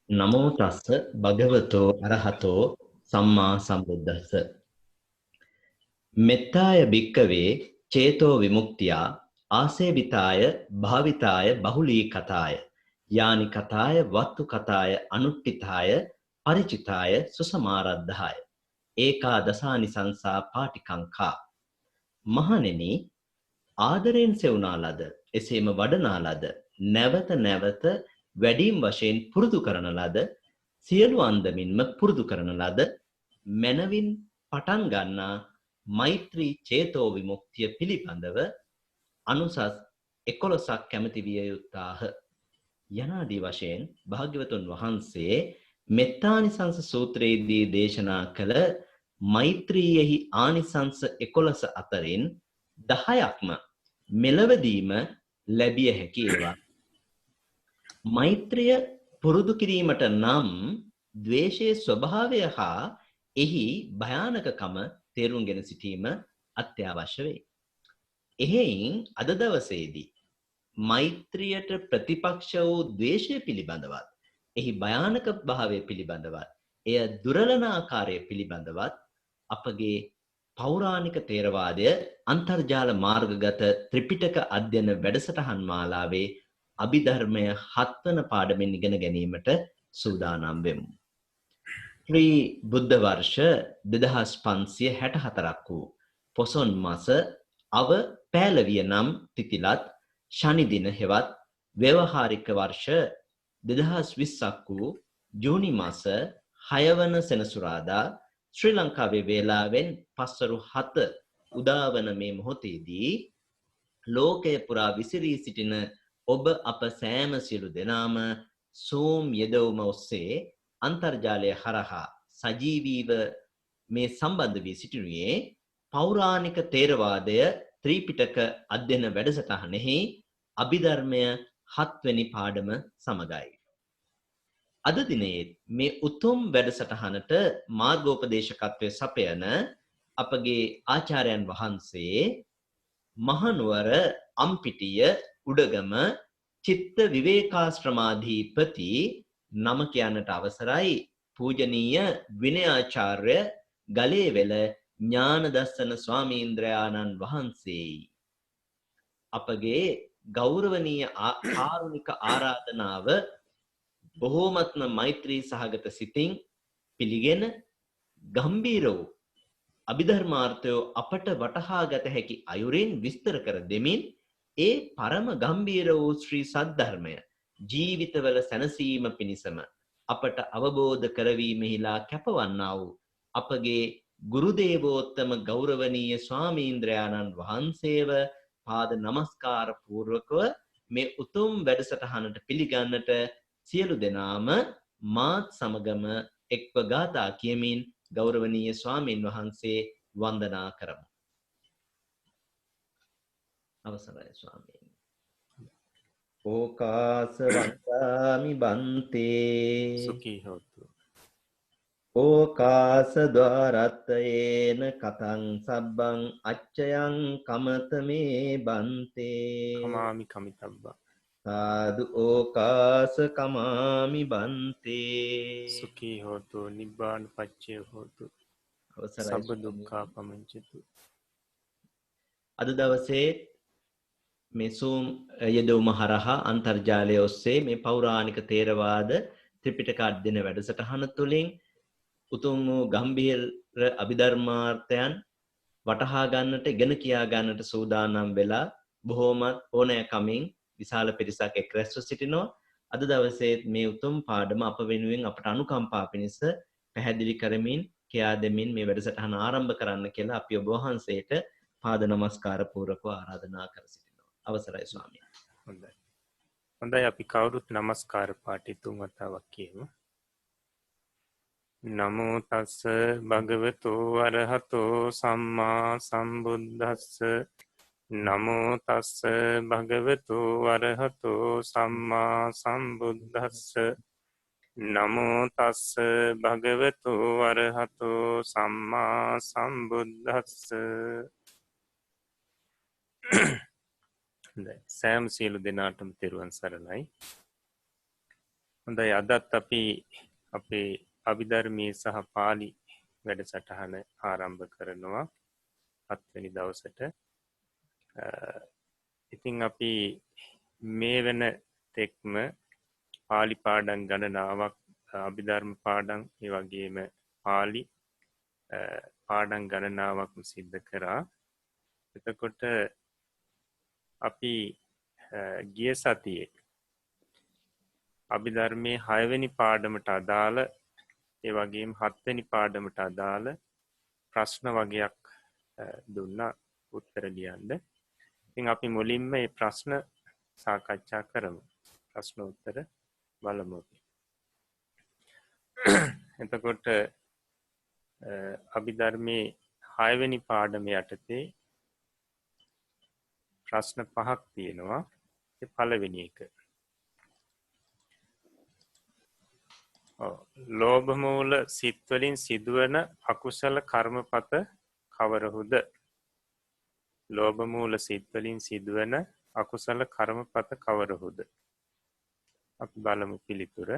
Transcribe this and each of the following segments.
නමෝ තස්ස භගවතෝ අරහතෝ සම්මා සම්බුද්දස්ස මෙත්තාය භික්කවේ චේතෝ විමුක්තියා ආසේවිතාය භාවිතාය බහුලී කතාය යානි කතාය වත්තු කතාය අනුට්ඨිතාය පරිචිතාය සුසමාරද්ධාය ඒකා දසානි සංසා පාටිකංකා මහණෙනි ආදරයෙන් සෙවුනා ලද එසේම වඩනා ලද නැවත නැවත වැඩිම වශයෙන් පුරුදු කරන ලද සියලු අන්දමින්ම පුරුදු කරන ලද මනවින් පටන් ගන්නා මෛත්‍රී චේතෝ විමුක්තිය පිළිබඳව අනුසස් 11ක් කැමති විය යුත්තාහ යනාදී වශයෙන් භාග්‍යවතුන් වහන්සේ මෙත්තානිසංස සූත්‍රයේදී දේශනා කළ මෛත්‍රියෙහි ආනිසංස 11 අතරින් 10ක්ම මෙලවදීම ලැබිය හැකි ඒවා. මෛත්‍රිය පුරුදු කිරීමට නම් ද්වේෂයේ ස්වභාවය හා එහි භයානකකම තේරුම්ගෙන සිටීම අත්‍යවශ්‍ය වේ. එහෙයින් අද දවසේදී මෛත්‍රියට ප්‍රතිපක්ෂ වූ ද්වේෂය පිළිබඳවත් එහි භයානක භාවය පිළිබඳවත් එය දුරලන ආකාරය පිළිබඳවත් අපගේ පෞරාණික තේරවාදය අන්තර්ජාල මාර්ගගත ත්‍රිපිටක අධ්‍යයන වැඩසටහන් මාලාවේ අභිධර්මය 7 වන පාඩමෙන් ඉගෙන ගැනීමට සූදානම් වෙමු. ශ්‍රී බුද්ධ වර්ෂ 2564ක් වූ පොසොන් මාස අව පෑලවිය නම් තිතිලත් ශනි දින හෙවත් ව්‍යවහාරික වර්ෂ 2020ක් වූ ජූනි මාස 6 වන සෙනසුරාදා ශ්‍රී ලංකාවේ වේලාවෙන් පස්වරු 7 උදාවන මේ මොහොතේදී ලෝකය පුරා විසිරී සිටින ඔබ අප සෑම සියලු දෙනාම Zoom යෙදවුම ඔස්සේ අන්තර්ජාලය හරහා සජීවීව මේ සම්බන්ධ වී සිටිනුයේ පෞරාණික තේරවාදය ත්‍රිපිටක අධ්‍යයන වැඩසටහනෙහි අභිධර්මය 7 වෙනි පාඩම සමගයි. අද දිනේ මේ උතුම් වැඩසටහනට මාර්ගෝපදේශකත්වයේ සපයන අපගේ ආචාර්යයන් වහන්සේ මහනුවර අම්පිටිය උඩගම චිත්ත විවේකාශ්‍රමාධිපති නම කියන්නට අවසරයි පූජනීය විනයාචාර්ය ගලේවෙල ඥානදස්සන ස්වාමීන්ද්‍රයාණන් වහන්සේ. අපගේ ගෞරවනීය කාරුණික ආරාධනාව බොහෝමත්ම මෛත්‍රී සහගත සිතින් පිළිගෙන ගම්බීර වූ අභිධර්මාර්ථය අපට වටහා ගත හැකි අයුරින් විස්තර කර දෙමින් ඒ පරම ගම්බීර වූ ශ්‍රී සද්ධර්මය ජීවිතවල සැනසීම පිණිසම අපට අවබෝධ කරවීමෙහිලා කැපවන්නා වූ අපගේ ගුරු දේවෝත්තම ගෞරවනීය ස්වාමීන්ද්‍රයාණන් වහන්සේව පාද නමස්කාර පූර්වකව මේ උතුම් වැඩසටහනට පිළිගන්නට සියලු දෙනාම මාත් සමගම එක්ව ගාථා කියමින් ගෞරවනීය ස්වාමීන් වහන්සේ වන්දනා කරමු. අවසරයි ස්වාමීන්. ඕකාස වන්දාමි බන්තේ සුඛී හොතු. ඕකාස ద్వාරත්තයේන කතං සබ්බං අච්චයං කමතමේ බන්තේ කමාමි කමිතබ්බා. සාදු ඕකාස කමාමි බන්තේ සුඛී හොතු නිබ්බාන පච්චේ හොතු. අවසරයි සබ්බ දුක්ඛා පමංචතු. අද දවසේ මේ Zoom යෙදවුම හරහා අන්තර්ජාලය ඔස්සේ මේ පෞරාණික තේරවාද ත්‍රිපිටක අධ්‍යයන වැඩසටහන තුළින් උතුම් වූ ගම්භීර අභිධර්මාර්ථයන් වටහා ගන්නට ඉගෙන කියා ගන්නට සූදානම් වෙලා බොහෝමත් ඕනෑකමින් විශාල පිරිසක් එක් රැස්ව සිටිනවා. අද දවසේ මේ උතුම් පාඩම අප වෙනුවෙන් අපට අනුකම්පා පිණිස පැහැදිලි කරමින් කියා දෙමින් මේ වැඩසටහන ආරම්භ කරන්න කියලා අපි ඔබ වහන්සේට පාද නමස්කාර පූර්වකව ආරාධනා කර සිටිනවා. අවසරයි ස්වාමීන්. හොඳයි. හොඳයි අපි කවුරුත් නමස්කාර පාඨය තුන් වතාවක් කියමු. නමෝ තස්ස භගවතු අරහතෝ සම්මා සම්බුද්දස්ස. නමෝ තස්ස භගවතු අරහතෝ සම්මා සම්බුද්දස්ස. නමෝ තස්ස භගවතු අරහතෝ සම්මා සම්බුද්දස්ස. සෑම සියලු දෙනාටම තෙරුවන් සරණයි. හොඳයි අදත් අපි අපේ අභිධර්මයේ සහ පාලි වැඩසටහන ආරම්භ කරනවා 7 වෙනි දවසට. ඉතින් අපි මේ වෙන තෙක්ම පාලි පාඩම් ගණනාවක් අභිධර්ම පාඩම් ඒ වගේම පාලි පාඩම් ගණනාවක් සිද්ධ කරා. එතකොට අපි ගිය සතියේ අභිධර්මයේ 6 වෙනි පාඩමට අදාළ ඒ වගේම 7 වෙනි පාඩමට අදාළ ප්‍රශ්න වගයක් දුන්නා උත්තර ලියන්න. ඉතින් අපි මුලින්ම මේ ප්‍රශ්න සාකච්ඡා කරමු. ප්‍රශ්න උත්තර බලමු. එතකොට අභිධර්මයේ 6 වෙනි පාඩම යටතේ ප්‍රශ්න 5ක් තියෙනවා. ඒ පළවෙනි එක. ලෝභ මූල සිත් වලින් සිදුවන අකුසල කර්මපත කවරහුද? ලෝභ මූල සිත් වලින් සිදුවන අකුසල කර්මපත කවරහුද? අපි බලමු පිළිතුර.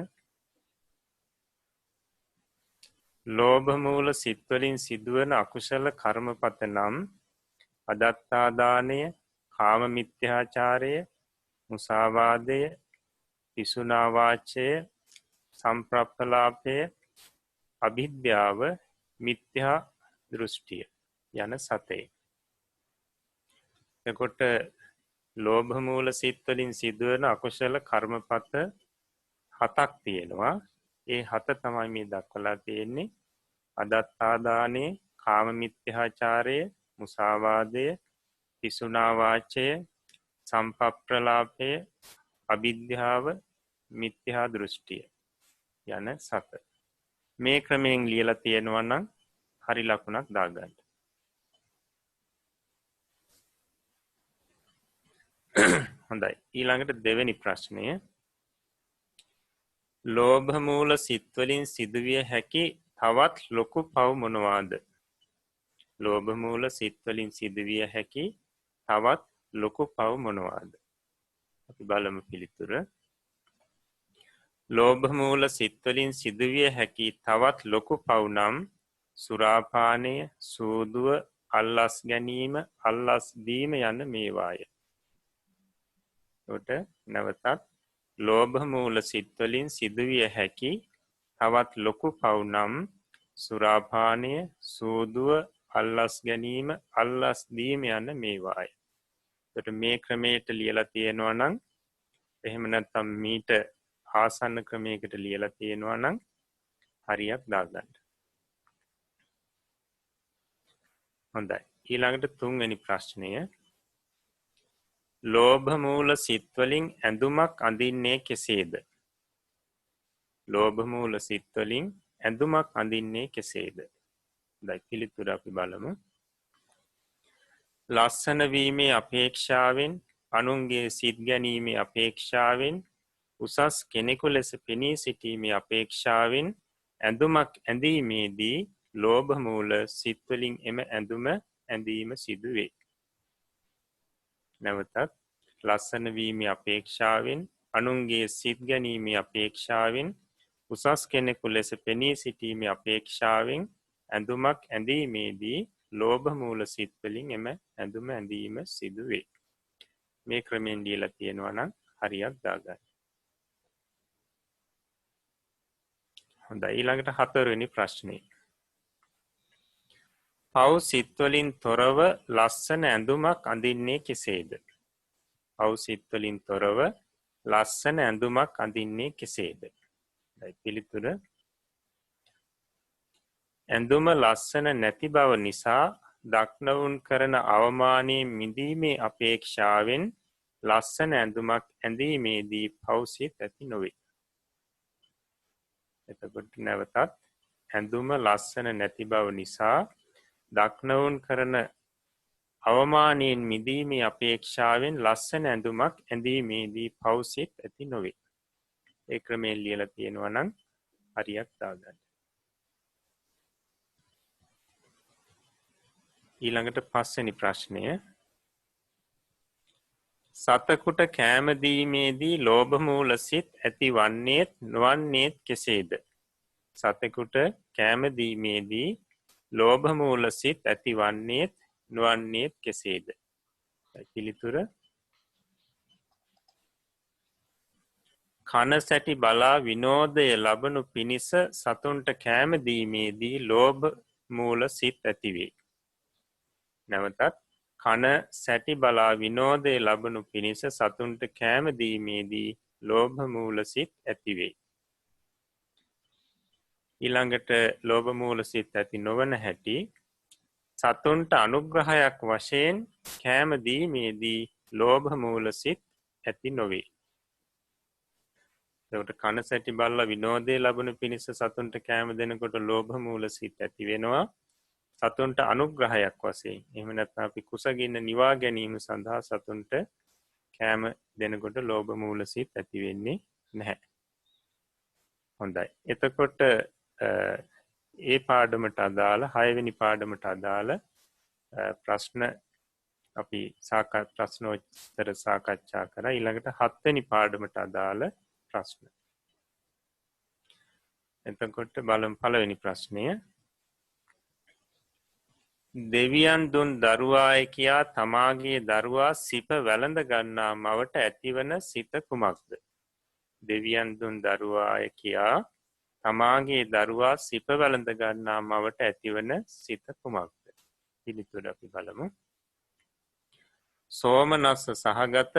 ලෝභ මූල සිත් වලින් සිදුවන අකුසල කර්මපත නම් අදත්තා දානය, කාම මිත්‍යාචාරය, මුසාවාදය, පිසුනා වාචය, සම්ප්‍රප්පලාපය, අභිද්‍යාව, මිත්‍යා දෘෂ්ටිය යන සතේ. එකොට ලෝභ මූල සිත් වලින් සිදුවන අකුසල කර්මපත 7ක් තියෙනවා. ඒ 7 තමයි මේ දක්වලා තියෙන්නේ. අදත්තා දානය, කාම මිත්‍යාචාරය, මුසාවාදය, පිසුනා වාචය, සම්පප්‍රලාපය, අභිද්‍යාව, මිත්‍යා දෘෂ්ටිය යන 7. මේ ක්‍රමයෙන් ලියලා තියෙනවා නම් හරි ලකුණක් දාගන්න. හොඳයි. ඊළඟට දෙවෙනි ප්‍රශ්නය. ලෝභ මූල සිත් වලින් සිදුවිය හැකි තවත් ලොකු පව් මොනවාද? ලෝභ මූල සිත් වලින් සිදුවිය හැකි තවත් ලොකු පව් මොනවාද? අපි බලමු පිළිතුර. ලෝභ මූල සිත් වලින් සිදුවිය හැකි තවත් ලොකු පව් නම් සුරාපානය, සූදුව, අල්ලස් ගැනීම, අල්ලස් දීම යන මේවාය. කොට නැවතත් ලෝභ මූල සිත් වලින් සිදුවිය හැකි තවත් ලොකු පව් නම් සුරාපානය, සූදුව, අල්ලස් ගැනීම, අල්ලස් දීම යන මේවාය. කොට මේ ක්‍රමයට ලියලා තියෙනවා නම් එහෙම නැත්නම් මීට ආසන්න ක්‍රමයකට ලියලා තියෙනවා නම් හරියක් දාගන්න. හොඳයි. ඊළඟට 3 වෙනි ප්‍රශ්නය. ලෝභ මූල සිත් වලින් ඇඳුමක් අඳින්නේ කෙසේද? ලෝභ මූල සිත් වලින් ඇඳුමක් අඳින්නේ කෙසේද? දැන් පිළිතුර අපි බලමු. ලස්සන වීමේ අපේක්ෂාවෙන්, අනුන්ගේ සිත් ගැනීමේ අපේක්ෂාවෙන්, උසස් කෙනෙකු ලෙස පෙනී සිටීමේ අපේක්ෂාවෙන් ඇඳුමක් ඇඳීමේදී ලෝභ මූල සිත් වලින් එම ඇඳුම ඇඳීම සිදුවේ. නැවතත් ලස්සන වීමේ අපේක්ෂාවෙන්, අනුන්ගේ සිත් ගැනීමේ අපේක්ෂාවෙන්, උසස් කෙනෙකු ලෙස පෙනී සිටීමේ අපේක්ෂාවෙන් ඇඳුමක් ඇඳීමේදී ලෝභ මූල සිත් වලින් එම ඇඳුම ඇඳීම සිදුවේ. මේ ක්‍රමෙන් ලියලා තියෙනවා නම් හරියක් දාගන්න. හොඳයි. ඊළඟට 4 වෙනි ප්‍රශ්නේ. පව් සිත් වලින් තොරව ලස්සන ඇඳුමක් අඳින්නේ කෙසේද? පව් සිත් වලින් තොරව ලස්සන ඇඳුමක් අඳින්නේ කෙසේද? දැන් පිළිතුර. ඇඳුම ලස්සන නැති බව නිසා දක්නවුන් කරන අවමානයේ මිදීමේ අපේක්ෂාවෙන් ලස්සන ඇඳුමක් ඇඳීමේදී පව් සිත් ඇති නොවේ. එතකොට නැවතත් ඇඳුම ලස්සන නැති බව නිසා දක්නවුන් කරන අවමානයෙන් මිදීමේ අපේක්ෂාවෙන් ලස්සන ඇඳුමක් ඇඳීමේදී පව් සිත් ඇති නොවේ. ඒ ක්‍රමයෙන් ලියලා තියෙනවා නම් හරියක් දාගන්න. ඊළඟට 5 වෙනි ප්‍රශ්නය. සතකුට කෑමදීමේදී ලෝභ මූල සිත් ඇති වන්නේත් නොවන්නේත් කෙසේද? සතකුට කෑමදීමේදී ලෝභ මූල සිත් ඇති වන්නේත් නොවන්නේත් කෙසේද? පිළිතුර කන සැටි බලා විනෝදය ලබනු පිණිස සතුන්ට කෑමදීමේදී ලෝභ මූල සිත් ඇතිවේ. නැවතත් කන සැටි බලා විනෝදය ලබනු පිණිස සතුන්ට කෑමදීමේදී ලෝභ මූල සිත් ඇතිවේ. ඊළඟට ලෝභ මූල සිත් ඇති නොවන හැටි සතුන්ට අනුග්‍රහයක් වශයෙන් කෑමදීමේදී ලෝභ මූල සිත් ඇති නොවේ. එතකොට කන සැටි බලලා විනෝදය ලබනු පිණිස සතුන්ට කෑම දෙනකොට ලෝභ මූල සිත් ඇති වෙනවා. සතුන්ට අනුග්‍රහයක් වශයෙන් එහෙම නැත්නම් අපි කුසගින්න නිවා ගැනීම සඳහා සතුන්ට කෑම දෙනකොට ලෝභ මූල සිත් ඇති වෙන්නේ නැහැ. හොඳයි. එතකොට ඒ පාඩමට අදාළ 6 වෙනි පාඩමට අදාළ ප්‍රශ්න අපි ප්‍රශ්නෝත්තර සාකච්ඡා කරා. ඊළඟට 7 වෙනි පාඩමට අදාළ ප්‍රශ්න. එතකොට බලමු පළවෙනි ප්‍රශ්නය. දෙවියන් දුන් දරුවාය කියා තමාගේ දරුවා සිප වැළඳ ගන්නා මවට ඇතිවන සිත කුමක්ද? දෙවියන් දුන් දරුවාය කියා තමාගේ දරුවා සිප වැළඳ ගන්නා මවට ඇතිවන සිත කුමක්ද? පිළිතුර අපි බලමු. සෝමනස්ස සහගත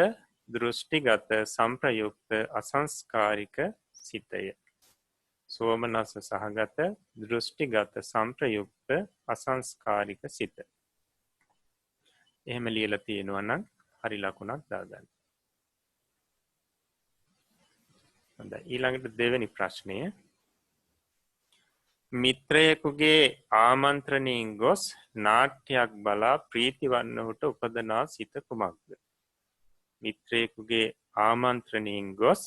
දෘෂ්ටිගත සංප්‍රයුක්ත අසංස්කාරික සිතය. සෝමනස්ස සහගත දෘෂ්ටිගත සංප්‍රයුක්ත අසංස්කාරික සිත. එහෙම ලියලා තියෙනවා නම් හරි ලකුණක් දාගන්න. හොඳයි. ඊළඟට දෙවෙනි ප්‍රශ්නය. මිත්‍රයෙකුගේ ආමන්ත්‍රණයෙන් ගොස් නාට්‍යයක් බලා ප්‍රීතිවන්නහුට උපදනා සිත කුමක්ද? මිත්‍රයෙකුගේ ආමන්ත්‍රණයෙන් ගොස්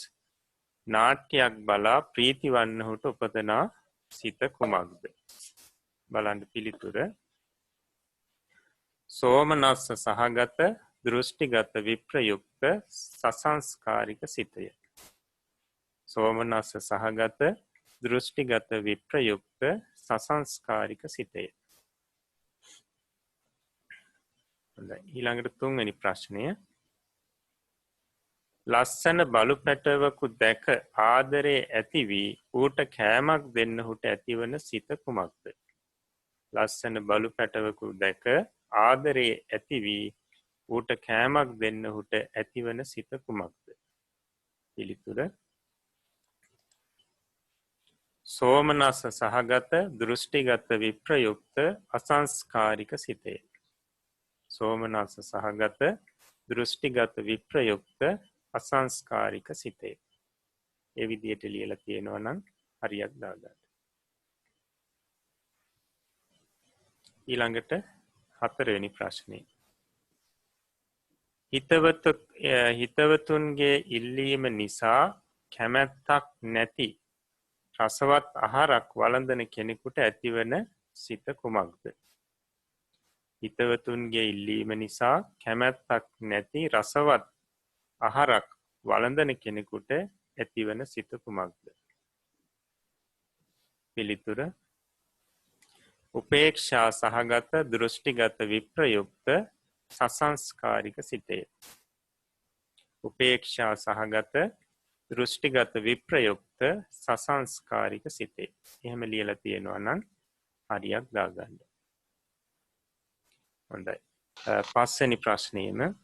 නාට්‍යයක් බලා ප්‍රීතිවන්නහුට උපදනා සිත කුමක්ද? බලන්න පිළිතුර. සෝමනස්ස සහගත දෘෂ්ටිගත විප්‍රයුක්ත සසංස්කාරික සිතය. සෝමනස්ස සහගත දෘෂ්ටිගත විප්‍රයුක්ත සසංස්කාරික සිතය. ඊළඟට 3 වෙනි ප්‍රශ්නය. ලස්සන බලු පැටවකු දැක ආදරේ ඇති වී ඌට කෑමක් දෙන්නහුට ඇතිවන සිත කුමක්ද? ලස්සන බලු පැටවකු දැක ආදරේ ඇති වී ඌට කෑමක් දෙන්නහුට ඇතිවන සිත කුමක්ද? පිළිතුර. සෝමනස්ස සහගත දෘෂ්ටිගත විප්‍රයුක්ත අසංස්කාරික සිතය. සෝමනස්ස සහගත දෘෂ්ටිගත විප්‍රයුක්ත අසංස්කාරික සිතේ. ඒ විදිහට ලියලා තියෙනවා නම් හරියක් දාගන්න. ඊළඟට 4 වෙනි ප්‍රශ්නේ. හිතවතුන්ගේ ඉල්ලීම නිසා කැමැත්තක් නැති රසවත් ආහාරක් වළඳන කෙනෙකුට ඇතිවන සිත කුමක්ද? හිතවතුන්ගේ ඉල්ලීම නිසා කැමැත්තක් නැති රසවත් ආහාරක් වළඳන කෙනෙකුට ඇතිවන සිත කුමක්ද? පිළිතුර. උපේක්ෂා සහගත දෘෂ්ටිගත විප්‍රයුක්ත සසංස්කාරික සිතය. උපේක්ෂා සහගත දෘෂ්ටිගත විප්‍රයුක්ත සසංස්කාරික සිතේ. එහෙම ලියලා තියෙනවා නම් හරියක් දාගන්න. හොඳයි. 5 වෙනි ප්‍රශ්නයේම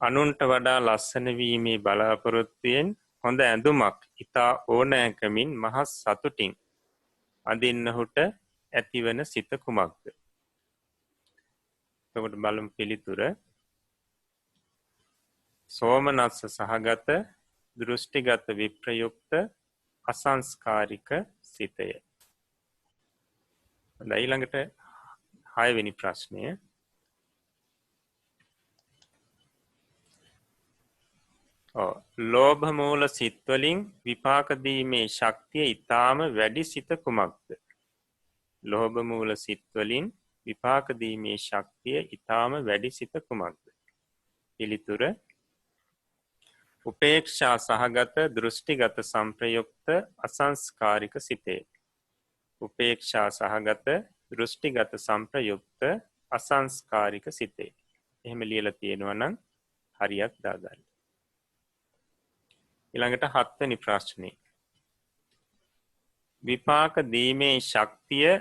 අනුන්ට වඩා ලස්සන වීමේ බලාපොරොත්තුවෙන් හොඳ ඇඳුමක් ඉතා ඕනෑකමින් මහත් සතුටින් අඳින්නහුට ඇතිවන සිත කුමක්ද? එතකොට බලමු පිළිතුර. සෝමනස්ස සහගත දෘෂ්ටිගත විප්‍රයුක්ත අසංස්කාරික සිතය. ඊළඟට 6 වෙනි ප්‍රශ්නය. ලෝභ මූල සිත්වලින් විපාක දීමේ ශක්තිය ඊටාම වැඩි සිත කුමක්ද? ලෝභ මූල සිත්වලින් විපාක දීමේ ශක්තිය ඊටාම වැඩි සිත කුමක්ද? පිළිතුර උපේක්ෂා සහගත දෘෂ්ටිගත සංප්‍රයුක්ත අසංස්කාරික සිතේ. උපේක්ෂා සහගත දෘෂ්ටිගත සංප්‍රයුක්ත අසංස්කාරික සිතේ. එහෙම ලියලා තියෙනවා නම් හරියක් දාගන්න. ඊළඟට 7 වෙනි ප්‍රශ්නේ. විපාක දීමේ ශක්තිය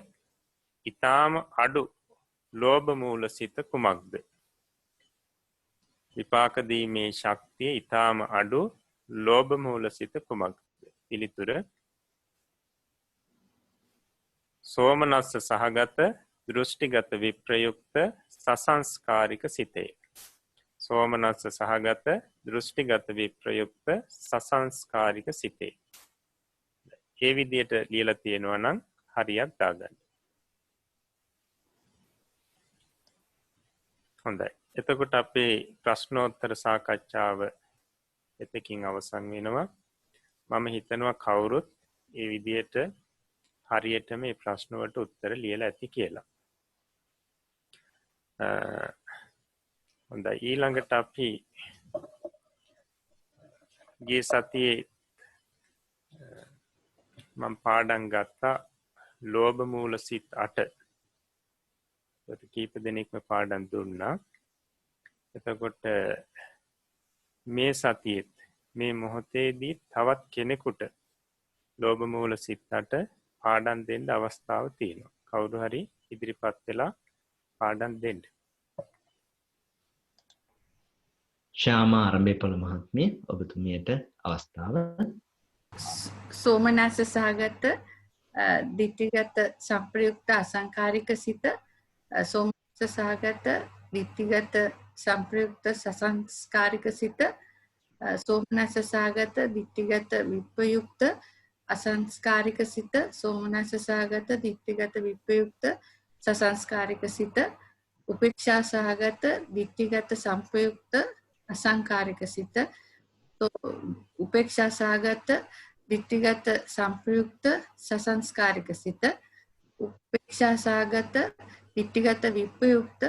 ඊටාම අඩු ලෝභ මූල සිත කුමක්ද? විපාක දීමේ ශක්තිය ඊටාම අඩු ලෝභ මූල සිත කුමක්ද? පිළිතුර සෝමනස්ස සහගත දෘෂ්ටිගත විප්‍රයුක්ත සසංස්කාරික සිතේ. සෝමනස්ස සහගත දෘෂ්ටිගත විප්‍රයුක්ත සසංස්කාරික සිතේ. ඒ විදිහට ලියලා තියෙනවා නම් හරියක් දාගන්න. හොඳයි. එතකොට අපේ ප්‍රශ්නෝත්තර සාකච්ඡාව එතකින් අවසන් වෙනවා. මම හිතනවා කවුරුත් ඒ විදිහට හරියට මේ ප්‍රශ්න වලට උත්තර ලියලා ඇති කියලා. හොඳයි. ඊළඟට අපි ගිය සතියේ මම පාඩම් ගත්තා ලෝභ මූල සිත් 8. ඒත් කීප දෙනෙක්ම පාඩම් දුන්නා. එතකොට මේ සතියේත් මේ මොහොතේදී තවත් කෙනෙකුට ලෝභ මූල සිත් 8 පාඩම් දෙන්න අවස්ථාව තියෙනවා. කවුරු හරි ඉදිරිපත් වෙලා පාඩම් දෙන්න. ශ්‍යාමා ආරම්භයේපළ මහත්මිය ඔබතුමියට අවස්ථාව. සෝමනස්ස සහගත ditthිගත සංප්‍රයුක්ත අසංකාරික සිත සෝමනස්ස සහගත ditthිගත සංප්‍රයුක්ත සසංස්කාරික සිත සෝමනස්ස සහගත ditthිගත විප්‍රයුක්ත අසංස්කාරික සිත සෝමනස්ස සහගත ditthිගත විප්‍රයුක්ත සසංස්කාරික සිත උපේක්ෂා සහගත ditthිගත සංප්‍රයුක්ත අසංකාරික සිත උපේක්ෂා සහගත ditthිගත සංප්‍රයුක්ත සසංස්කාරික සිත උපේක්ෂා සහගත ditthිගත විප්‍රයුක්ත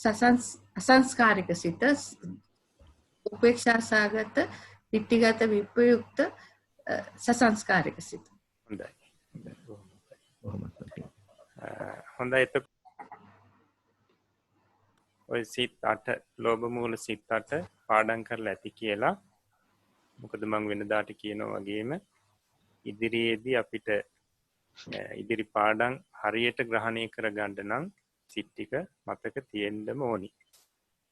අසංස්කාරික සිත උපේක්ෂා සහගත ditthිගත විප්‍රයුක්ත සසංස්කාරික සිත. හොඳයි. හොඳයි. එතකොට ඔය සිත් 8 ලෝභ මූල සිත් 8 පාඩම් කරලා ඇති කියලා. මොකද මම වෙනදාට කියනවා වගේම ඉදිරියේදී අපිට ඉදිරි පාඩම් හරියට ග්‍රහණය කරගන්න නම් සිත් ටික මතක තියෙන්නම ඕනි.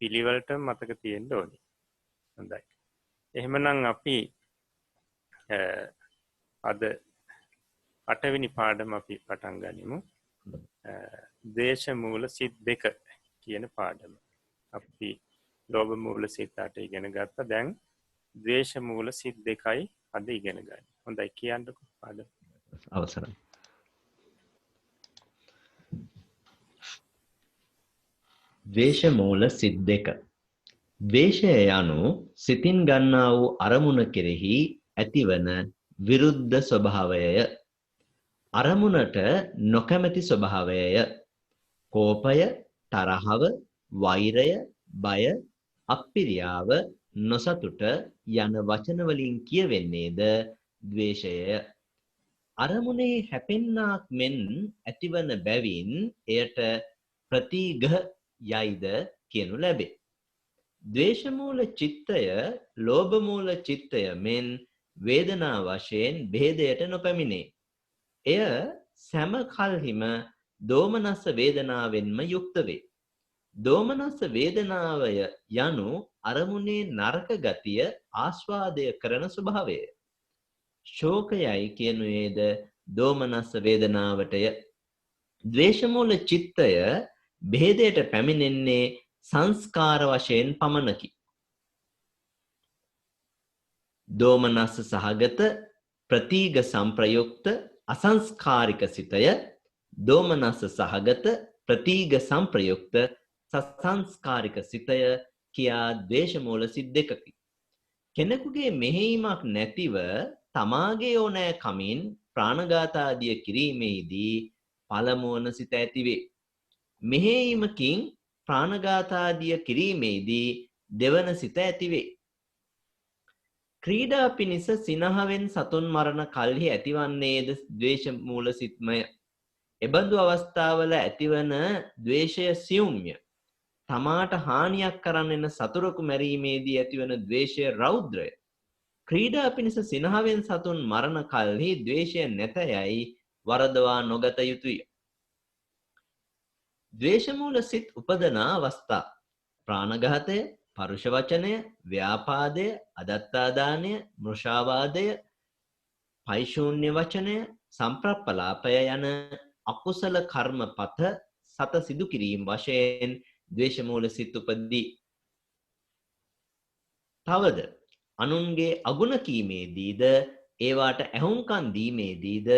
පිළිවෙලට මතක තියෙන්න ඕනි. හොඳයි. එහෙමනම් අපි අද 8 වෙනි පාඩම අපි පටන් ගනිමු. දේශ මූල සිත් 2 කියන පාඩම. අපි ලෝභ මූල සිත් 8 ඉගෙන ගත්තා. දැන් ද්වේෂ මූල සිත් 2යි අද ඉගෙන ගන්න. හොඳයි කියන්නකෝ පාඩම. අවසරයි. ද්වේෂ මූල සිත් 2. ද්වේෂය යනු සිතින් ගන්නා වූ අරමුණ කෙරෙහි ඇතිවන විරුද්ධ ස්වභාවයය. අරමුණට නොකැමැති ස්වභාවයය. කෝපය, තරහව, වෛරය, බය, අප්පිරියාව, නොසතුට යන වචන වලින් කියවෙන්නේද ද්වේෂයය. අරමුණේ හැපෙන්නාක් මෙන් ඇතිවන බැවින් එයට ප්‍රතිග්‍රහ යයිද කියනු ලැබේ. ද්වේෂ මූල චිත්තය ලෝභ මූල චිත්තය මෙන් වේදනා වශයෙන් භේදයට නොපැමිණේ. එය සෑම කල්හිම දෝමනස්ස වේදනාවෙන්ම යුක්ත වේ. දෝමනස්ස වේදනාවය යනු අරමුණේ නරක ගතිය ආස්වාදය කරන ස්වභාවය. ශෝකයයි කියනුයේද දෝමනස්ස වේදනාවටය. ද්වේෂ මූල චිත්තය භේදයට පැමිණෙන්නේ සංස්කාර වශයෙන් පමණකි. දෝමනස්ස සහගත ප්‍රතිග සංප්‍රයුක්ත අසංස්කාරික සිතය දෝමනස්ස සහගත ප්‍රතිග සංප්‍රයුක්ත සසංස්කාරික සිතය කියා ද්වේෂ මූල සිත් 2කි. කෙනෙකුගේ මෙහෙයීමක් නැතිව තමාගේ ඕනෑ කමින් ප්‍රාණඝාත ආදිය කිරීමේදී පළමුවන සිත ඇතිවේ. මෙහෙයීමකින් ප්‍රාණඝාතාදිය කිරීමේදී දෙවන සිත ඇතිවේ. ක්‍රීඩා පිණිස සිනහවෙන් සතුන් මරණ කල්හි ඇතිවන්නේද ද්වේෂ මූල සිත්මය. එබඳු අවස්ථාවල ඇතිවන ද්වේෂය සියුම්ය. තමාට හානියක් කරන්න එන සතුරකු මැරීමේදී ඇතිවන ද්වේෂය රෞද්‍රය. ක්‍රීඩා පිණිස සිනහවෙන් සතුන් මරණ කල්හි ද්වේෂය නැතයයි වරදවා නොගත යුතුය. ද්වේෂමූල සිත් උපදනා අවස්ථා. ප්‍රාණඝාතය, පරුෂ වචනය, ව්‍යාපාදය, අදත්තාදානය, මෘෂාවාදය, පෛශූන්‍ය වචනය, සම්ප්‍රප්පලාපය යන අකුසල කර්මපත සත සිදු කිරීම වශයෙන් ද්වේෂමූල සිත් උපදී. තවද අනුන්ගේ අගුණ කීමේදීද ඒවාට ඇහුම්කන් දීමේදීද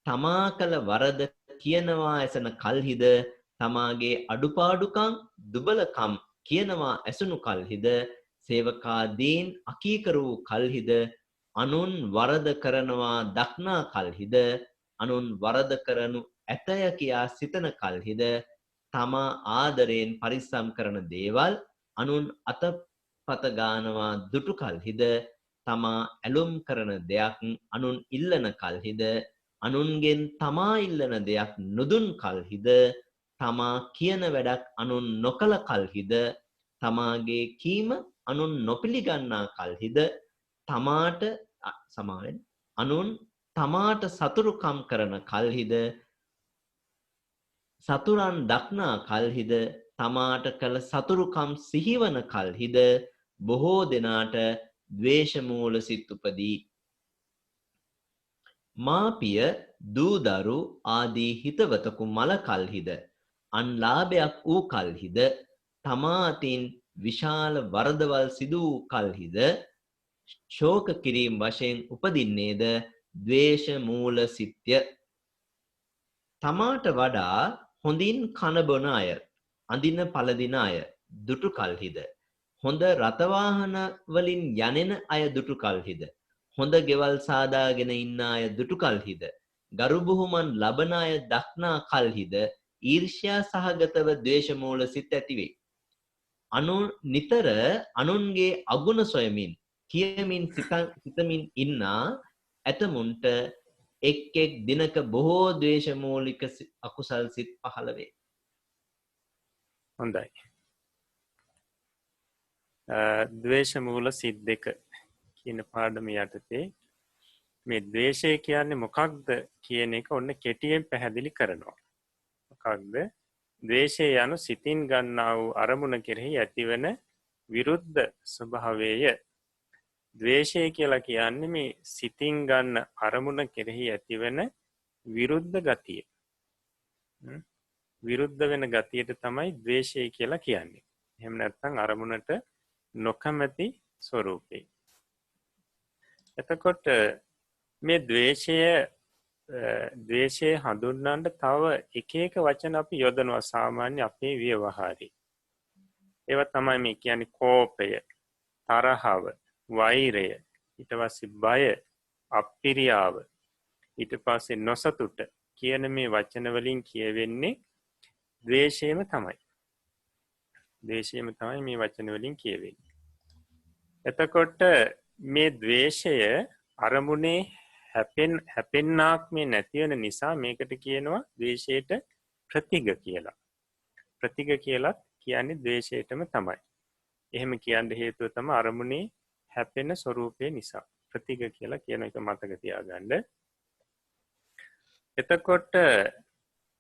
තමා කළ වරද කියනවා ඇසෙන කල්හිද තමාගේ අඩුපාඩුකම් දුබලකම් කියනවා ඇසුණු කල්හිද සේවකාදීන් අකීකරු වූ කල්හිද අනුන් වරද කරනවා දක්නා කල්හිද අනුන් වරද කරනු ඇතය කියා සිතන කල්හිද තමා ආදරයෙන් පරිස්සම් කරන දේවල් අනුන් අතපත ගානවා දුටු කල්හිද තමා ඇලුම් කරන දෙයක් අනුන් ඉල්ලන කල්හිද අනුන්ගෙන් තමා ඉල්ලන දෙයක් නොදුන් කල්හිද තමා කියන වැඩක් අනුන් නොකළ කල්හිද තමාගේ කීම අනුන් නොපිළිගන්නා කල්හිද තමාට සමාවෙන් අනුන් තමාට සතුරුකම් කරන කල්හිද සතුරන් දක්නා කල්හිද තමාට කළ සතුරුකම් සිහිවන කල්හිද බොහෝ දෙනාට ද්වේෂමූල සිත් උපදී. මාපිය දූදරු ආදී හිතවතකු මල කල්හිද අන්ලාභයක් වූ කල්හිද තමා අතින් විශාල වරදවල් සිදු වූ කල්හිද ශෝක කිරීම වශයෙන් උපදින්නේද ද්වේෂ මූල සිත්ය. තමාට වඩා හොඳින් කන බොන අය, අඳින පළදින අය දුටු කල්හිද හොඳ රථවාහන වලින් යනෙන අය දුටු කල්හිද හොඳ ගෙවල් සාදාගෙන ඉන්න අය දුටු කල්හිද ගරු බුහුමන් ලබන අය දක්නා කල්හිද ඊර්ෂ්‍යා සහගතව ද්වේෂ මූල සිත් ඇතිවේ. නිතර අනුන්ගේ අගුණ සොයමින් කියමින් සිතමින් ඉන්නා ඇතමුන්ට එක් එක් දිනක බොහෝ ද්වේෂ මූලික අකුසල් සිත් පහළ වේ. හොඳයි. ද්වේෂ මූල සිත් දෙක කියන පාඩම යටතේ මේ ද්වේෂය කියන්නේ මොකක්ද කියන එක ඔන්න කෙටියෙන් පැහැදිලි කරනවා. මොකක්ද? ද්වේෂය යනු සිතින් ගන්නා වූ අරමුණ කෙරෙහි ඇතිවන විරුද්ධ ස්වභාවයය. ද්වේෂය කියලා කියන්නේ මේ සිතින් ගන්න අරමුණ කෙරෙහි ඇතිවන විරුද්ධ ගතිය. විරුද්ධ වෙන ගතියට තමයි ද්වේෂය කියලා කියන්නේ. එහෙම නැත්නම් අරමුණට නොකමැති ස්වરૂපේ. එතකොට මේ ද්වේෂය හඳුන්වන්න තව එක එක වචන අපි යොදනවා සාමාන්‍ය අපේ ව්‍යවහාරේ. ඒවා තමයි මේ කියන්නේ කෝපය, තරහව, වෛරය, ඊට පස්සේ බය, අප්පිරියාව, ඊට පස්සේ නොසතුට කියන මේ වචන වලින් කියවෙන්නේ ද්වේෂයම තමයි. ද්වේෂයම තමයි මේ වචන වලින් කියවෙන්නේ. එතකොට මේ ද්වේෂය අරමුණේ හැපෙන්නාක් මේ නැති වෙන නිසා මේකට කියනවා ද්වේෂයට ප්‍රතිග කියලා. ප්‍රතිග කියලා කියන්නේ ද්වේෂයටම තමයි. එහෙම කියන්න හේතුව තමයි අරමුණේ හැපෙන ස්වરૂපය නිසා. ප්‍රතිග කියලා කියන එක මතක තියාගන්න. එතකොට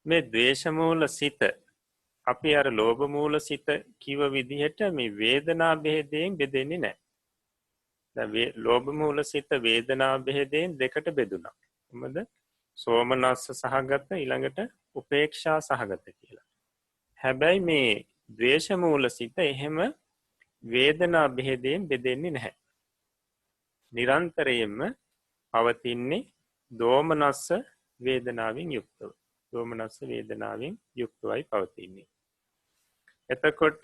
මේ ද්වේෂ මූල සිත අපි අර ලෝභ මූල සිත කිව විදිහට මේ වේදනා බෙහෙදයෙන් බෙදෙන්නේ නැහැ. දැන් ලෝභ මූල සිත වේදනා බෙහෙදයෙන් දෙකට බෙදුණා. මොකද සෝමනස්ස සහගත ඊළඟට උපේක්ෂා සහගත කියලා. හැබැයි මේ ද්වේෂ මූල සිත එහෙම වේදනා බෙහෙදයෙන් බෙදෙන්නේ නැහැ. නිරන්තරයෙන්ම පවතින්නේ දෝමනස්ස වේදනාවෙන් යුක්තව. දෝමනස්ස වේදනාවෙන් යුක්තවයි පවතින්නේ. එතකොට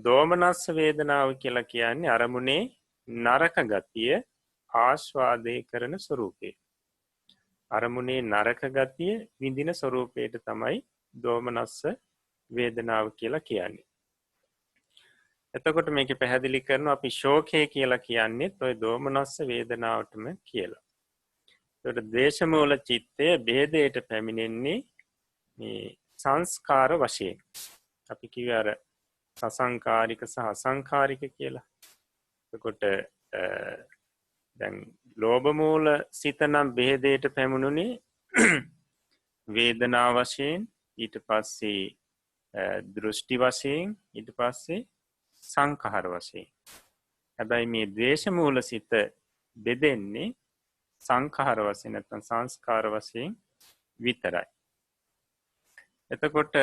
දෝමනස්ස වේදනාව කියලා කියන්නේ අරමුණේ නරක ගතිය ආස්වාදය කරන ස්වરૂපේ. අරමුණේ නරක ගතිය විඳින ස්වરૂපයට තමයි දෝමනස්ස වේදනාව කියලා කියන්නේ. එතකොට මේක පැහැදිලි කරනවා අපි ශෝකය කියලා කියන්නේ ඔය දෝමනස්ස වේදනාවටම කියලා. ඒකට ද්වේෂමූල චිත්තය ભેදයට පැමිණෙන්නේ මේ සංස්කාර වශයෙන්. අපි කිව්වේ අර සසංකාරික සහ අසංකාරික කියලා. එතකොට දැන් ලෝභ මූල සිත නම් ભેදයට පැමුණුනේ වේදනා වශයෙන්, ඊට පස්සේ දෘෂ්ටි වශයෙන්, ඊට පස්සේ සංඛාර වශයෙන්. හැබැයි මේ ද්වේෂ මූල සිත බෙදෙන්නේ සංඛාර වශයෙන් නැත්නම් සංස්කාර වශයෙන් විතරයි. එතකොට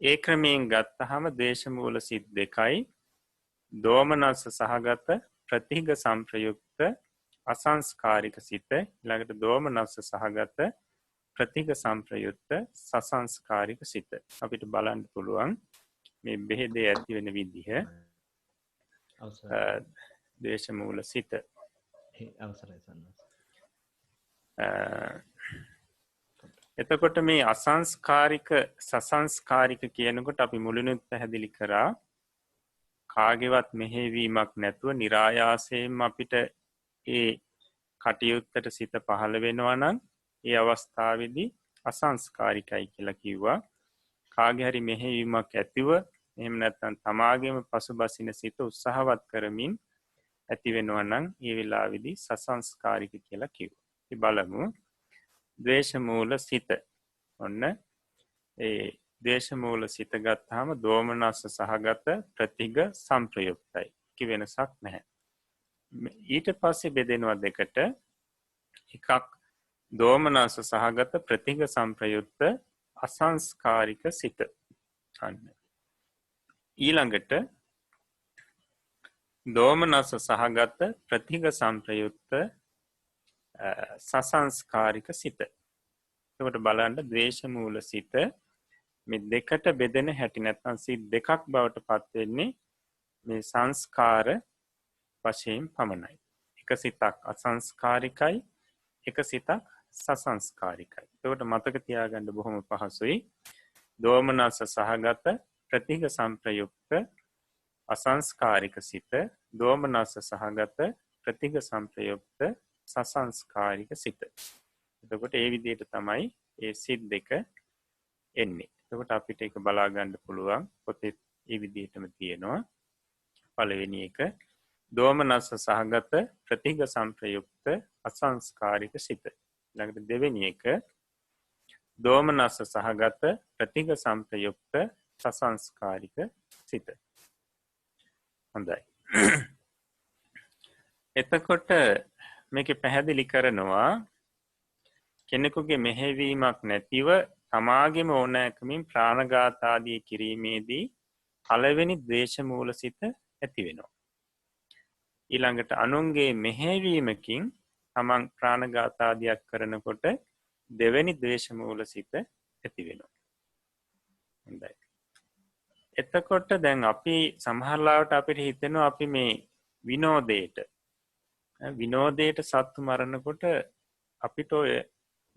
ඒ ක්‍රමයෙන් ගත්තහම ද්වේෂ මූල සිත් දෙකයි දෝමනස්ස සහගත ප්‍රතිඝ සංප්‍රයුක්ත අසංස්කාරික සිත, ඊළඟට දෝමනස්ස සහගත ප්‍රතිඝ සංප්‍රයුක්ත සසංස්කාරික සිත. අපිට බලන්න පුළුවන් මේ බෙහෙදේ ඇති වෙන විදිහ. ද්වේෂ මූල සිත අවසරයි සන්නස්. එතකොට මේ අසංස්කාරික සසංස්කාරික කියනකොට අපි මුලිනුත් පැහැදිලි කරා කාගේවත් මෙහෙවීමක් නැතුව નિરાයාසයෙන්ම අපිට ඒ කටයුත්තට සිත පහළ වෙනවා නම් ඒ අවස්ථාවේදී අසංස්කාරිකයි කියලා කිව්වා. කාගේ හරි මෙහෙවීමක් ඇතිව එහෙම නැත්නම් තමාගේම පසුබසින සිත උත්සාහවත් කරමින් ඇති වෙනවා නම් ඒ වෙලාවේදී සසංස්කාරික කියලා කිව්වා. අපි බලමු ද්වේෂ මූල සිත. ඔන්න ඒ ද්වේෂ මූල සිත ගත්තාම දෝමනස්ස සහගත ප්‍රතිඝ සංප්‍රයුක්තයි. කි වෙනසක් නැහැ. ඊට පස්සේ බෙදෙනවා දෙකට. එකක් දෝමනස්ස සහගත ප්‍රතිඝ සංප්‍රයුක්ත අසංස්කාරික සිත. අන්න. ඊළඟට දෝමනස්ස සහගත ප්‍රතිඝ සංප්‍රයුක්ත සසංස්කාරික සිත. එතකොට බලන්න ද්වේෂ මූල සිත මේ දෙකට බෙදෙන හැටි නැත්නම් සිත් දෙකක් බවට පත් වෙන්නේ මේ සංස්කාර වශයෙන් පමණයි. එක සිතක් අසංස්කාරිකයි, එක සිතක් සසංස්කාරිකයි. එතකොට මතක තියාගන්න බොහොම පහසුයි. දෝමනස්ස සහගත ප්‍රතිඝ සංප්‍රයුක්ත අසංස්කාරික සිත, දෝමනස්ස සහගත ප්‍රතිඝ සංප්‍රයුක්ත සසංස්කාරික සිත. එතකොට ඒ විදිහට තමයි ඒ සිත් දෙක එන්නේ. එතකොට අපිට ඒක බලා ගන්න පුළුවන්. පොතේ ඒ විදිහටම තියෙනවා. පළවෙනි එක දෝමනස්ස සහගත ප්‍රතිඝ සංප්‍රයුක්ත අසංස්කාරික සිත. ඊළඟට දෙවෙනි එක දෝමනස්ස සහගත ප්‍රතිඝ සංප්‍රයුක්ත සසංස්කාරික සිත. හොඳයි. එතකොට මේක පැහැදිලි කරනවා කෙනෙකුගේ මෙහෙවීමක් නැතිව තමාගේම ඕනෑකමින් ප්‍රාණඝාත ආදී කිරීමේදී පළවෙනි ද්වේෂ මූල සිත ඇති වෙනවා. ඊළඟට අනුන්ගේ මෙහෙවීමකින් තමන් ප්‍රාණඝාත ආදියක් කරනකොට දෙවෙනි ද්වේෂ මූල සිත ඇති වෙනවා. හොඳයි. එතකොට දැන් අපි සමහරවිට අපිට හිතෙනවා අපි මේ විනෝදයට සත්තු මරනකොට අපිට ඔය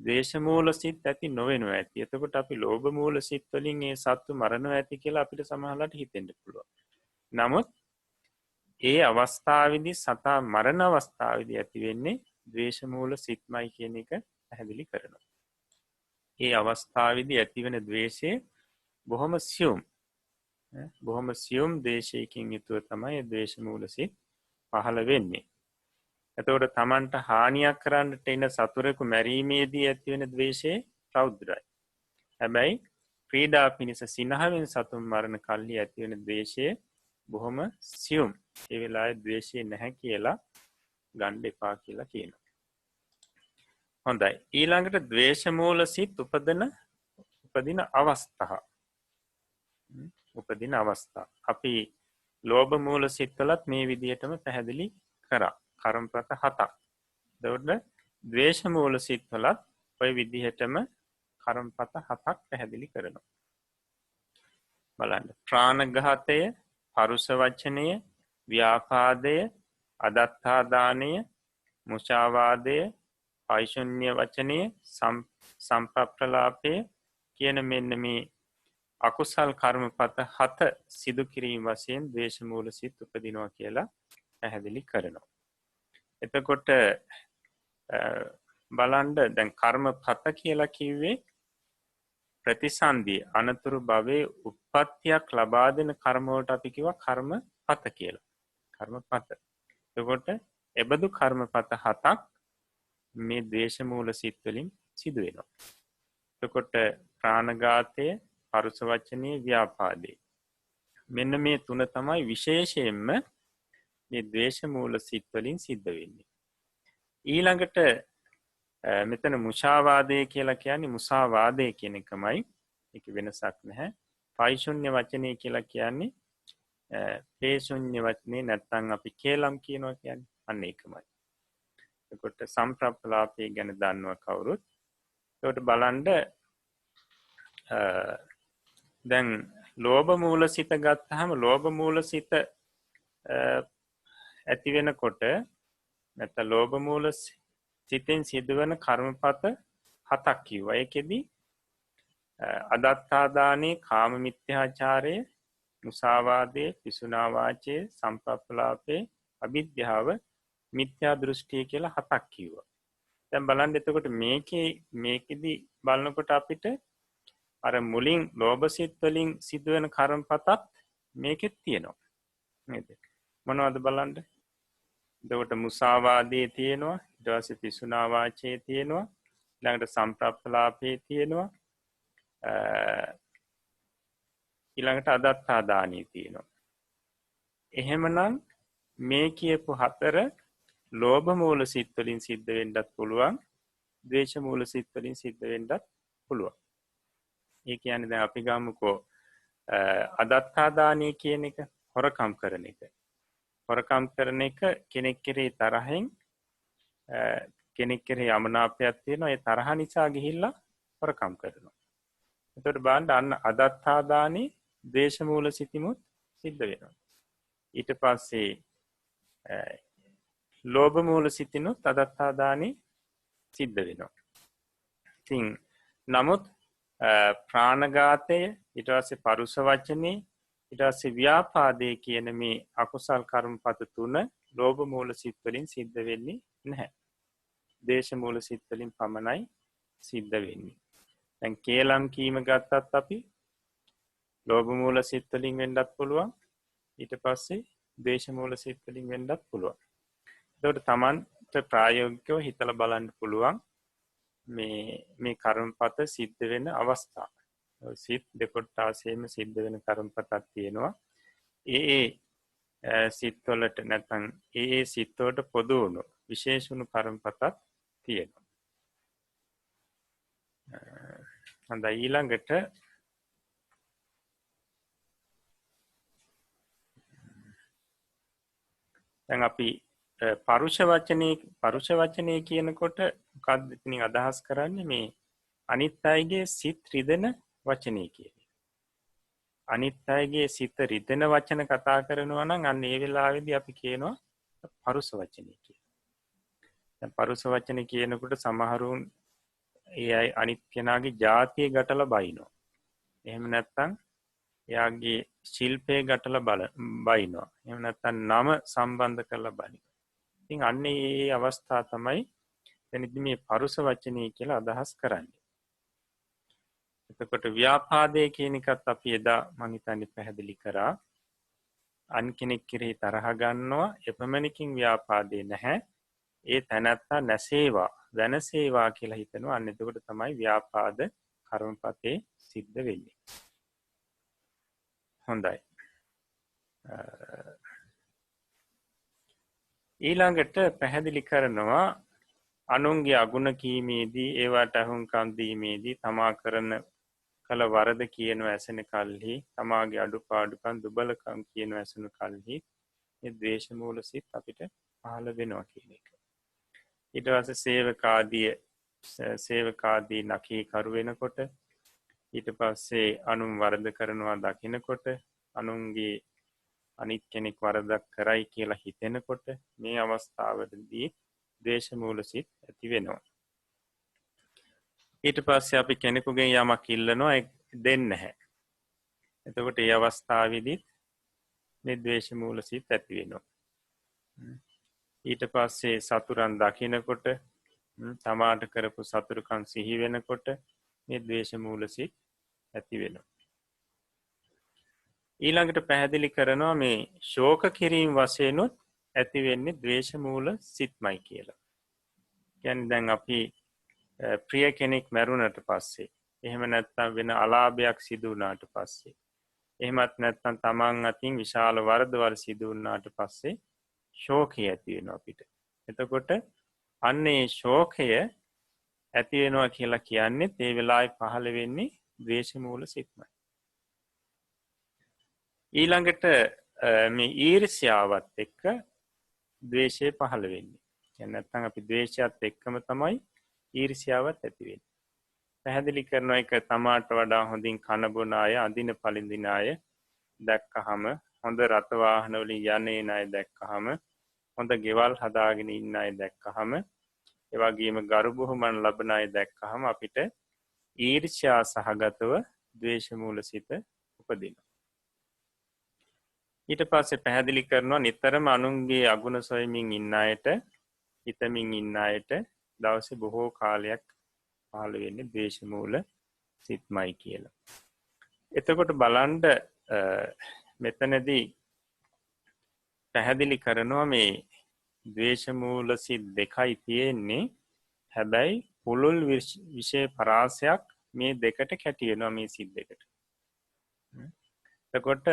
ද්වේෂ මූල සිත් ඇති නොවෙනවා ඇති. එතකොට අපි ලෝභ මූල සිත් වලින් ඒ සත්තු මරනවා ඇති කියලා අපිට සමහරවිට හිතෙන්න පුළුවන්. නමුත් ඒ අවස්ථාවේදී සතා මරණ අවස්ථාවේදී ඇති වෙන්නේ ද්වේෂ මූල සිත්මයි කියන එක පැහැදිලි කරනවා. ඒ අවස්ථාවේදී ඇතිවෙන ද්වේෂය බොහොම සියුම් දේශයකින් යුතුව තමයි ද්වේෂ මූල සිත් පහළ වෙන්නේ. එතකොට තමන්ට හානියක් කරන්නට එන සතුරෙකු මැරීමේදී ඇතිවෙන ද්වේෂය රෞද්‍රයි. හැබැයි ක්‍රීඩා පිණිස සිනහවෙන් සතුන් මරණ කල්හි ඇතිවෙන ද්වේෂය බොහොම සියුම්. ඒ වෙලාවේ ද්වේෂය නැහැ කියලා ගන්න එපා කියලා කියනවා. හොඳයි. ඊළඟට ද්වේෂ මූල සිත් උපදින අවස්ථා. අපි ලෝභ මූල සිත්වලත් මේ විදිහටම පැහැදිලි කරා. කර්මපත 7ක්. එතකොට ද්වේෂ මූල සිත්වලත් ওই විදිහටම කර්මපත 7ක් පැහැදිලි කරනවා. බලන්න. ප්‍රාණඝාතය, පරුෂ වචනය, ව්‍යාපාදය, අදත්තා දානය, මුසාවාදය, පෛශුන්‍ය වචනය, සම්ප්‍රප්‍රලාපය කියන මෙන්න මේ අකුසල් කර්මපත 7 සිදු කිරීම වශයෙන් ද්වේෂ මූල සිත් උපදිනවා කියලා පැහැදිලි කරනවා. එතකොට බලන්න දැන් කර්මපත කියලා කිව්වේ ප්‍රතිසන්දී අනතුරු භවයේ උප්පත්තියක් ලබා දෙන කර්ම වලට අපි කිව්වා කර්මපත කියලා. කර්මපත. එතකොට එබඳු කර්මපත 7ක් මේ ද්වේෂ මූල සිත් වලින් සිදු වෙනවා. එතකොට ප්‍රාණඝාතය, පරුස වචනේ, ව්‍යාපාදේ. මෙන්න මේ තුන තමයි විශේෂයෙන්ම මේ ද්වේෂ මූල සිත් වලින් සිද්ධ වෙන්නේ. ඊළඟට මෙතන මුසාවාදය කියලා කියන්නේ මුසාවාදය කියන එකමයි. ඒක වෙනසක් නැහැ. පයිශුන්‍ය වචනේ කියලා කියන්නේ පේශුන්‍ය වචනේ නැත්නම් අපි කේලම් කියනවා කියන්නේ අන්න ඒකමයි. එතකොට සම්ප්‍රප්පලාපේ ගැන දන්නවා කවුරුත්. ඒකට බලන්න දැන් ලෝභ මූල සිත ගත්තාම ලෝභ මූල සිත ඇති වෙනකොට නැත්නම් ලෝභ මූල සිතෙන් සිදුවන කර්මපත 7ක් කිව්වා. ඒකෙදි අදත්තා දානේ, කාම මිත්‍යාචාරය, මුසාවාදේ, පිසුනා වාචේ, සම්ප්‍රප්පලාපේ, අවිද්‍යාව, මිත්‍යා දෘෂ්ටිය කියලා 7ක් කිව්වා. දැන් බලන්න එතකොට මේකෙදි බලනකොට අපිට අර මුලින් ලෝභ සිත් වලින් සිදුවෙන කර්මපතත් මේකෙත් තියෙනවා. නේද? මොනවද බලන්න? එතකොට මුසාවාදයේ තියෙනවා, ඊට පස්සේ පිසුනා වාචයේ තියෙනවා, ඊළඟට සම්ප්‍රප්පලාපේ තියෙනවා, ඊළඟට අදත්තා දානී තියෙනවා. එහෙමනම් මේ කියපු 4 ලෝභ මූල සිත් වලින් සිද්ධ වෙන්නත් පුළුවන්, ද්වේෂ මූල සිත් වලින් සිද්ධ වෙන්නත් පුළුවන්. ඒ කියන්නේ දැන් අපි ගමුකෝ අදත්තා දානී කියන එක හොරකම් කරන එක. හොරකම් කරන එක කෙනෙක් කෙරේ තරහෙන් කෙනෙක් කෙරේ යමනාපයක් තියෙනවා. ඒ තරහ නිසා ගිහිල්ලා හොරකම් කරනවා. එතකොට බලන්න අන්න අදත්තා දානී ද්වේෂ මූල සිතිමුත් සිද්ධ වෙනවා. ඊට පස්සේ ලෝභ මූල සිතිනුත් අදත්තා දානී සිද්ධ වෙනවා. ඉතින් නමුත් ප්‍රාණඝාතය, ඊට පස්සේ පරුස වචනේ, ඊට පස්සේ ව්‍යාපාදේ කියන මේ අකුසල් කර්මපත 3 ලෝභ මූල සිත් වලින් සිද්ධ වෙන්නේ නැහැ. ද්වේෂ මූල සිත් වලින් පමණයි සිද්ධ වෙන්නේ. දැන් කේලම් කීම ගත්තත් අපි ලෝභ මූල සිත් වලින් වෙන්නත් පුළුවන්, ඊට පස්සේ ද්වේෂ මූල සිත් වලින් වෙන්නත් පුළුවන්. ඒකට Tamanට ප්‍රායෝගිකව හිතලා බලන්න පුළුවන් මේ කර්මපත සිද්ධ වෙන අවස්ථා. සිත් දෙකොට්ටාසෙම සිද්ධ වෙන කර්මපතක් තියෙනවා. ඒ සිත් වලට නැත්නම් ඒ සිත් වලට පොදු වුණු විශේෂ වුණු කර්මපතක් තියෙනවා. හොඳයි ඊළඟට දැන් අපි පරුෂ වචනේ කියනකොට මොකක්ද ඉතින් අදහස් කරන්නේ මේ අනිත් අයගේ සිත් රිදෙන වචනේ කියන එක. අනිත් අයගේ සිත රිදෙන වචන කතා කරනවා නම් අන්න ඒ වෙලාවේදී අපි කියනවා පරුෂ වචනේ කියලා. දැන් පරුෂ වචනේ කියනකොට සමහරුන් ඒ අය අනිත් කෙනාගේ ජාතිය ගැටලා බයිනවා. එහෙම නැත්නම් එයාගේ ශිල්පේ ගැටලා බයිනවා. එහෙම නැත්නම් නම සම්බන්ධ කරලා බනිනවා. ඉතින් අන්න ඒ අවස්ථාව තමයි එතනදී මේ පරුෂ වචනේ කියලා අදහස් කරන්නේ. එතකොට ව්‍යාපාදේ කියන එකත් අපි එදා මම හිතන්නේ පැහැදිලි කරා. අන් කෙනෙක් කෙරෙහි තරහ ගන්නවා එපමණකින් ව්‍යාපාදේ නැහැ. ඒ තැනත්තා නැසේවා, දැනසේවා කියලා හිතනවා. අන්න එතකොට තමයි ව්‍යාපාද කර්මපතේ සිද්ධ වෙන්නේ. හොඳයි. ඊළඟට පැහැදිලි කරනවා අනුන්ගේ අගුණ කීමේදී, ඒවට අහුම්කම් දීමේදී, තමා කරන කල වරද කියනවා ඇසෙන කල්හි, තමාගේ අඩුපාඩුකම් දුබලකම් කියනවා ඇසෙන කල්හි මේ ද්වේෂ මූල සිත් අපිට පහළ වෙනවා කියන එක. ඊට පස්සේ සේවකාදී නකී කරු වෙනකොට, ඊට පස්සේ අනුන් වරද කරනවා දකිනකොට, අනුන්ගේ අනිත් කෙනෙක් වරදක් කරයි කියලා හිතෙනකොට මේ අවස්ථාවවලදී ද්වේෂ මූල සිත් ඇති වෙනවා. ඊට පස්සේ අපි කෙනෙකුගෙන් යමක් ඉල්ලනවා, ඒක දෙන්නේ නැහැ. එතකොට ඒ අවස්ථාවේදීත් මේ ද්වේෂ මූල සිත් ඇති වෙනවා. ඊට පස්සේ සතුරන් දකිනකොට තමාට කරපු සතුරුකම් සිහි වෙනකොට මේ ද්වේෂ මූල සිත් ඇති වෙනවා. ඊළඟට පැහැදිලි කරනවා මේ ශෝක කිරීම වශයෙන්ුත් ඇති වෙන්නේ ද්වේෂ මූල සිත්මයි කියලා. කියන්නේ දැන් අපි ප්‍රිය කෙනෙක් මැරුණට පස්සේ එහෙම නැත්නම් වෙන අලාභයක් සිදු වුණාට පස්සේ එහෙමත් නැත්නම් තමන් අතින් විශාල වරදවල් සිදු වුණාට පස්සේ ශෝකය ඇති වෙනවා අපිට. එතකොට අන්න ඒ ශෝකය ඇති වෙනවා කියලා කියන්නේ ඒ වෙලාවේ පහළ වෙන්නේ ද්වේෂ මූල සිත්මයි. ඊළඟට මේ ඊර්ෂ්‍යාවත් එක්ක ද්වේෂය පහළ වෙන්නේ. කියන්නේ නැත්නම් අපි ද්වේෂයත් එක්කම තමයි ඊර්ෂ්‍යාවත් ඇති වෙන්නේ. පැහැදිලි කරන එක තමාට වඩා හොඳින් කන බොන අය, අඳින පළඳින අය දැක්කහම, හොඳ රථ වාහන වලින් යන්නේ අය දැක්කහම, හොඳ ගෙවල් හදාගෙන ඉන්න අය දැක්කහම, ඒ වගේම ගරු බුහුමන් ලබන අය දැක්කහම අපිට ඊර්ෂ්‍යා සහගතව ද්වේෂ මූල සිත උපදිනවා. ඊට පස්සේ පැහැදිලි කරනවා නිතරම අනුන්ගේ අගුණ සොයමින් ඉන්න අයට, හිතමින් ඉන්න අයට දවසේ බොහෝ කාලයක් පහළ වෙන්නේ ද්වේෂ මූල සිත්මයි කියලා. එතකොට බලන්න මෙතනදී පැහැදිලි කරනවා මේ ද්වේෂ මූල සිත් දෙකයි තියෙන්නේ. හැබැයි පුළුල් විෂය පරාසයක් මේ දෙකට කැටි වෙනවා මේ සිත් දෙකට. එතකොට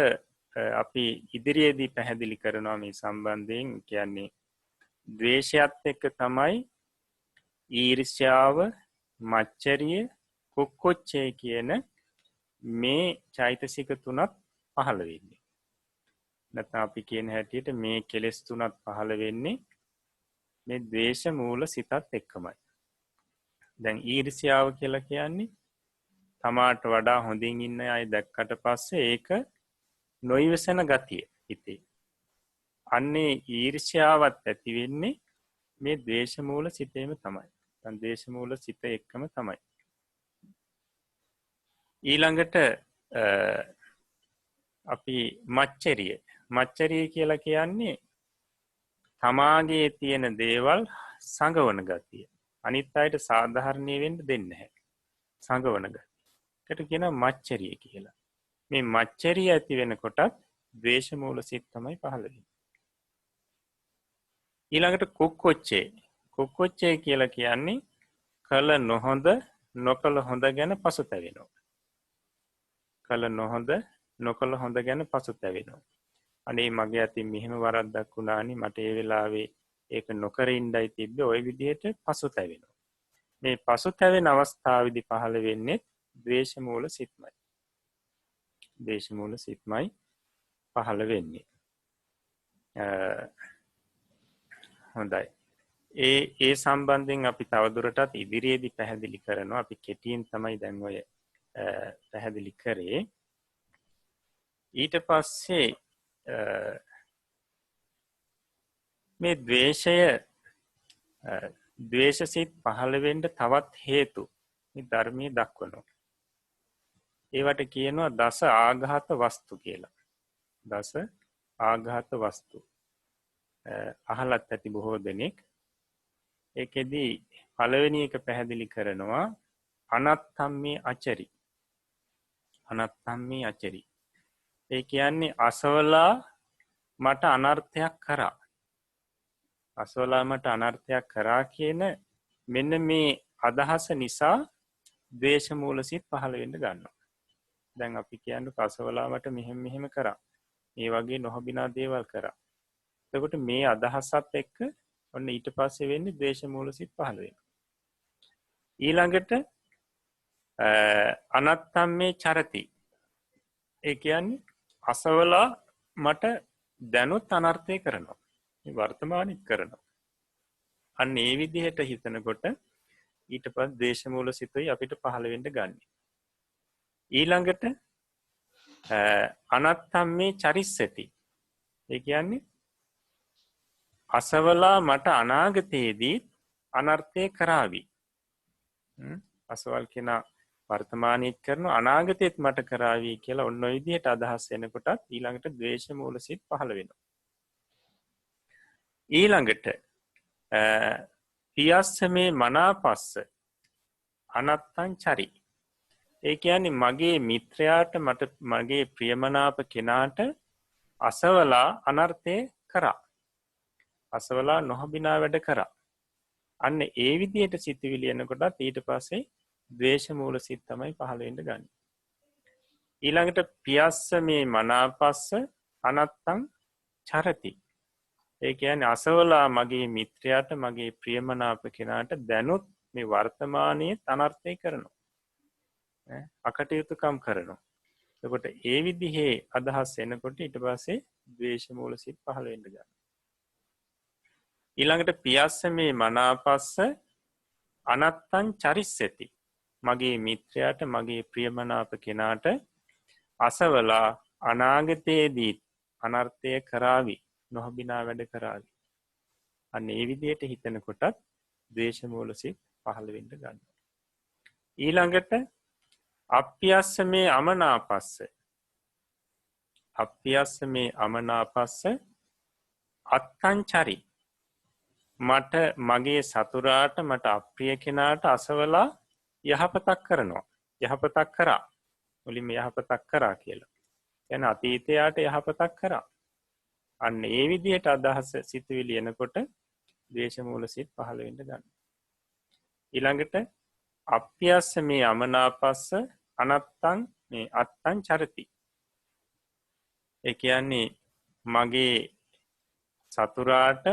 අපි ඉදිරියේදී පැහැදිලි කරනවා මේ සම්බන්ධයෙන් කියන්නේ ද්වේෂයත් එක්ක තමයි ඊර්ෂ්‍යාව, මච්චරිය, කුක්කුච්චය කියන මේ චෛතසික තුනත් පහළ වෙන්නේ. නැත්නම් අපි කියන හැටියට මේ කෙලෙස් තුනත් පහළ වෙන්නේ මේ ද්වේෂ මූල සිතත් එක්කමයි. දැන් ඊර්ෂ්‍යාව කියලා කියන්නේ තමාට වඩා හොඳින් ඉන්න අය දැක්කට පස්සේ ඒක නොයිවසන ගතිය හිතේ. අන්නේ ඊර්ෂ්‍යාවත් ඇති වෙන්නේ මේ ද්වේෂ මූල සිතේම තමයි. දැන් ද්වේෂ මූල සිත එක්කම තමයි. ඊළඟට අපි මච්චරිය කියලා කියන්නේ තමාගේ තියෙන දේවල් සංගවන ගතිය. අනිත් අයට සාධාරණීය වෙන්න දෙන්නේ නැහැ. සංගවන ගතිය. ඒකට කියනවා මච්චරිය කියලා. මේ මච්චරිය ඇති වෙනකොටත් ද්වේෂ මූල සිත් තමයි පහළ වෙන්නේ. ඊළඟට කුක්කුච්චේ කියලා කියන්නේ කල නොහොඳ, නොකල හොඳ ගැන පසුතැවෙනවා. කල නොහොඳ, නොකල හොඳ ගැන පසුතැවෙනවා. අනේ මගේ අතින් මෙහෙම වරද්දක් වුණානේ, මට ඒ වෙලාවේ ඒක නොකර ඉඳයි තිබ්බේ, ওই විදිහට පසුතැවෙනවා. මේ පසුතැවෙන අවස්ථාවේදී පහළ වෙන්නේ ද්වේෂ මූල සිත්මයි. ද්වේෂ මූල සිත්මයි පහළ වෙන්නේ. හොඳයි. ඒ සම්බන්ධයෙන් අපි තවදුරටත් ඉදිරියේදී පැහැදිලි කරනවා. අපි කෙටියෙන් තමයි දැන් ඔය පැහැදිලි කරේ. ඊට පස්සේ මේ ද්වේෂසිත පහළ වෙන්න තවත් හේතු මේ ධර්මයේ දක්වනවා. ඒවට කියනවා දස ආඝාත වස්තු කියලා. දස ආඝාත වස්තු. අහලත් ඇති බොහෝ දෙනෙක්. ඒකෙදී පළවෙනි එක පැහැදිලි කරනවා අනත්තම්මේ අචරි. අනත්තම්මේ අචරි. ඒ කියන්නේ අසවලා මට අනර්ථයක් කරා. අසවලා මට අනර්ථයක් කරා කියන මෙන්න මේ අදහස නිසා ද්වේෂ මූල සිත් පහළ වෙන්න ගන්නවා. දැන් අපි කියන්නේ අසවලා මට මෙහෙම කරා. මේ වගේ නොහොබිනා දේවල් කරා. එතකොට මේ අදහසත් එක්ක ඔන්න ඊට පස්සේ වෙන්නේ ද්වේෂ මූල සිත් පහළ වෙනවා. ඊළඟට අනත්තම්මේ චරති. ඒ කියන්නේ අසවලා මට දැනුත් අනර්ථය කරනවා. මේ වර්තමානිත් කරනවා. අන්න ඒ විදිහට හිතනකොට ඊට පස්සේ ද්වේෂ මූල සිතයි අපිට පහළ වෙන්න ගන්න. ඊළඟට අනත්තම්මේ චරිස්සති. ඒ කියන්නේ අසවලා මට අනාගතයේදී අනර්ථය කරાવી. අසවල් කෙනා වර්තමානයේත් කරනවා අනාගතයේත් මට කරાવી කියලා ඔන්න ඔය විදිහට අදහස් එනකොටත් ඊළඟට ද්වේෂ මූලසිත පහළ වෙනවා. ඊළඟට පියස්සමේ මනාපස්ස අනත්තං චරි. ඒ කියන්නේ මගේ මිත්‍රයාට මට මගේ ප්‍රියමනාප කෙනාට අසවලා අනර්ථය කරා. අසවලා නොහොබිනා වැඩ කරා. අන්න ඒ විදිහට සිතුවිලි එනකොටත් ඊට පස්සේ ද්වේෂ මූල සිත් තමයි පහළ වෙන්න ගන්නේ. ඊළඟට පියස්සමේ මනාපස්ස අනත්තං චරති. ඒ කියන්නේ අසවලා මගේ මිත්‍රයාට මගේ ප්‍රියමනාප කෙනාට දැනුත් මේ වර්තමානයේ අනර්ථය කරනවා. අකටයුතුකම් කරනවා. එතකොට ඒ විදිහේ අදහස් එනකොට ඊට පස්සේ ද්වේෂ මූල සිත් පහළ වෙන්න ගන්නවා. ඊළඟට පියස්සමේ මනාපස්ස අනත්තං චරිස්සති. මගේ මිත්‍රයාට මගේ ප්‍රියමනාප කෙනාට අසවලා අනාගතයේදී අනර්ථය කරાવી නොහොබිනා වැඩ කරાવી. අන්න ඒ විදිහට හිතනකොටත් ද්වේෂ මූල සිත් පහළ වෙන්න ගන්නවා. ඊළඟට අප්පියස්සමේ අමනාපස්ස. අප්පියස්සමේ අමනාපස්ස අත්තං චරි. මට මගේ සතුරාට මට අප්‍රිය කෙනාට අසවලා යහපතක් කරනවා. යහපතක් කරා. මුලින්ම යහපතක් කරා කියලා. කියන්නේ අතීතයට යහපතක් කරා. අන්න ඒ විදිහට අදහස සිතුවිලි එනකොට ද්වේෂ මූල සිත් පහළ වෙන්න ගන්නවා. ඊළඟට අප්පියස්සමේ අමනාපස්ස අනත්තං මේ අත්තං චරති. ඒ කියන්නේ මගේ සතුරාට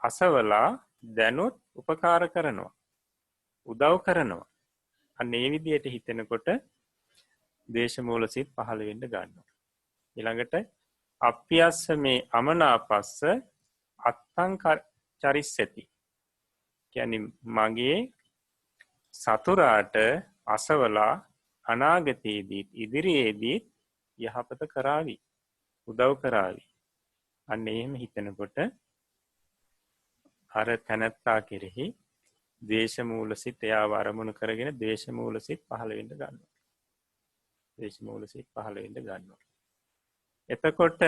අසවලා දැනුත් උපකාර කරනවා. උදව් කරනවා. අන්න ඒ විදිහට හිතෙනකොට ද්වේෂ මූල සිත් පහළ වෙන්න ගන්නවා. ඊළඟට අප්පියස්සමේ අමනාපස්ස අත්තං චරිස්සති. කියන්නේ මගේ සතුරාට අසවලා අනාගතයේදී ඉදිරියේදී යහපත කරાવી උදව් කරાવી. අන්න එහෙම හිතනකොට අර තනත්තා කෙරෙහි ද්වේෂ මූල සිත් එයාව අරමුණු කරගෙන ද්වේෂ මූල සිත් පහළ වෙන්න ගන්නවා. ද්වේෂ මූල සිත් පහළ වෙන්න ගන්නවා. එතකොට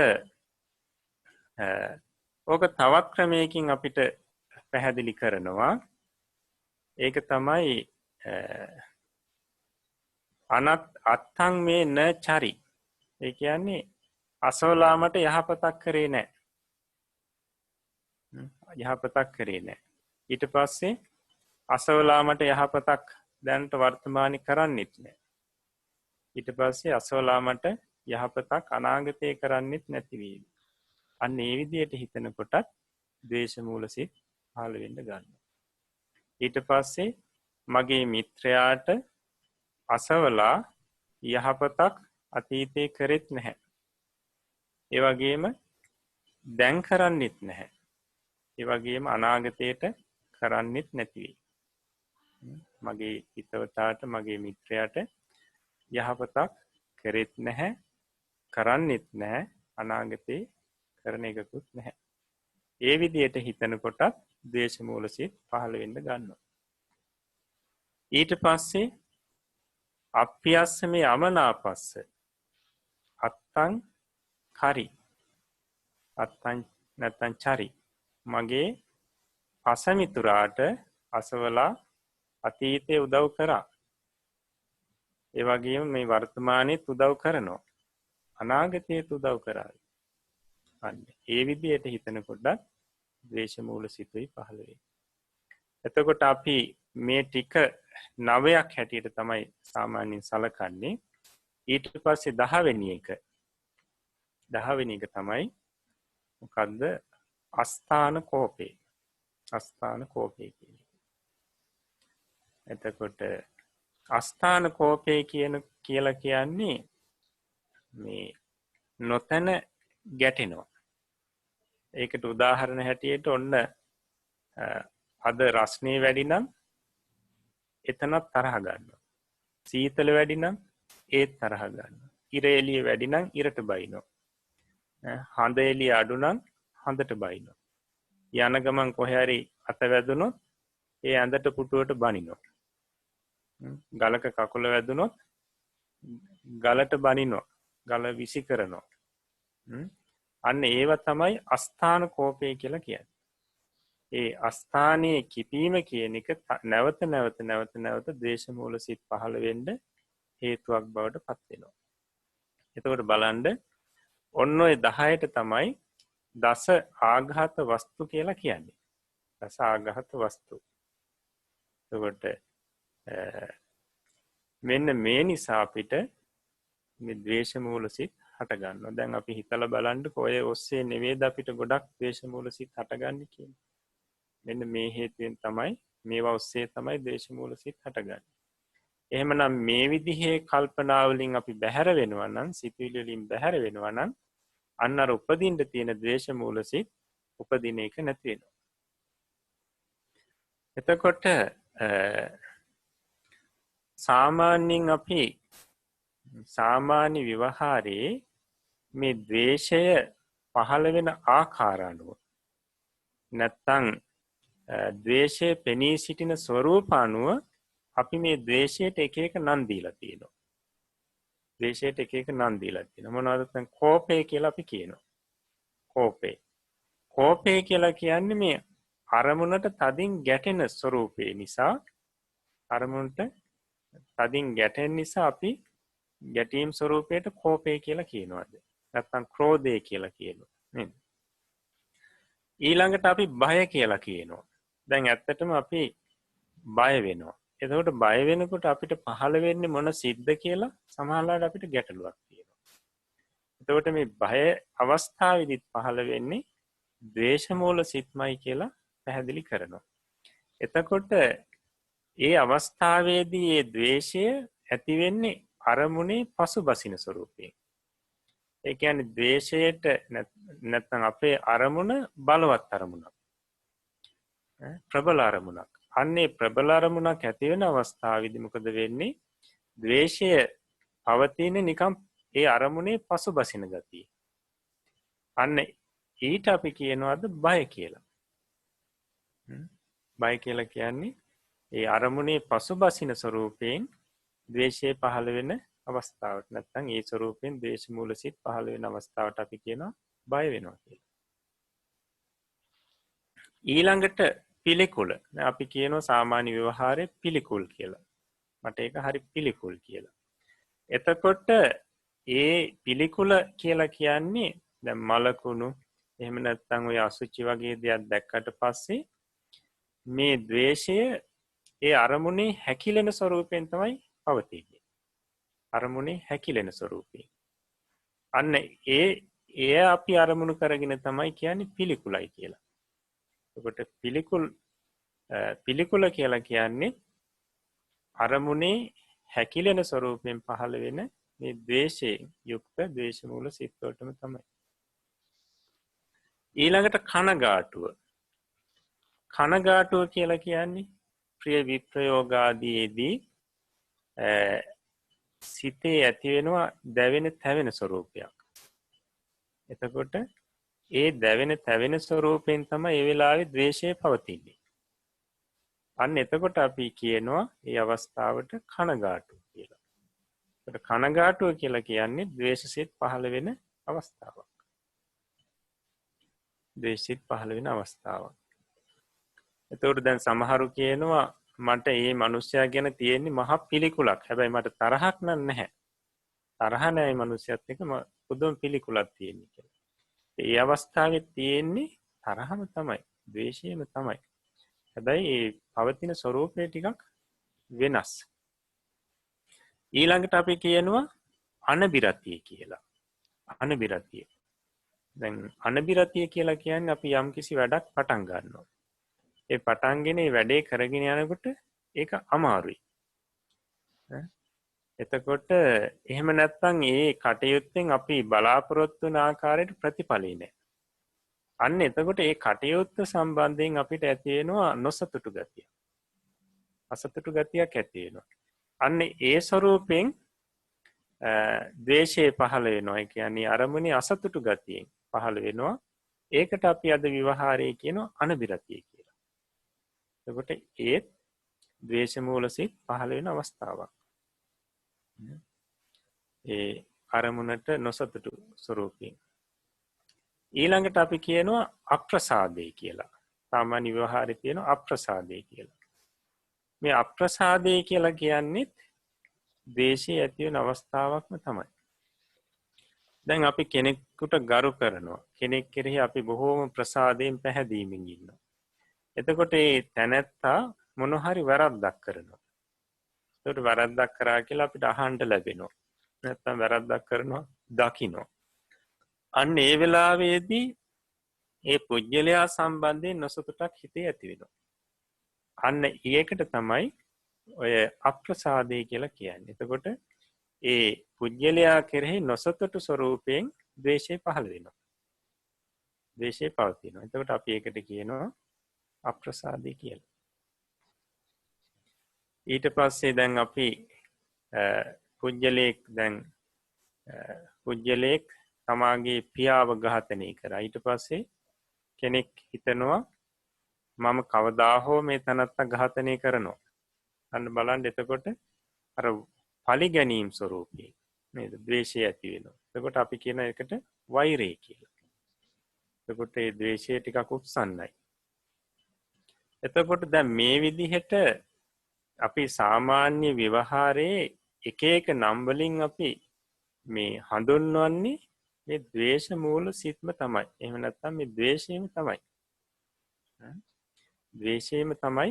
ඕක තවත් ක්‍රමයකින් අපිට පැහැදිලි කරනවා. ඒක තමයි අත්තං මේ න චරි. ඒ කියන්නේ අසවලා මට යහපතක් කරේ නැහැ. යහපතක් කරේ නැහැ. ඊට පස්සේ අසවලා මට යහපතක් දැනට වර්තමානයේ කරන්නෙත් නැහැ. ඊට පස්සේ අසවලා මට යහපතක් අනාගතේ කරන්නෙත් නැති වේවි. අන්න ඒ විදිහට හිතනකොටත් ද්වේෂ මූල සිත් පහළ වෙන්න ගන්නවා. ඊට පස්සේ මගේ මිත්‍රයාට අසවලා යහපතක් අතීතේ කරෙත් නැහැ. ඒ වගේම දැන් කරන්නෙත් නැහැ. ඒ වගේම අනාගතයට කරන්නෙත් නැති වෙයි. මගේ හිතවතාට මගේ මිත්‍රයාට යහපතක් කරෙත් නැහැ, කරන්නෙත් නැහැ, අනාගතේ කරන එකකුත් නැහැ. ඒ විදිහට හිතනකොටත් ද්වේෂ මූල සිත් පහළ වෙන්න ගන්නවා. ඊට පස්සේ අප්පියස්සමේ අමනාපස්ස අත්තං කරි. අත්තං නැත්තං චරි. මගේ අසමිතුරාට අසවලා අතීතයේ උදව් කරා. ඒ වගේම මේ වර්තමානයේත් උදව් කරනවා. අනාගතයේත් උදව් කරાવી. අන්න ඒ විදිහට හිතනකොට ද්වේෂ මූල සිතුයි පහළ වෙන්නේ. එතකොට අපි මේ ටික 9ක් හැටියට තමයි සාමාන්‍යයෙන් සලකන්නේ. ඊට පස්සේ 10 වෙනි එක. 10 වෙනි එක තමයි මොකද්ද? අස්ථාන කෝපේ. අස්ථාන කෝපේ කියන්නේ. එතකොට අස්ථාන කෝපේ කියලා කියන්නේ මේ නොතන ගැටෙනවා. ඒකට උදාහරණ හැටියට ඔන්න අද රස්නේ වැඩි නම් එතනත් තරහ ගන්නවා. සීතල වැඩි නම් ඒත් තරහ ගන්නවා. ඉර එළිය වැඩි නම් ඉරට බයිනවා. හඳ එළිය අඩු නම් හඳට බයිනවා. යන ගමන් කොහේ හරි අත වැදුනොත් ඒ ඇඳට පුටුවට බනිනවා. ගලක කකුල වැදුනොත් ගලට බනිනවා. ගල විසි කරනවා. අන්න ඒව තමයි අස්ථාන කෝපය කියලා කියන්නේ. ඒ අස්ථානයේ කිපීම කියන එක නැවත නැවත ද්වේෂ මූල සිත් පහළ වෙන්න හේතුවක් බවට පත් වෙනවා. එතකොට බලන්න ඔන්න ඔය 10ට තමයි දස ආඝාත වස්තු කියලා කියන්නේ. දස ආඝාත වස්තු. එතකොට මෙන්න මේ නිසා අපිට මේ ද්වේෂ මූල සිත් හට ගන්නවා. දැන් අපි හිතලා බලන්න කොය ඔස්සේ නෙවෙයිද අපිට ගොඩක් ද්වේෂ මූල සිත් හටගන්නේ කියන්නේ. මෙන්න මේ හේතුවෙන් තමයි මේවා ඔස්සේ තමයි ද්වේෂ මූල සිත් හටගන්නේ. එහෙමනම් මේ විදිහේ කල්පනා වලින් අපි බැහැර වෙනවා නම් සිතුවිලි වලින් බැහැර වෙනවා නම් අන්න අර උපදින්න තියෙන ද්වේෂ මූල සිත් උපදින එක නැති වෙනවා. එතකොට සාමාන්‍යයෙන් අපි සාමාන්‍ය ව්‍යවහාරයේ මේ ද්වේෂය පහළ වෙන ආකාර අනුව නැත්තම් ද්වේෂය පෙනී සිටින ස්වરૂප අනුව අපි මේ ද්වේෂයට එක එක නම් දීලා තියෙනවා. ද්වේෂයට එක එක නම් දීලා තියෙනවා. මොනවද? දැන් කෝපය කියලා අපි කියනවා. කෝපය. කෝපය කියලා කියන්නේ මේ අරමුණට තදින් ගැටෙන ස්වરૂපය නිසා අරමුණට තදින් ගැටෙන නිසා අපි ගැටීම් ස්වરૂපයට කෝපය කියලා කියනවාද? නැත්නම් ක්‍රෝධය කියලා කියනවා. නේද? ඊළඟට අපි බය කියලා කියනවා. දැන් ඇත්තටම අපි බය වෙනවා. එතකොට බය වෙනකොට අපිට පහළ වෙන්නේ මොන සිද්ද කියලා සමහරවිට අපිට ගැටලුවක් තියෙනවා. එතකොට මේ බය අවස්ථාවේදීත් පහළ වෙන්නේ ද්වේෂ මූල සිත්මයි කියලා පැහැදිලි කරනවා. එතකොට ඒ අවස්ථාවේදී මේ ද්වේෂය ඇති වෙන්නේ අරමුණේ පසුබසින ස්වરૂපයෙන්. ඒ කියන්නේ ද්වේෂයට නැත්නම් අපේ අරමුණ බලවත් අරමුණක්. ප්‍රබල අරමුණක්. අන්නේ ප්‍රබල අරමුණක් ඇති වෙන අවස්ථාවේදී මොකද වෙන්නේ? ද්වේෂය පවතින නිකම් ඒ අරමුණේ පසුබසින ගතිය. අන්න ඊට අපි කියනවාද බය කියලා. බය කියලා කියන්නේ ඒ අරමුණේ පසුබසින ස්වરૂපයෙන් ද්වේෂය පහළ වෙන අවස්ථාවට නැත්නම් ඒ ස්වરૂපයෙන් ද්වේෂ මූල සිත් පහළ වෙන අවස්ථාවට අපි කියනවා බය වෙනවා කියලා. ඊළඟට පිළිකුල. අපි කියනවා සාමාන්‍ය ව්‍යවහාරයේ පිළිකුල් කියලා. මට ඒක හරි පිළිකුල් කියලා. එතකොට ඒ පිළිකුල කියලා කියන්නේ දැන් මලකුණු එහෙම නැත්නම් ඔය අසුචි වගේ දේවල් දැක්කට පස්සේ මේ ද්වේෂය ඒ අරමුණේ හැකිලෙන ස්වરૂපයෙන් තමයි පවතින්නේ. අරමුණේ හැකිලෙන ස්වરૂපයෙන්. අන්න ඒ අපි අරමුණු කරගෙන තමයි කියන්නේ පිළිකුලයි කියලා. එතකොට පිළිකුල කියලා කියන්නේ අරමුණේ හැකිලෙන ස්වરૂපයෙන් පහළ වෙන මේ ද්වේෂයෙන් යුක්ත ද්වේෂ මූල සිත් වලටම තමයි. ඊළඟට කනගාටුව. කනගාටුව කියලා කියන්නේ ප්‍රිය විප්‍රයෝගාදීදී සිතේ ඇති වෙනවා දැවෙන තැවෙන ස්වરૂපයක්. එතකොට ඒ දැවෙන තැවෙන ස්වરૂපයෙන් තමයි ඒ වෙලාවේ ද්වේෂය පවතින්නේ. අන්න එතකොට අපි කියනවා මේ අවස්ථාවට කනගාටුව කියලා. ඒකට කනගාටුව කියලා කියන්නේ ද්වේෂසිත පහළ වෙන අවස්ථාවක්. ද්වේෂසිත පහළ වෙන අවස්ථාවක්. එතකොට දැන් සමහරු කියනවා මට මේ මිනිස්සයා ගැන තියෙන්නේ මහා පිළිකුලක්. හැබැයි මට තරහක් නැහැ. තරහ නැහැ මිනිස්සයත් එක්ක පුදුම පිළිකුලක් තියෙන්නේ කියලා. ඒ අවස්ථාවේ තියෙන්නේ තරහම තමයි, ද්වේෂයම තමයි. හැබැයි ඒ පවතින ස්වરૂපය ටිකක් වෙනස්. ඊළඟට අපි කියනවා අනබිරතිය කියලා. අනබිරතිය. දැන් අනබිරතිය කියලා කියන්නේ අපි යම්කිසි වැඩක් පටන් ගන්නවා. ඒ පටන්ගෙන ඒ වැඩේ කරගෙන යනකොට ඒක අමාරුයි. එතකොට එහෙම නැත්නම් ඒ කටයුත්තෙන් අපි බලාපොරොත්තු වන ආකාරයට ප්‍රතිඵලෙ නැහැ. අන්න එතකොට ඒ කටයුත්ත සම්බන්ධයෙන් අපිට ඇති වෙනවා නොසතුටු ගතිය. අසතුටු ගතියක් ඇති වෙනවා. අන්න ඒ ස්වરૂපයෙන් ද්වේෂය පහළ වෙනවා. ඒ කියන්නේ අරමුණේ අසතුටු ගතියෙන් පහළ වෙනවා. ඒකට අපි අද ව්‍යවහාරයේ කියනවා අනබිරතිය කියලා. එතකොට ඒත් ද්වේෂ මූල සිත් පහළ වෙන අවස්ථාවක්. ඒ අරමුණට නොසතුටු ස්වરૂපයෙන්. ඊළඟට අපි කියනවා අප්‍රසාදේ කියලා. සාමාන්‍ය ව්‍යවහාරයේ තියෙන අප්‍රසාදේ කියලා. මේ අප්‍රසාදේ කියලා කියන්නේ ද්වේෂය ඇති වෙන අවස්ථාවක්ම තමයි. දැන් අපි කෙනෙකුට ගරු කරනවා. කෙනෙක් කෙරෙහි අපි බොහෝම ප්‍රසාදයෙන් පැහැදීමෙන් ඉන්නවා. එතකොට ඒ තැනැත්තා මොන හරි වැරද්දක් කරනවා. ඒකට වැරද්දක් කරා කියලා අපිට අහන්න ලැබෙනවා. නැත්තම් වැරද්දක් කරනවා දකින්න. අන්න ඒ වෙලාවේදී ඒ පුජ්‍යලයා සම්බන්ධයෙන් නොසතුටක් හිතේ ඇති වෙනවා. අන්න ඒකට තමයි ඔය අප්‍රසාදේ කියලා කියන්නේ. එතකොට ඒ පුජ්‍යලයා කෙරෙහි නොසතුටු ස්වરૂපයෙන් ද්වේෂය පහළ වෙනවා. ද්වේෂය පවතිනවා. එතකොට අපි ඒකට කියනවා අප්‍රසාදේ කියලා. ඊට පස්සේ දැන් අපි පුජ්‍යලෙක් තමාගේ පියාව ඝාතනය කරා. ඊට පස්සේ කෙනෙක් හිතනවා මම කවදා හෝ මේ තනත්තා ඝාතනය කරනවා. අන්න බලන්න එතකොට අර පරිගැනීම් ස්වરૂපේ නේද ද්වේෂය ඇති වෙනවා. එතකොට අපි කියන එකට වෛරය කියලා. එතකොට මේ ද්වේෂය ටිකක් උත්සන්නයි. එතකොට දැන් මේ විදිහට අපි සාමාන්‍ය ව්‍යවහාරයේ එක එක නම් වලින් අපි මේ හඳුන්වන්නේ මේ ද්වේෂ මූල සිත්ම තමයි. එහෙම නැත්නම් මේ ද්වේෂයම තමයි. ද්වේෂයම තමයි.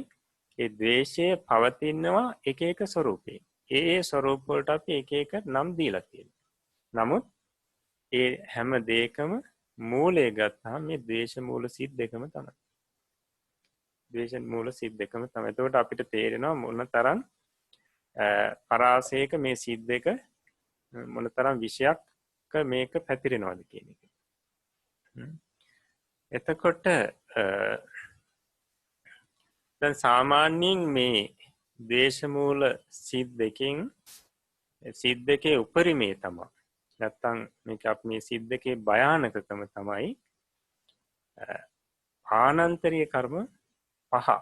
ඒ ද්වේෂය පවතිනවා එක එක ස්වરૂපේ. ඒ ස්වરૂප වලට අපි එක එක නම් දීලා තියෙනවා. නමුත් ඒ හැම දෙයකම මූලය ගත්තාම මේ ද්වේෂ මූල සිත් දෙකම තමයි. ද්වේෂ මූල සිත් දෙකම තමයි. එතකොට අපිට තේරෙනවා මොනතරම් පරාසයක මේ සිත් දෙක මොනතරම් විශයක් මේක පැතිරෙනවද කියන එක. එතකොට දැන් සාමාන්‍යයෙන් මේ ද්වේෂ මූල සිත් දෙකේ උපරිමේ තමයි. නැත්තම් මේක අපි මේ සිත් දෙකේ භයානකකම තමයි ආනන්තරීය කර්ම 5.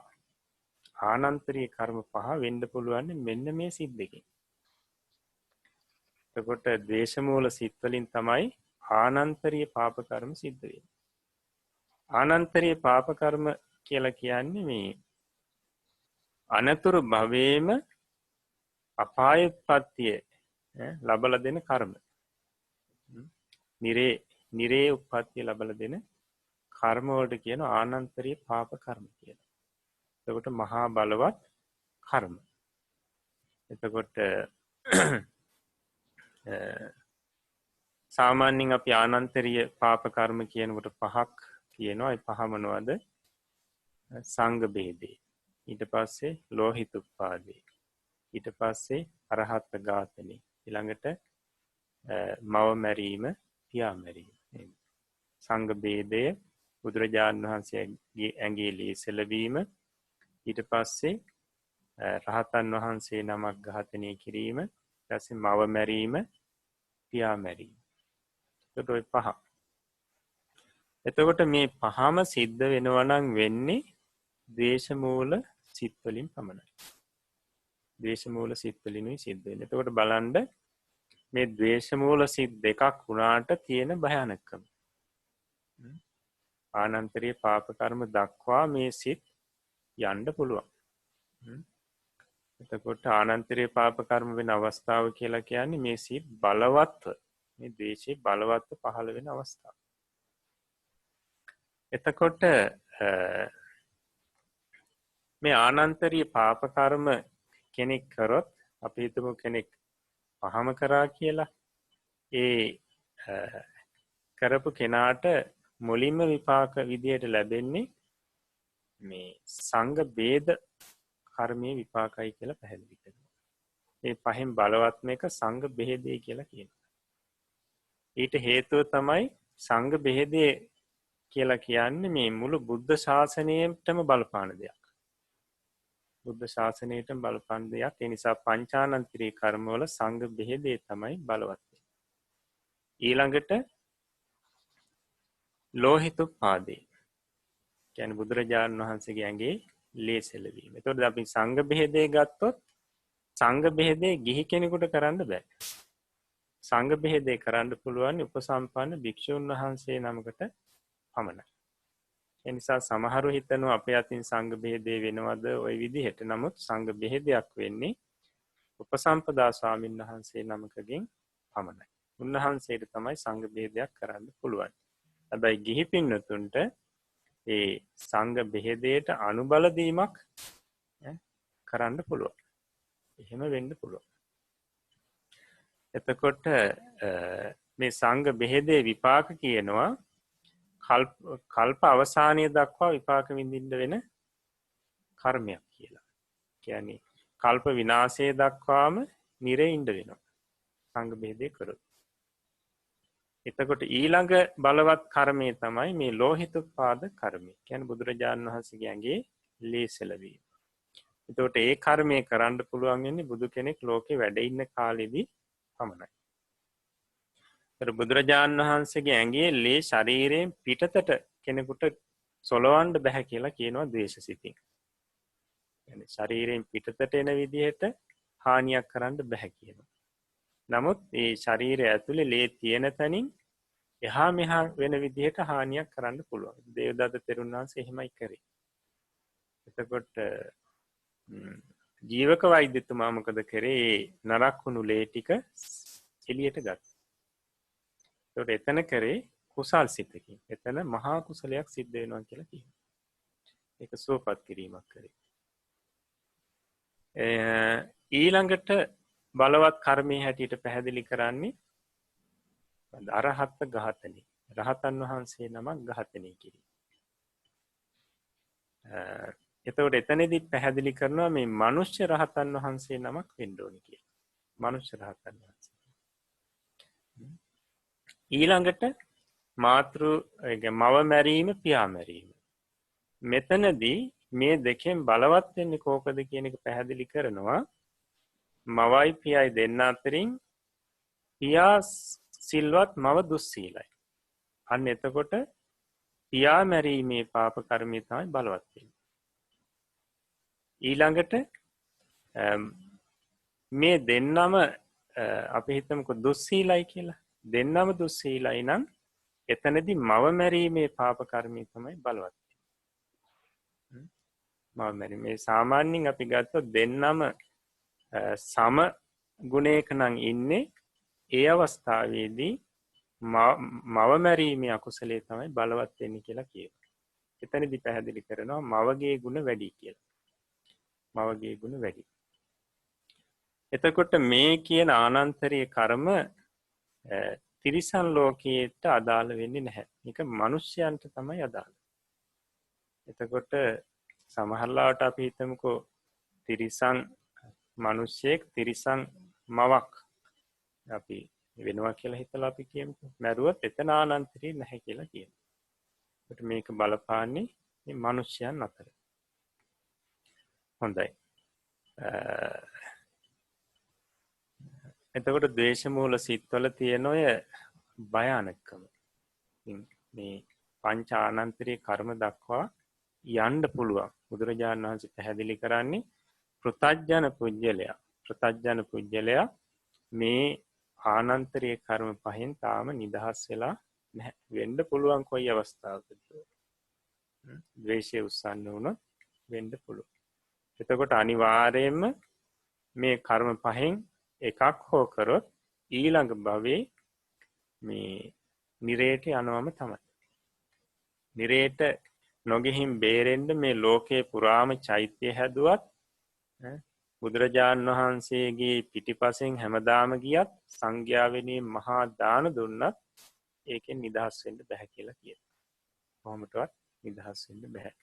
ආනන්තරීය කර්ම 5 වෙන්න පුළුවන් මෙන්න මේ සිත් දෙකෙන්. එතකොට ද්වේෂ මූල සිත් වලින් තමයි ආනන්තරීය පාප කර්ම සිද්ධ වෙන්නේ. ආනන්තරීය පාප කර්ම කියලා කියන්නේ මේ අනතුරු භවයේම අපායෝත්පත්තිය ලබලා දෙන කර්ම. නිරේ උප්පත්තිය ලබලා දෙන කර්ම වලට කියන ආනන්තරීය පාප කර්ම කියලා. එතකොට මහා බලවත් කර්ම. එතකොට සාමාන්‍යයෙන් අපි ආනන්තරීය පාප කර්ම කියනකොට 5ක් කියනවා. ඒ පහ මොනවද? සංඝ බේදේ. ඊට පස්සේ ලෝහිත උප්පාදේ. ඊට පස්සේ අරහත් ඝාතනේ. ඊළඟට මව මැරීම, පියා මැරීම. සංඝ බේදය, බුදුරජාණන් වහන්සේගේ ඇඟේ ලේසලවීම. ඊට පස්සේ රහතන් වහන්සේ නමක් ඝාතනය කිරීම. ඊට පස්සේ මව මැරීම, පියා මැරීම. එතකොට ඔය පහ. එතකොට මේ පහම සිද්ධ වෙනවා නම් වෙන්නේ ද්වේෂ මූල සිත් වලින් පමණයි. ද්වේෂ මූල සිත් වලිනුයි සිද්ධ වෙන්නේ. එතකොට බලන්න මේ ද්වේෂ මූල සිත් දෙකක් වුණාට තියෙන භයානකම. ආනන්තරීය පාප කර්ම දක්වා මේ සිත් යන්න පුළුවන්. එතකොට ආනන්තරීය පාප කර්ම වෙන අවස්ථාව කියලා කියන්නේ මේ සිත් බලවත්ව මේ ද්වේෂය බලවත්ව පහළ වෙන අවස්ථාව. එතකොට මේ ආනන්තරීය පාප කර්ම කෙනෙක් කරොත් අපි හිතමු කෙනෙක් පහම කරා කියලා. ඒ කරපු කෙනාට මුලින්ම විපාක විදියට ලැබෙන්නේ මේ සංඝ බේද කර්මයේ විපාකයි කියලා පැහැදිලි කරනවා. මේ පහෙන් බලවත්ම එක සංඝ බෙහෙදේ කියලා කියනවා. ඊට හේතුව තමයි සංඝ බෙහෙදේ කියලා කියන්නේ මේ මුළු බුද්ධ ශාසනයටම බලපාන දෙයක්. බුද්ධ ශාසනයටම බලපාන දෙයක්. ඒ නිසා පංචානන්තරීය කර්මවල සංඝ බෙහෙදේ තමයි බලවත් වෙන්නේ. ඊළඟට ලෝහිත උපාදේ. කියන්නේ බුදුරජාණන් වහන්සේගේ ඇඟේ ලේ සෙලවීම. එතකොට අපි සංඝ බෙහෙදේ ගත්තොත් සංඝ බෙහෙදේ ගිහි කෙනෙකුට කරන්න බෑ. සංඝ බෙහෙදේ කරන්න පුළුවන් උපසම්පන්න භික්ෂුන් වහන්සේ නමකට පමණයි. ඒ නිසා සමහරු හිතනවා අපේ අතින් සංඝ බෙහෙදේ වෙනවද ওই විදිහට. නමුත් සංඝ බෙහෙදයක් වෙන්නේ උපසම්පදා ස්වාමීන් වහන්සේ නමකගෙන් පමණයි. උන්වහන්සේට තමයි සංඝ බෙහෙදයක් කරන්න පුළුවන්. හැබැයි ගිහි පින්නතුන්ට ඒ සංඝ බෙහෙදයට අනුබල දීමක් කරන්න පුළුවන්. එහෙම වෙන්න පුළුවන්. එතකොට මේ සංඝ බෙහෙදේ විපාක කියනවා කල්ප අවසානය දක්වා විපාක විඳින්න වෙන කර්මයක් කියලා. කියන්නේ කල්ප විනාශය දක්වාම නිරේ ඉන්න වෙනවා. සංඝ බෙහෙදේ කරොත්. එතකොට ඊළඟ බලවත් කර්මය තමයි මේ ලෝහිතෝත්පාද කර්මය. කියන්නේ බුදුරජාණන් වහන්සේගේ ඇඟේ ලේ සෙලවීම. එතකොට ඒ කර්මය කරන්න පුළුවන් වෙන්නේ බුදු කෙනෙක් ලෝකේ වැඩ ඉන්න කාලෙදී පමණයි. ඒතර බුදුරජාණන් වහන්සේගේ ඇඟේ ලේ ශරීරයෙන් පිටතට කෙනෙකුට සොලවන්න බෑ කියලා කියනවා ද්වේෂසිතින්. يعني ශරීරයෙන් පිටතට එන විදිහට හානියක් කරන්න බෑ කියනවා. නමුත් මේ ශරීරය ඇතුලේ ලේ තියෙන තැනින් එහා මෙහා වෙන විදිහට හානියක් කරන්න පුළුවන්. දේවදත්ත තෙරුන් වහන්සේ එහෙමයි කරේ. එතකොට ජීවක වෛද්‍යතුමා මොකද කරේ? නරක් වුණු ලේ ටික එළියට ගත්තා. ඒකට එතන කරේ කුසල් සිතකින්. එතන මහා කුසලයක් සිද්ධ වෙනවා කියලා කියනවා. ඒක සුවපත් කිරීමක් කරේ. ඊළඟට බලවත් කර්මයේ හැටියට පැහැදිලි කරන්නේ අරහත් ඝාතනය. රහතන් වහන්සේ නමක් ඝාතනය කිරීම. එතකොට එතනදී පැහැදිලි කරනවා මේ මනුෂ්‍ය රහතන් වහන්සේ නමක් වෙන්න ඕනේ කියලා. මනුෂ්‍ය රහතන් වහන්සේ. ඊළඟට මාතෘ මව මැරීම පියා මැරීම. මෙතනදී මේ දෙකෙන් බලවත් වෙන්නේ කෝකද කියන එක පැහැදිලි කරනවා. මවයි පියයි දෙන්න අතරින් පියා සිල්වත් මව දුස්සීලයි. අන්න එතකොට පියා මැරීමේ පාප කර්මය තමයි බලවත් වෙන්නේ. ඊළඟට මේ දෙන්නම අපි හිතමුකෝ දුස්සීලයි කියලා. දෙන්නම දුස්සීලයි නම් එතනදී මව මැරීමේ පාප කර්මය තමයි බලවත් වෙන්නේ. මව මැරීමේ සාමාන්‍යයෙන් අපි ගත්තොත් දෙන්නම සම ගුණයක නම් ඉන්නේ. ඒ අවස්ථාවේදී මව මැරීමේ අකුසලයේ තමයි බලවත් වෙන්නේ කියලා කියනවා. එතනදී පැහැදිලි කරනවා මවගේ ගුණ වැඩි කියලා. මවගේ ගුණ වැඩි. එතකොට මේ කියන ආනන්තරීය කර්ම තිරිසන් ලෝකයට අදාළ වෙන්නේ නැහැ. මේක මිනිස්යන්ට තමයි අදාළ. එතකොට සමහරවිට අපි හිතමුකෝ තිරිසන් මිනිස්සෙක් තිරිසන් මවක් අපි වෙනවා කියලා හිතලා අපි කියමුකෝ. මැරුවොත් එතන ආනන්තරීය නැහැ කියලා කියනවා. ඒකට මේක බලපාන්නේ මේ මිනිස්යන් අතර. හොඳයි. එතකොට ද්වේෂ මූල සිත්වල තියෙන ඔය භයානකම මේ පංච ආනන්තරීය කර්ම දක්වා යන්න පුළුවන්. බුදුරජාණන් වහන්සේ පැහැදිලි කරන්නේ පෘථග්ජන පුජ්‍යලයා මේ ආනන්තරීය කර්ම පහෙන් තාම නිදහස් වෙලා නැහැ. වෙන්න පුළුවන් කොයි අවස්ථාවකද? ද්වේෂය උස්සන්න වුණොත් වෙන්න පුළුවන්. එතකොට අනිවාර්යයෙන්ම මේ කර්ම පහෙන් එකක් හෝ කරොත් ඊළඟ භවයේ මේ නිරේට යනවම තමයි. නිරේට නොගෙහින් බේරෙන්න මේ ලෝකේ පුරාම චෛත්‍ය හැදුවත් බුදුරජාණන් වහන්සේගේ පිටිපසෙන් හැමදාම ගියත් සංඝයා වෙනුවෙන් මහා දාන දුන්නත් ඒකෙන් නිදහස් වෙන්න බෑ කියලා කියනවා. කොහොමදවත් නිදහස් වෙන්න බෑ.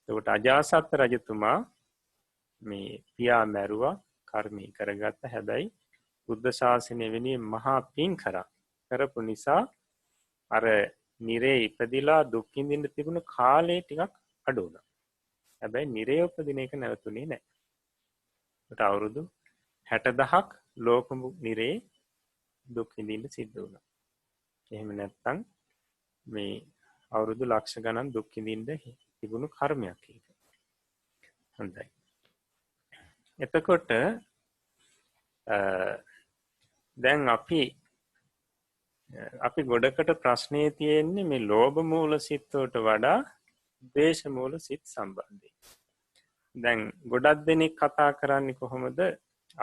එතකොට අජාසත් රජතුමා මේ පියා මැරුවා කර්මී කරගත්ත. හැබැයි බුද්ධ ශාසනය වෙනුවෙන් මහා පින් කරපු නිසා අර නිරේ ඉපදිලා දුක් විඳින්න තිබුණු කාලේ ටිකක් අඩු වුණා. හැබැයි නිරේ උපදින එක නැවතුනේ නැහැ. ඒකට අවුරුදු 60000ක් ලෝක නිරේ දුක් විඳින්න සිද්ධ වුණා. එහෙම නැත්නම් මේ අවුරුදු ලක්ෂ ගණන් දුක් විඳින්න තිබුණු කර්මයක් ඒක. හොඳයි. එතකොට දැන් අපි ගොඩකට ප්‍රශ්නය තියෙන්නේ මේ ලෝභ මූල සිත්වලට වඩා ද්වේෂ මූල සිත් සම්බන්ධයෙන්. දැන් ගොඩක් දෙනෙක් කතා කරන්නේ කොහොමද?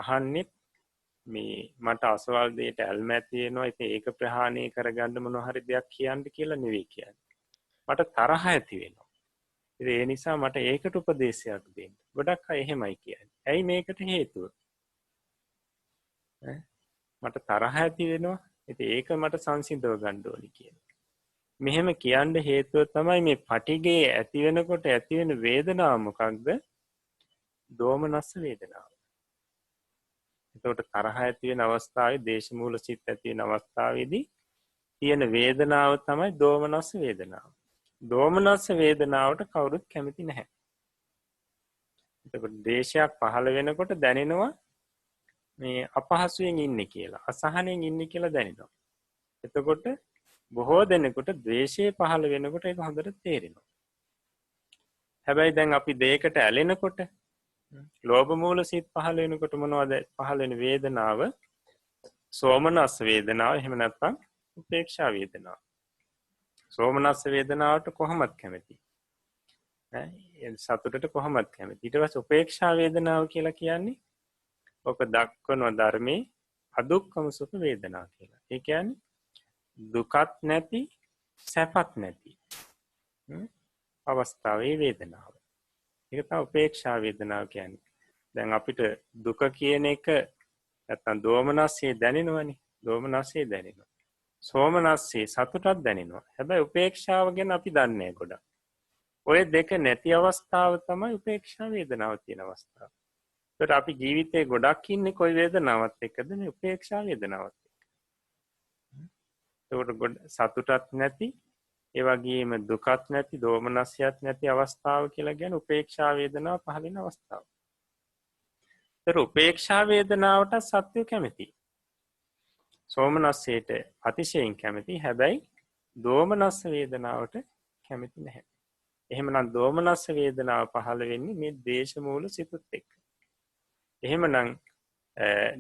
අහන්නේ මේ මට අසවල් දෙයට ඇල්ම ඇති වෙනවා, ඉතින් ඒක ප්‍රහාණය කරගන්න මොන හරි දෙයක් කියන්න කියලා නෙවෙයි කියන්නේ. මට තරහ ඇති වෙනවා. ඉතින් ඒ නිසා මට ඒකට උපදේශයක් දෙන්න. ගොඩක් අය එහෙමයි කියන්නේ. ඇයි මේකට හේතුව? මට තරහ ඇති වෙනවා. ඉතින් ඒක මට සංසිඳව ගන්න ඕනි කියන්නේ. මෙහෙම කියන්න හේතුව තමයි මේ පටිඝේ ඇති වෙනකොට ඇති වෙන වේදනාව මොකක්ද? දෝමනස්ස වේදනාව. එතකොට තරහ ඇති වෙන අවස්ථාවේ දේශ මූල සිත් ඇති වෙන අවස්ථාවේදී තියෙන වේදනාව තමයි දෝමනස්ස වේදනාව. දෝමනස්ස වේදනාවට කවුරුත් කැමති නැහැ. එතකොට දේශයක් පහළ වෙනකොට දැනෙනවා මේ අපහසුයෙන් ඉන්නේ කියලා, අසහනෙන් ඉන්නේ කියලා දැනෙනවා. එතකොට බොහෝ දෙනෙකුට ද්වේෂය පහළ වෙනකොට ඒක හොඳට තේරෙනවා. හැබැයි දැන් අපි දෙයකට ඇලෙනකොට ලෝභ මූල සිත් පහළ වෙනකොට මොනවද පහළ වෙන වේදනාව? සෝමනස්ස වේදනාව, එහෙම නැත්නම් උපේක්ෂා වේදනාව. සෝමනස්ස වේදනාවට කොහොමද කැමති? සතුටට කොහොමද කැමති? ඊට පස්සේ උපේක්ෂා වේදනාව කියලා කියන්නේ ඔක දක්වන ධර්මයේ අදුක්කම සුඛ වේදනා කියලා. ඒ කියන්නේ දුකත් නැති සැපත් නැති අවස්ථාවේ වේදනාව. ඒක තමයි උපේක්ෂා වේදනාව කියන්නේ. දැන් අපිට දුක කියන එක නැත්තම් දෝමනස්සේ දැනෙනවනේ. දෝමනස්සේ දැනෙනවා. සෝමනස්සේ සතුටක් දැනෙනවා. හැබැයි උපේක්ෂාව ගැන අපි දන්නේ නැහැ ගොඩක්. ඔය දෙක නැති අවස්ථාව තමයි උපේක්ෂා වේදනාව තියෙන අවස්ථාව. ඒකට අපි ජීවිතේ ගොඩක් ඉන්නේ කොයි වේදනාවක් එක්කද? මේ උපේක්ෂා වේදනාවත් එක්ක. ඒකට සතුටක් නැති, ඒ වගේම දුකත් නැති, දෝමනස්යත් නැති අවස්ථාව කියලා කියන්නේ උපේක්ෂා වේදනාව පහළ වෙන අවස්ථාව. ඒතර උපේක්ෂා වේදනාවට සත්‍ය කැමති. සෝමනස්සයට අතිශයින් කැමති. හැබැයි දෝමනස්ස වේදනාවට කැමති නැහැ. එහෙමනම් දෝමනස්ස වේදනාව පහළ වෙන්නේ මේ දේශ මූල සිතුත් එක්ක. එහෙමනම්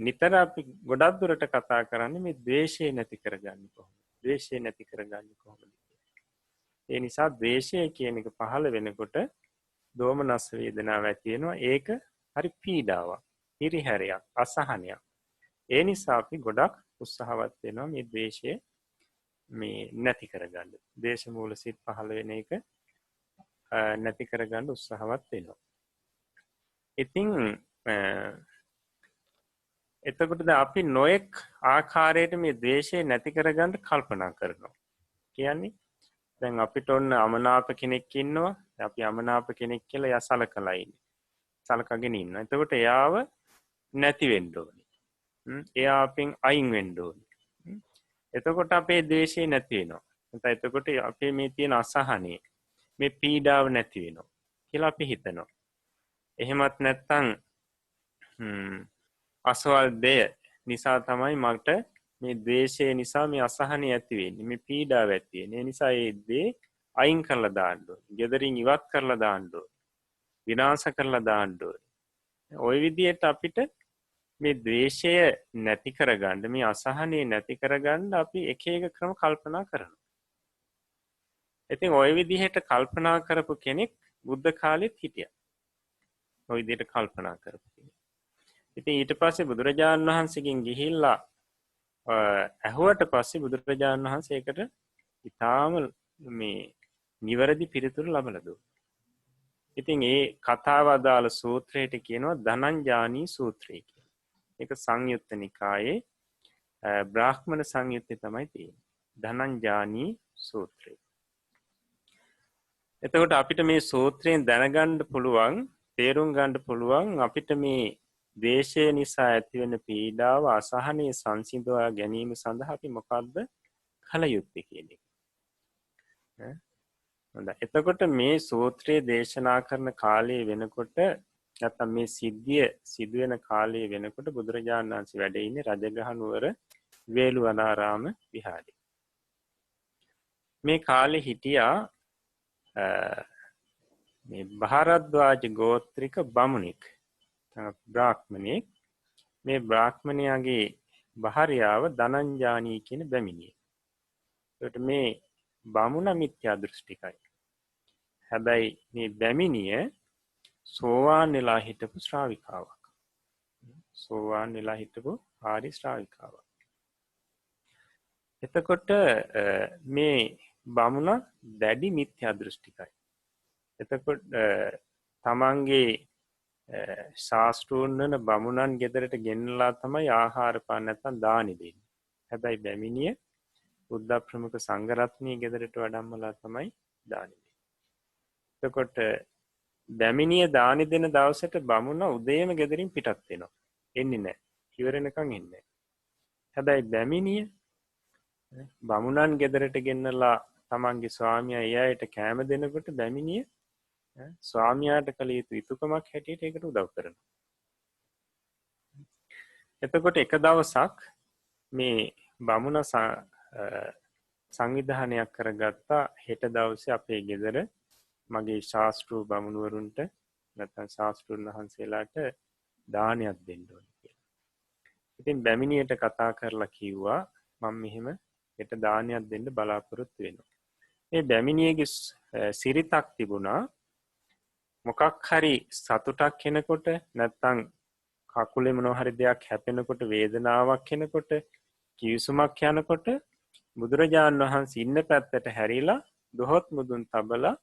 නිතර අපි ගොඩක් දුරට කතා කරන්නේ මේ ද්වේෂය නැති කරගන්නේ කොහොමද? ද්වේෂය නැති කරගන්නේ කොහොමද? ඒ නිසා ද්වේෂය කියන එක පහළ වෙනකොට දෝමනස්ස වේදනාව ඇති වෙනවා. ඒක හරි පීඩාවක්, හිරිහැරයක්, අසහනයක්. ඒ නිසා අපි ගොඩක් උත්සාහවත් වෙනවා මේ ද්වේෂය මේ නැති කරගන්න. දේශ මූල සිත් පහළ වෙන එක නැති කරගන්න උත්සාහවත් වෙනවා. ඉතින් එතකොට අපි නොයෙක් ආකාරයට මේ ද්වේෂය නැති කරගන්න කල්පනා කරනවා. කියන්නේ දැන් අපිට ඔන්න අමනාප කෙනෙක් ඉන්නවා. අපි අමනාප කෙනෙක් කියලා එයා සලකලා ඉන්නේ. සලකගෙන ඉන්නවා. එතකොට එයාව නැති වෙන්න ඕනේ. එයා අපෙන් අයින් වෙන්න ඕනේ. එතකොට අපේ ද්වේෂය නැති වෙනවා. එතකොට අපේ මේ තියෙන අසහනය, මේ පීඩාව නැති වෙනවා කියලා අපි හිතනවා. එහෙමත් නැත්නම් අසවල් දෙය නිසා තමයි මට මේ ද්වේෂය නිසා මේ අසහනය ඇති වෙන්නේ, මේ පීඩාව ඇති වෙන්නේ. ඒ නිසා ඒ දේ අයින් කරලා දාන්න ඕනේ. ගෙදරින් ඉවත් කරලා දාන්න ඕනේ. විනාශ කරලා දාන්න ඕනේ. ওই විදිහට අපිට මේ ද්වේෂය නැති කරගන්න, මේ අසහනය නැති කරගන්න අපි එක එක ක්‍රම කල්පනා කරනවා. ඉතින් ওই විදිහට කල්පනා කරපු කෙනෙක් බුද්ධ කාලෙත් හිටියා. ওই විදිහට කල්පනා කරපු කෙනෙක්. ඉතින් ඊට පස්සේ බුදුරජාණන් වහන්සේගෙන් ගිහිල්ලා ඇහුවට පස්සේ බුදුරජාණන් වහන්සේ ඒකට ඊටාම මේ නිවැරදි පිළිතුරු ලබලා දුන්නා. ඉතින් ඒ කතාව අදාළ සූත්‍රයට කියනවා ධනංජානී සූත්‍රය කියලා. ඒක සංයුත්ත නිකායේ බ්‍රාහ්මණ සංයුත්තේ තමයි තියෙන්නේ. ධනංජානී සූත්‍රය. එතකොට අපිට මේ සූත්‍රයෙන් දැනගන්න පුළුවන්, තේරුම් ගන්න පුළුවන් අපිට මේ ද්වේෂය නිසා ඇතිවෙන පීඩාව, අසහනය සංසිඳවා ගැනීම සඳහා අපි මොකද්ද කළ යුත්තේ කියන එක. හොඳයි. එතකොට මේ සූත්‍රය දේශනා කරන කාලය වෙනකොට, නැත්නම් මේ සිද්ධිය සිදුවෙන කාලය වෙනකොට බුදුරජාණන් වහන්සේ වැඩ ඉන්නේ රජගහ නුවර වේළුවනාරාම විහාරේ. මේ කාලේ හිටියා මේ භාරද්වාජ ගෝත්‍රික බමුණෙක් බ්‍රාහ්මණයෙක් මේ බ්‍රාහ්මණයාගේ භාර්යාව ධනංජානී කියන බැමිණිය. ඒකට මේ බමුණ මිත්‍යා දෘෂ්ටිකයි. හැබැයි මේ බැමිණිය සෝවාන් වෙලා හිටපු ශ්‍රාවිකාවක්. සෝවාන් වෙලා හිටපු ආරි ශ්‍රාවිකාවක්. එතකොට මේ බමුණ දැඩි මිත්‍යා දෘෂ්ටිකයි. එතකොට තමන්ගේ ශාස්ත්‍රූන් වන බමුණන් ගෙදරට ගෙන්නලා තමයි ආහාර පාන නැත්නම් දානි දෙන්නේ. හැබැයි බැමිණිය බුද්ධ ප්‍රමුඛ සංඝ රත්නයේ ගෙදරට වඩම්මලා තමයි දානි දෙන්නේ. එතකොට බැමිණිය දානි දෙන දවසට බමුණ උදේම ගෙදරින් පිටත් වෙනවා. එන්නේ නැහැ. ඉවරනකන් එන්නේ නැහැ. හැබැයි බැමිණිය බමුණන් ගෙදරට ගෙන්නලා තමන්ගේ ස්වාමියා එයාට කෑම දෙනකොට බැමිණිය ස්වාමියාට කළ යුතු යුතුකමක් හැටියට ඒකට උදව් කරනවා. එතකොට එක දවසක් මේ බමුණ සංවිධානයක් කරගත්තා හෙට දවසේ අපේ ගෙදර මගේ ශාස්ත්‍රූ බමුණුවරුන්ට නැත්නම් ශාස්ත්‍රූන් වහන්සේලාට දානයක් දෙන්න ඕනේ කියලා. ඉතින් බැමිණියට කතා කරලා කිව්වා මම මෙහෙම හෙට දානයක් දෙන්න බලාපොරොත්තු වෙනවා. මේ බැමිණියගේ සිරිතක් තිබුණා මොකක් හරි සතුටක් එනකොට නැත්නම් කකුලේ මොනවා හරි දෙයක් හැපෙනකොට වේදනාවක් එනකොට කිවිසුමක් යනකොට බුදුරජාණන් වහන්සේ ඉන්න පැත්තට හැරිලා දොහොත් මුදුන් තබලා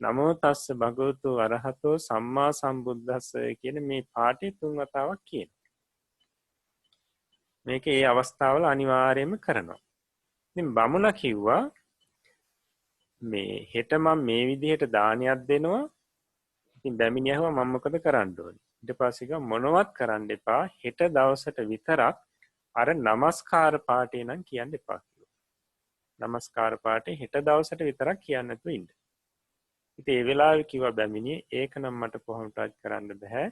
නමෝ තස්ස භගවතු අරහතෝ සම්මා සම්බුද්දස්ස කියන මේ පාඨය 3 වතාවක් කියනවා. මේක ඒ අවස්ථාවල අනිවාර්යයෙන්ම කරනවා. ඉතින් බමුණ කිව්වා මේ හෙට මම මේ විදිහට දානයක් දෙනවා. ඉතින් බැමිණිය ඇහුවා මම මොකද කරන්න ඕනේ? ඊට පස්සේ කිව්වා මොනවත් කරන්න එපා. හෙට දවසට විතරක් අර නමස්කාර පාඨය නම් කියන්න එපා කිව්වා. නමස්කාර පාඨය හෙට දවසට විතරක් කියන්න නැතුව ඉන්න. ඉතින් ඒ වෙලාවේ කිව්වා බැමිණිය ඒක නම් මට කොහොමදවත් කරන්න බෑ.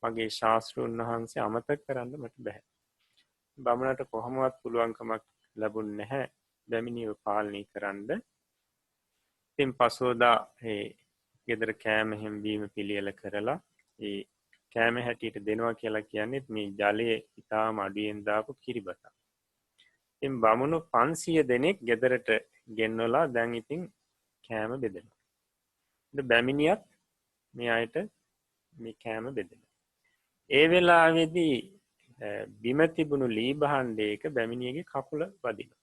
මගේ ශාස්ත්‍රඥ වහන්සේ අමතක කරන්න මට බෑ. බමුණට කොහොමවත් පුළුවන්කමක් ලැබුණ නැහැ බැමිණියව පාලනය කරන්න. ඉතින් පසෝදා ඒ ගෙදර කෑම හැම්බීම පිළියෙල කරලා ඒ කෑම හැටියට දෙනවා කියලා කියන්නේ මේ ජලයේ ඉතාම අඩුවෙන් දාපු කිරිබතක්. ඉතින් බමුණු 500 දෙනෙක් ගෙදරට ගෙන්නලා දැන් ඉතින් කෑම බෙදෙනවා. ඉතින් බැමිණියත් මේ අයට මේ කෑම බෙදෙනවා. ඒ වෙලාවේදී බිම තිබුණු ලී භාණ්ඩයක බැමිණියගේ කකුල වදිනවා.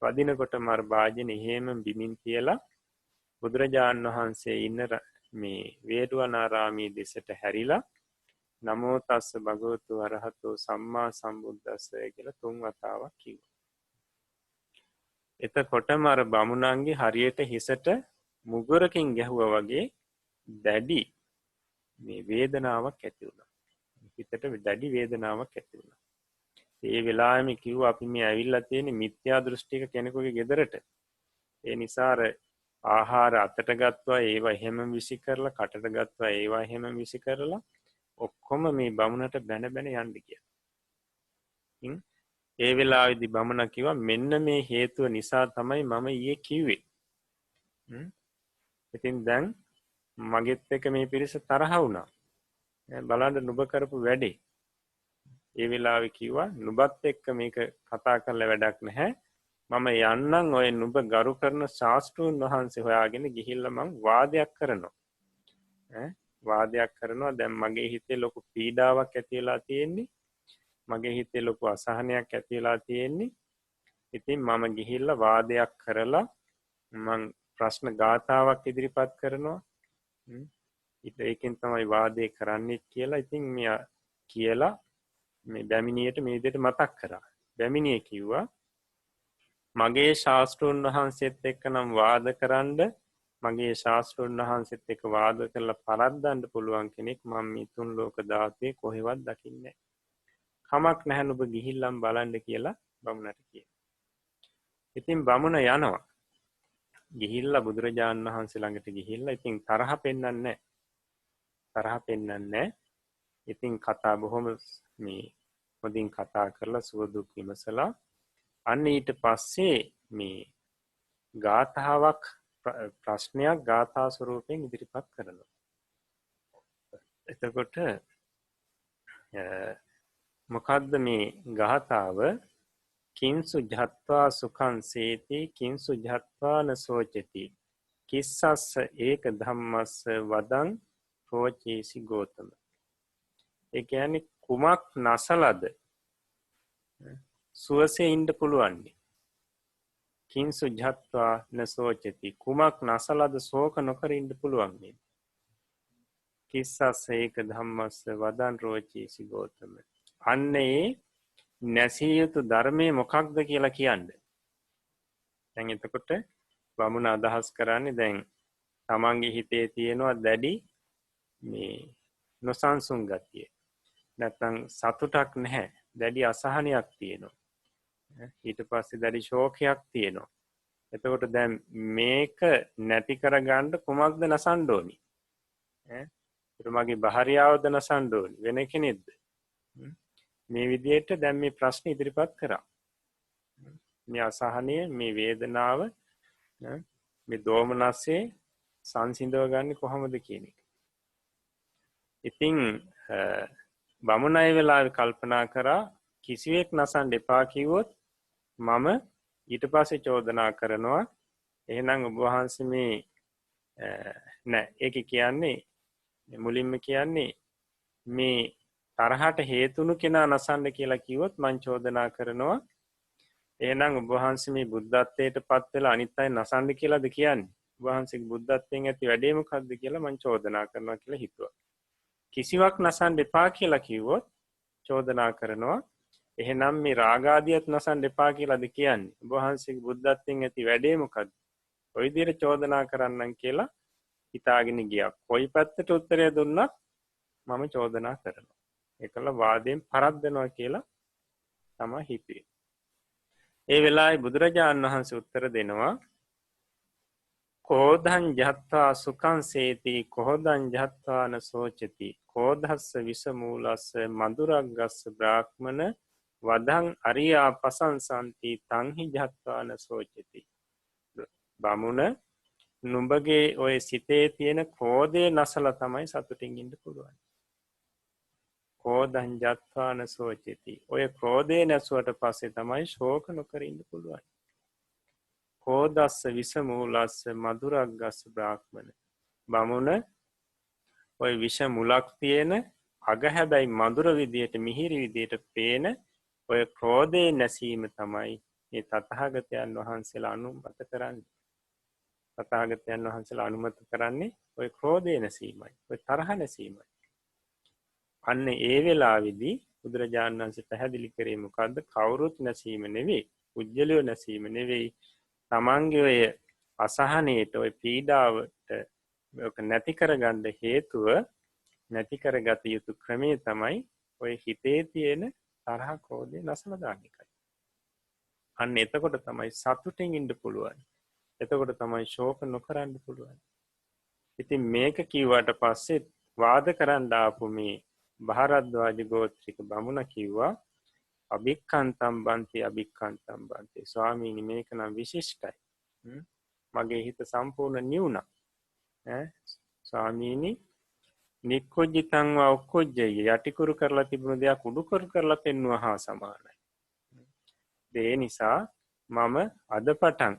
වදිනකොට මර භාජන එහෙම බිමින් තියලා බුදුරජාණන් වහන්සේ ඉන්න මේ වේළුවනාරාමයේ දෙසට හැරිලා නමෝ තස්ස භගවතු අරහතෝ සම්මා සම්බුද්දස්ස කියලා 3 වතාවක් කිව්වා. එතකොටම අර බමුණන්ගේ හරියට හිසට මුගුරකින් ගැහුවා වගේ දැඩි මේ වේදනාවක් ඇති වුණා. හිතට දැඩි වේදනාවක් ඇති වුණා. ඒ වෙලාවෙම කිව්වා අපි මේ ඇවිල්ලා තියෙන මිත්‍යා දෘෂ්ටික කෙනෙකුගේ ගෙදරට. ඒ නිසා ආහාර අතට ගත්තා ඒවා එහෙම විසි කරලා කටට ගත්තා ඒවා එහෙම විසි කරලා ඔක්කොම මේ බමුණට බැන බැන යන්න කියලා. ඒ වෙලාවේදී බමුණ කිව්වා මෙන්න මේ හේතුව නිසා තමයි මම ඊයේ කිව්වේ. ඉතින් දැන් මගෙත් එක්ක මේ පිරිස තරහ වුණා. බලන්න නුඹ කරපු වැඩේ. ඒ වෙලාවේ කිව්වා නුඹත් එක්ක මේක කතා කරලා වැඩක් නැහැ. මම යන්නම් ඔය නුඹ ගරු කරන ශාස්ත්‍රූන් වහන්සේ හොයාගෙන ගිහිල්ලා මං වාදයක් කරනවා. වාදයක් කරනවා දැන් මගේ හිතේ ලොකු පීඩාවක් ඇති වෙලා තියෙන්නේ. මගේ හිතේ ලොකු අසහනයක් ඇති වෙලා තියෙන්නේ. ඉතින් මම ගිහිල්ලා වාදයක් කරලා මං ප්‍රශ්න ගාථාවක් ඉදිරිපත් කරනවා. ඒකෙන් තමයි වාදේ කරන්නේ කියලා ඉතින් මෙයා කියලා මේ බැමිණියට මේ විදිහට මතක් කරා. බැමිණිය කිව්වා මගේ ශාස්ත්‍රඥ වහන්සේත් එක්ක නම් වාදකරනද මගේ ශාස්ත්‍රඥ වහන්සේත් එක්ක වාද කරලා පරද්දන්න පුළුවන් කෙනෙක් මම මේ තුන් ලෝක ධාතුවේ කොහෙවත් දකින්නේ නැහැ. කමක් නැහැ ඔබ ගිහිල්ලාම බලන්න කියලා බමුණට කියනවා. ඉතින් බමුණ යනවා. ගිහිල්ලා බුදුරජාණන් වහන්සේ ළඟට ගිහිල්ලා ඉතින් තරහ පෙන්නන්නේ නැහැ. තරහ පෙන්නන්නේ නැහැ. ඉතින් කතා බොහොම මේ හොඳින් කතා කරලා සුව දුක් විමසලා අන්න ඊට පස්සේ මේ ගාථාවක් ප්‍රශ්නයක් ගාථා ස්වරූපයෙන් ඉදිරිපත් කරනවා. එතකොට මොකද්ද මේ ගාථාව? කිංසු ජත්වා සුඛං සේති කිංසු ජත්වා න සෝචති කිස්සස්ස ඒක ධම්මස්ස වදං රෝචේසි ගෝතම. ඒ කියන්නේ කුමක් නැසලද සුවසේ ඉන්න පුළුවන්? කිංසු ජත්වා න සෝචති කුමක් නැසලද ශෝක නොකර ඉන්න පුළුවන්? කිස්සස්ස ඒක ධම්මස්ස වදං රෝචේසි ගෝතම. අන්නේ නැසිය යුතු ධර්මය මොකක්ද කියලා කියන්නේ. දැන් එතකොට බමුණ අදහස් කරන්නේ දැන් තමන්ගේ හිතේ තියෙනවා දැඩි මේ නොසන්සුන් ගතිය. නැත්නම් සතුටක් නැහැ. දැඩි අසහනයක් තියෙනවා. ඊට පස්සේ දැඩි ශෝකයක් තියෙනවා. එතකොට දැන් මේක නැති කරගන්න කුමක්ද නසන්න ඕනි? ඈ මගේ භාර්යාවද නසන්න ඕනි? වෙන කෙනෙක්ද? මේ විදිහට දැන් මේ ප්‍රශ්න ඉදිරිපත් කරා. මේ අසහනය, මේ වේදනාව, මේ දෝමනස්සේ සංසිඳව ගන්න කොහොමද කියන එක. ඉතින් බමුණයි වෙලාවේ කල්පනා කරා කිසිවෙක් නසන්න එපා කිව්වොත් මම ඊට පස්සේ චෝදනා කරනවා එහෙනම් ඔබ වහන්සේ මේ නෑ ඒක කියන්නේ මුලින්ම කියන්නේ මේ තරහට හේතුණු කෙනා නසන්න කියලා කිව්වොත් මං චෝදනා කරනවා එහෙනම් ඔබ වහන්සේ මේ බුද්ධත්වයට පත් වෙලා අනිත් අය නසන්න කියලාද කියන්නේ? ඔබ වහන්සේගේ බුද්ධත්වයෙන් ඇති වැඩේ මොකක්ද කියලා මං චෝදනා කරනවා කියලා හිතුවා. කිසිවක් නසන්න එපා කියලා කිව්වොත් චෝදනා කරනවා එහෙනම් මේ රාගාදියත් නසන්න එපා කියලාද කියන්නේ? ඔබ වහන්සේගේ බුද්ධත්වයෙන් ඇති වැඩේ මොකක්ද? ඔය විදිහට චෝදනා කරන්නම් කියලා හිතාගෙන ගියා. කොයි පැත්තට උත්තරය දුන්නත් මම චෝදනා කරනවා. ඒකල වාදයෙන් පරද්දනවා කියලා තමයි හිතුවේ. ඒ වෙලාවේ බුදුරජාණන් වහන්සේ උත්තර දෙනවා කෝධං ජත්වා සුඛං සේති කෝධං ජත්වාන සෝචති කෝධස්ස විසමූලස්ස මధుරග්ගස්ස බ්‍රාහ්මන වදං අරියා පසංසන්ති තංහි ජත්වාන සෝචති. බමුණ නුඹගේ ඔය සිතේ තියෙන ක්‍රෝධය නැසලා තමයි සතුටින් ඉන්න පුළුවන්. කෝධං ජත්වාන සෝචති. ඔය ක්‍රෝධය නැසුවට පස්සේ තමයි ශෝක නොකර ඉන්න පුළුවන්. කෝධස්ස විසමූලස්ස මధుරග්ගස්ස බ්‍රාහ්මන. බමුණ ඔය විෂ මුලක් තියෙන අග හැබැයි මధుර විදියට මිහිරි විදියට පේන ඔය ක්‍රෝධය නැසීම තමයි මේ තථාගතයන් වහන්සේලා අනුමත කරන්නේ. තථාගතයන් වහන්සේලා අනුමත කරන්නේ ඔය ක්‍රෝධය නැසීමයි. ඔය තරහ නැසීමයි. අන්න ඒ වෙලාවේදී බුදුරජාණන් වහන්සේ පැහැදිලි කරේ මොකද්ද? කවුරුත් නැසීම නෙවෙයි, උජ්ජලිය නැසීම නෙවෙයි. තමන්ගේ ඔය අසහනයට, ඔය පීඩාවට ඔක නැති කරගන්න හේතුව නැති කරගත යුතු ක්‍රමය තමයි ඔය හිතේ තියෙන තරහ ක්‍රෝධය නැසලා දාන එකයි. අන්න එතකොට තමයි සතුටින් ඉන්න පුළුවන්. එතකොට තමයි ශෝක නොකරන්න පුළුවන්. ඉතින් මේක කිව්වට පස්සේ වාද කරන්න ආපු මේ භාරද්වාජ ගෝත්‍රික බමුණ කිව්වා අභික්ඛන්තම් බන්ති අභික්ඛන්තම් බන්ති. ස්වාමීනි මේක නම් විශිෂ්ටයි. මගේ හිත සම්පූර්ණ නිවුණා. ස්වාමීනි නික්කොජ්ජිතං වා උක්කොජ්ජය යටිකුරු කරලා තිබුණු දෙයක් උඩුකුරු කරලා පෙන්වුවා හා සමානයි. ඒ නිසා මම අද පටන්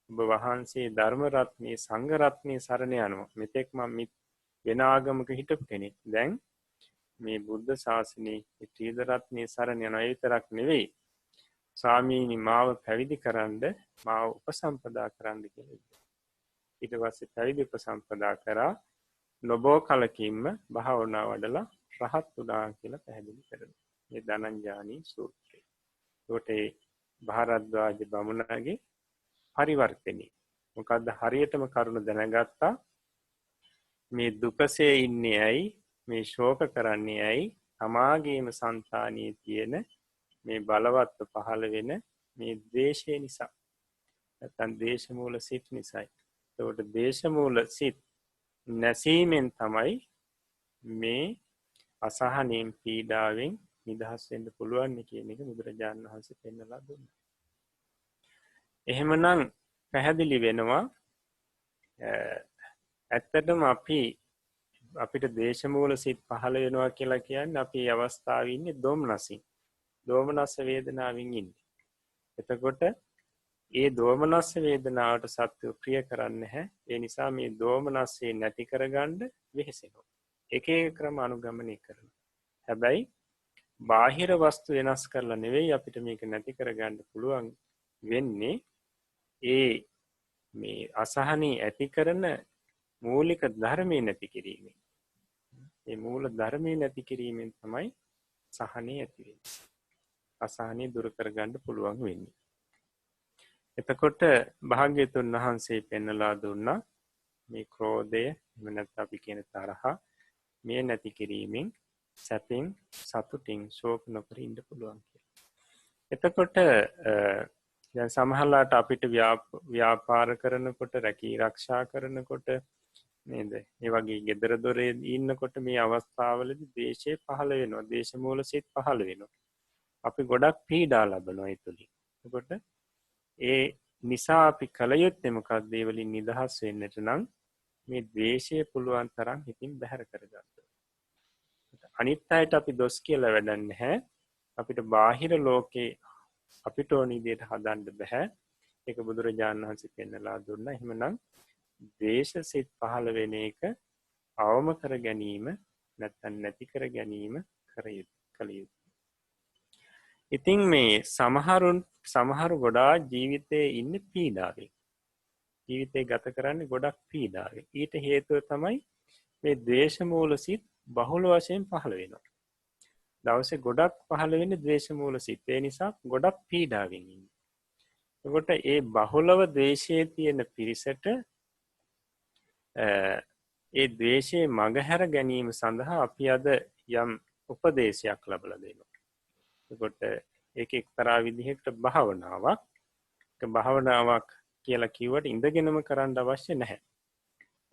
ඔබ වහන්සේ ධර්ම රත්නයේ සංඝ රත්නයේ සරණ යනවා. මෙතෙක් මම වෙන ආගමක හිටපු කෙනෙක්. දැන් මේ බුද්ධ ශාසනයේ ත්‍රිවිධ රත්නයේ සරණ යනවා. ඒ විතරක් නෙවෙයි. ස්වාමීනි මාව පැවිදි කරන්න, මාව උපසම්පදා කරන්න කියලා. ඊට පස්සේ පැවිදි උපසම්පදා කරා නොබෝ කලකින්ම භාවනා වඩලා රහත් වුණා කියලා පැහැදිලි කරනවා. මේ ධනංජානි සූත්‍රය. ඒකට භාරද්වාජ බමුණගේ පරිවර්තනය. මොකද්ද හරියටම කරුණ දැනගත්තා. මේ දුකසේ ඉන්නේ ඇයි? මේ ශෝක කරන්නේ ඇයි? තමාගේම సంతානියේ තියෙන මේ බලවත්ව පහළ වෙන මේ ද්වේෂය නිසා. නැත්නම් දේශ මූල සිත් නිසායි. ඒකට දේශ මූල සිත් නැසීමෙන් තමයි මේ අසහනෙන් පීඩාවෙන් නිදහස් වෙන්න පුළුවන් කියන එක බුදුරජාණන් වහන්සේ පෙන්නලා දුන්නා. එහෙමනම් පැහැදිලි වෙනවා ඇත්තටම අපිට දේශමූල සිත් පහළ වෙනවා කියලා කියන්නේ අපි මේ අවස්ථාවේ ඉන්නේ දෝමනසින්. දෝමනස් වේදනාවෙන් ඉන්නේ. එතකොට ඒ දෝමනස් වේදනාවට සත්‍ය ප්‍රිය කරන්නේ නැහැ. ඒ නිසා මේ දෝමනස්සේ නැති කරගන්න වෙහෙසෙනවා. එක එක ක්‍රම අනුගමනය කරනවා. හැබැයි බාහිර වස්තු වෙනස් කරලා නෙවෙයි අපිට මේක නැති කරගන්න පුළුවන් වෙන්නේ ඒ මේ අසහනී ඇති කරන මූලික ධර්මයේ නැති කිරීමෙන්. මේ මූල ධර්මයේ නැති කිරීමෙන් තමයි සහනය ඇති වෙන්නේ. අසහනය දුරු කරගන්න පුළුවන් වෙන්නේ. එතකොට භාග්‍යතුන් වහන්සේ පෙන්වලා දුන්නා මේ ක්‍රෝධය එහෙම නැත්නම් අපි කියන තරහ මේ නැති කිරීමෙන් සැපෙන් සතුටින් ශෝක නොකර ඉන්න පුළුවන් කියලා. එතකොට දැන් සමහරලාට අපිට ව්‍යාපාර කරනකොට රැකී ආරක්ෂා කරනකොට නේද? ඒ වගේ gedara dore ඉන්නකොට මේ අවස්ථාවලදී ද්වේෂය පහළ වෙනවා. දේශමූල සිත් පහළ වෙනවා. අපි ගොඩක් පීඩා ලබනවා ඒ තුලින්. එතකොට ඒ නිසා අපි කල යුත්තේ මොකක්ද? ඒ වලින් නිදහස් වෙන්නට නම් මේ ද්වේෂය පුළුවන් තරම් හිතින් බැහැර කරගන්න. අනිත් අයට අපි දොස් කියලා වැඩක් නැහැ. අපිට බාහිර ලෝකේ අපිට ඕන විදිහට හදන්න බෑ. ඒක බුදුරජාණන් වහන්සේ පෙන්නලා දුන්නා. එහෙමනම් ද්වේෂසිත පහළ වෙන එක අවම කර ගැනීම නැත්නම් නැති කර ගැනීම කළ යුතුයි. ඉතින් මේ සමහරු ගොඩාක් ජීවිතේ ඉන්නේ පීඩාවෙන්. ජීවිතේ ගත කරන්නේ ගොඩක් පීඩාවෙන්. ඊට හේතුව තමයි මේ ද්වේෂ මූල සිත් බහුල වශයෙන් පහළ වෙනවා. දවසේ ගොඩක් පහළ වෙන්නේ ද්වේෂ මූල සිත්. ඒ නිසා ගොඩක් පීඩාවෙන් ඉන්නේ. එතකොට ඒ බහුලව ද්වේෂයේ තියෙන පිරිසට ඒ ද්වේෂයේ මගහැර ගැනීම සඳහා අපි අද යම් උපදේශයක් ලබලා දෙනවා. එතකොට ඒක එක්තරා විදිහකට භාවනාවක්. ඒක භාවනාවක් කියලා කිව්වට ඉඳගෙනම කරන්න අවශ්‍ය නැහැ.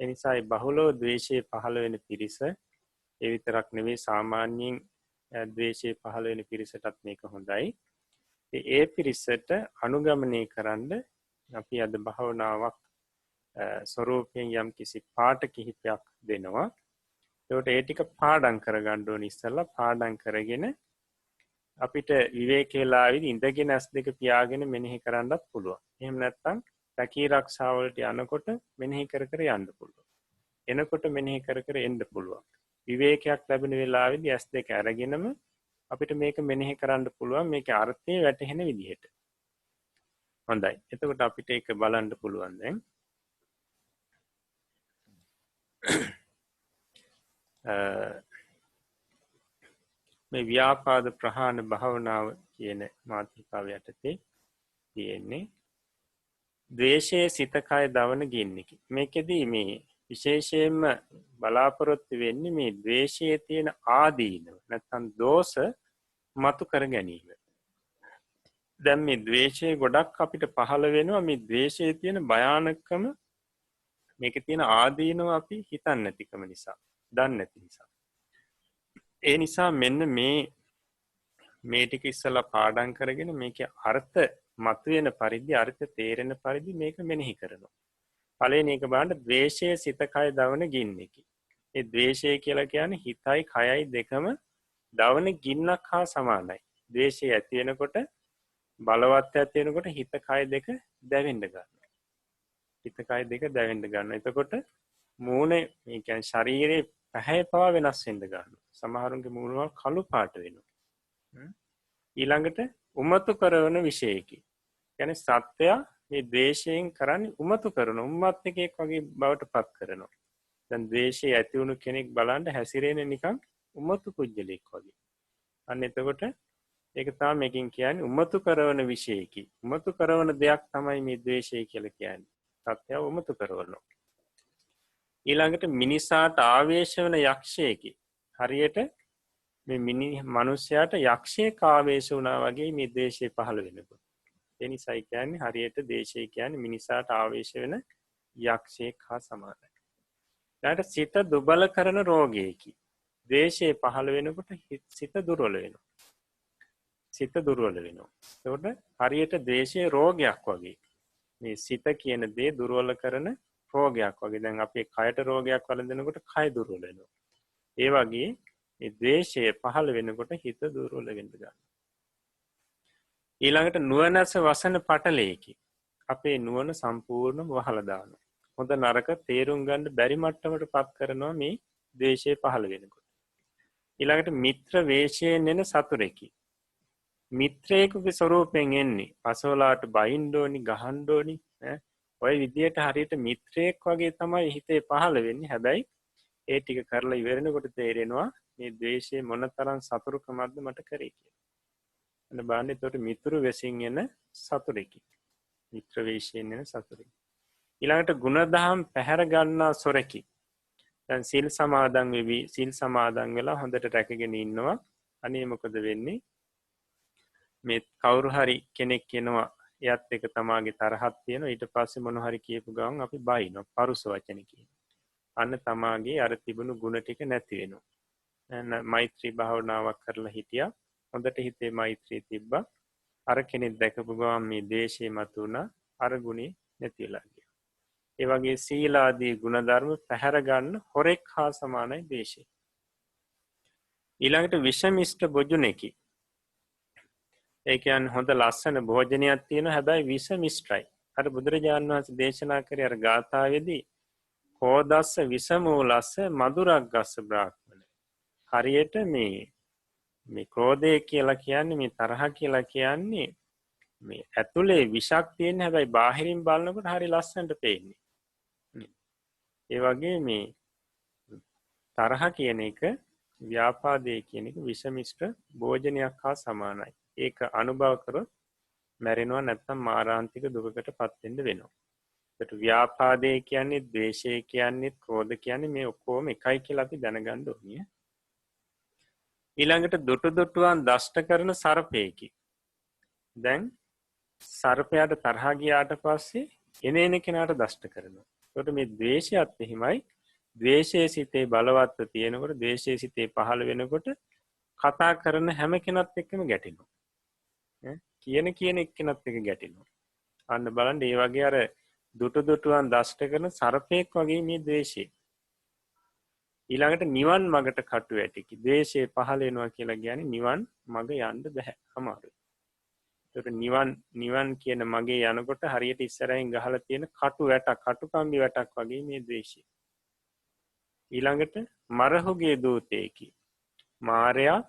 ඒ නිසා ඒ බහුලව ද්වේෂයේ පහළ වෙන පිරිස ඒ විතරක් නෙවෙයි සාමාන්‍යයෙන් ද්වේෂයේ පහළ වෙන පිරිසටත් මේක හොඳයි. ඒ පිරිසට අනුගමනය කරන්න අපි අද භාවනාවක් ස්වරූපයෙන් යම් කිසි පාට කිහිපයක් දෙනවා. ඒකට ඒ ටික පාඩම් කරගන්න ඕනේ ඉස්සෙල්ලා. පාඩම් කරගෙන අපිට විවේකීලාවිදි ඉඳගෙන ඇස් දෙක පියාගෙන මෙනෙහි කරන්නත් පුළුවන්. එහෙම නැත්නම් රැකී ආරක්ෂා වලට යනකොට මෙනෙහි කර කර යන්න පුළුවන්. එනකොට මෙනෙහි කර කර එන්න පුළුවන්. විවේකයක් ලැබෙන වෙලාවෙදී ඇස් දෙක අරගෙනම අපිට මේක මෙනෙහි කරන්න පුළුවන්. මේකේ අර්ථය වැටහෙන විදිහට. හොඳයි. එතකොට අපිට ඒක බලන්න පුළුවන් දැන්. මේ ව්‍යාපාද ප්‍රහාණ භාවනාව කියන මාතෘකාව යටතේ තියෙන්නේ ද්වේෂයේ සිත කය දවන ගින්නකි. මේකෙදී මේ විශේෂයෙන්ම බලාපොරොත්තු වෙන්නේ මේ ද්වේෂයේ තියෙන ආදීනව නැත්නම් දෝෂ මතු කර ගැනීම. දැන් මේ ද්වේෂය ගොඩක් අපිට පහළ වෙනවා. මේ ද්වේෂයේ තියෙන භයානකම මේකේ තියෙන ආදීනව අපි හිතන්නේ නැතිකම නිසා, දන්නේ නැති නිසා. ඒ නිසා මෙන්න මේ ටික ඉස්සලා පාඩම් කරගෙන මේකේ අර්ථ මතුවෙන පරිදි අර්ථ තේරෙන පරිදි මේක මෙනෙහි කරනවා. පළවෙනි එක බලන්න ද්වේෂයේ සිත කය දවන ගින්නකි. ඒ ද්වේෂය කියලා කියන්නේ හිතයි කයයි දෙකම දවන ගින්නක් හා සමානයි. ද්වේෂය ඇති වෙනකොට බලවත් ඇති වෙනකොට හිත කය දෙක දැවෙන්න ගන්නවා. හිත කය දෙක දැවෙන්න ගන්නවා. එතකොට මූණේ මේ කියන්නේ ශරීරයේ පැහැය පවා වෙනස් වෙන්න ගන්නවා. සමහරුන්ගේ මූණවල කළු පාට වෙනවා. ඊළඟට උමතු කරන විශේෂකි. කියන්නේ සත්‍යය මේ ද්වේෂයෙන් කරන්නේ උමතු කරන උම්මත් එකෙක් වගේ බවට පත් කරනවා. දැන් ද්වේෂය ඇති වුණු කෙනෙක් බලන්න හැසිරෙන්නේ නිකන් උමතු කුජලෙක් වගේ. අන්න එතකොට ඒක තමයි මේකෙන් කියන්නේ උමතු කරන විශේෂකි. උමතු කරන දෙයක් තමයි මේ ද්වේෂය කියලා කියන්නේ. සත්‍යය උමතු කරනවා. ඊළඟට මිනිසාට ආවේශ වෙන යක්ෂයෙකි. හරියට මේ මිනිසයාට යක්ෂයෙක් ආවේශ වුණා වගේ මේ ද්වේෂය පහළ වෙනකොට. ඒ නිසායි කියන්නේ හරියට ද්වේෂය කියන්නේ මිනිසාට ආවේශ වෙන යක්ෂයෙක් හා සමානයි. ඊට සිත දුබල කරන රෝගයකි. ද්වේෂය පහළ වෙනකොට සිත දුර්වල වෙනවා. සිත දුර්වල වෙනවා. ඒකට හරියට ද්වේෂයේ රෝගයක් වගේ. මේ සිත කියන දේ දුර්වල කරන රෝගයක් වගේ. දැන් අපේ කයට රෝගයක් වළඳනකොට කය දුර්වල වෙනවා. ඒ වගේ මේ ද්වේෂය පහළ වෙනකොට හිත දුර්වල වෙන්න ගන්නවා. ඊළඟට නුවණැස වසන පටලයකි. අපේ නුවණ සම්පූර්ණයෙන්ම වහලා දානවා. හොඳ නරක තේරුම් ගන්න බැරි මට්ටමට පත් කරනවා මේ ද්වේෂය පහළ වෙනකොට. ඊළඟට මිත්‍ර වේශයෙන් එන සතුරෙකි. මිත්‍රයෙකුගේ ස්වරූපයෙන් එන්නේ. පසවලාට බයින්න ඕනි, ගහන්න ඕනි, ඔය විදියට හරියට මිත්‍රයෙක් වගේ තමයි හිතේ පහළ වෙන්නේ. හැබැයි ඒ ටික කරලා ඉවරනකොට තේරෙනවා මේ ද්වේෂය මොනතරම් සතුරුකමක්ද මට කරේ කියලා. අන්න බලන්න එතකොට මිතුරු වෙසින් එන සතුරෙකි. මිත්‍ර වේශයෙන් එන සතුරෙකි. ඊළඟට ගුණදහම් පැහැර ගන්නා සොරකි. දැන් සීල් සමාදන් වෙවි, සීල් සමාදන් වෙලා හොඳට රැකගෙන ඉන්නවා. අනේ මොකද වෙන්නේ? මේ කවුරු හරි කෙනෙක් එනවා, එයත් එක තමාගේ තරහක් තියෙනවා. ඊට පස්සේ මොන හරි කියපු ගමන් අපි බයිනවා, පරුස වචන කියනවා. අන්න තමාගේ අර තිබුණු ගුණ ටික නැති වෙනවා. මෛත්‍රී භාවනාවක් කරලා හිටියා, හොඳට හිතේ මෛත්‍රිය තිබ්බා. අර කෙනෙක් දැකපු ගමන් මේ ද්වේෂය මතුණා, අර ගුණේ නැතිලා ගියා. ඒ වගේ සීලාදී ගුණධර්ම පැහැර ගන්න හොරෙක් හා සමානයි ද්වේෂය. ඊළඟට විෂමිෂ්ඨ බොජුනෙකි. ඒ කියන්නේ හොඳ ලස්සන භෝජනයක් තියෙනවා, හැබැයි විෂමිෂ්ඨයි. අර බුදුරජාණන් වහන්සේ දේශනා කරේ අර ගාථාවේදී කෝදස්ස විසමූලස්ස මధుරග්ගස්ස බ්‍රාහ්මණ. හරියට මේ ක්‍රෝධය කියලා කියන්නේ, මේ තරහ කියලා කියන්නේ මේ ඇතුලේ විෂක් තියෙන, හැබැයි බාහිරින් බලනකොට හරි ලස්සනට පේන්නේ. ඒ වගේ මේ තරහ කියන එක, ව්‍යාපාදේ කියන එක විෂමිෂ්ඨ භෝජනයක් හා සමානයි. ඒක අනුභව කරොත් මැරෙනවා, නැත්නම් මාරාන්තික දුකකට පත් වෙන්න වෙනවා. ඒකට ව්‍යාපාදේ කියන්නේ, ද්වේෂය කියන්නේ, ක්‍රෝධ කියන්නේ මේ ඔක්කොම එකයි කියලා අපි දැනගන්න ඕනේ. ඊළඟට දුටුවන් දෂ්ට කරන සර්පයෙකි. දැන් සර්පයාට තරහ ගියාට පස්සේ එන කෙනාට දෂ්ට කරනවා. ඒකට මේ ද්වේෂයත් එහෙමයි. ද්වේෂයේ සිතේ බලවත්ව තියෙනකොට, ද්වේෂයේ සිතේ පහළ වෙනකොට කතා කරන හැම කෙනත් එක්කම ගැටෙනවා. කියන එක්කෙනත් එක ගැටෙනවා. අන්න බලන්න, ඒ වගේ අර දුටුවන් දෂ්ට කරන සර්පයෙක් වගේ මේ ද්වේෂය. ඊළඟට නිවන් මගට කටු ඇටිකි. ද්වේෂය පහළ වෙනවා කියලා කියන්නේ නිවන් මග යන්න බෑ, අමාරුයි. ඒකට නිවන් කියන මගේ යනකොට හරියට ඉස්සරහින් ගහලා තියෙන කටු වැටක්, කටුකම්බි වැටක් වගේ මේ ද්වේෂය. ඊළඟට මරහුගේ දූතේකි. මාරයා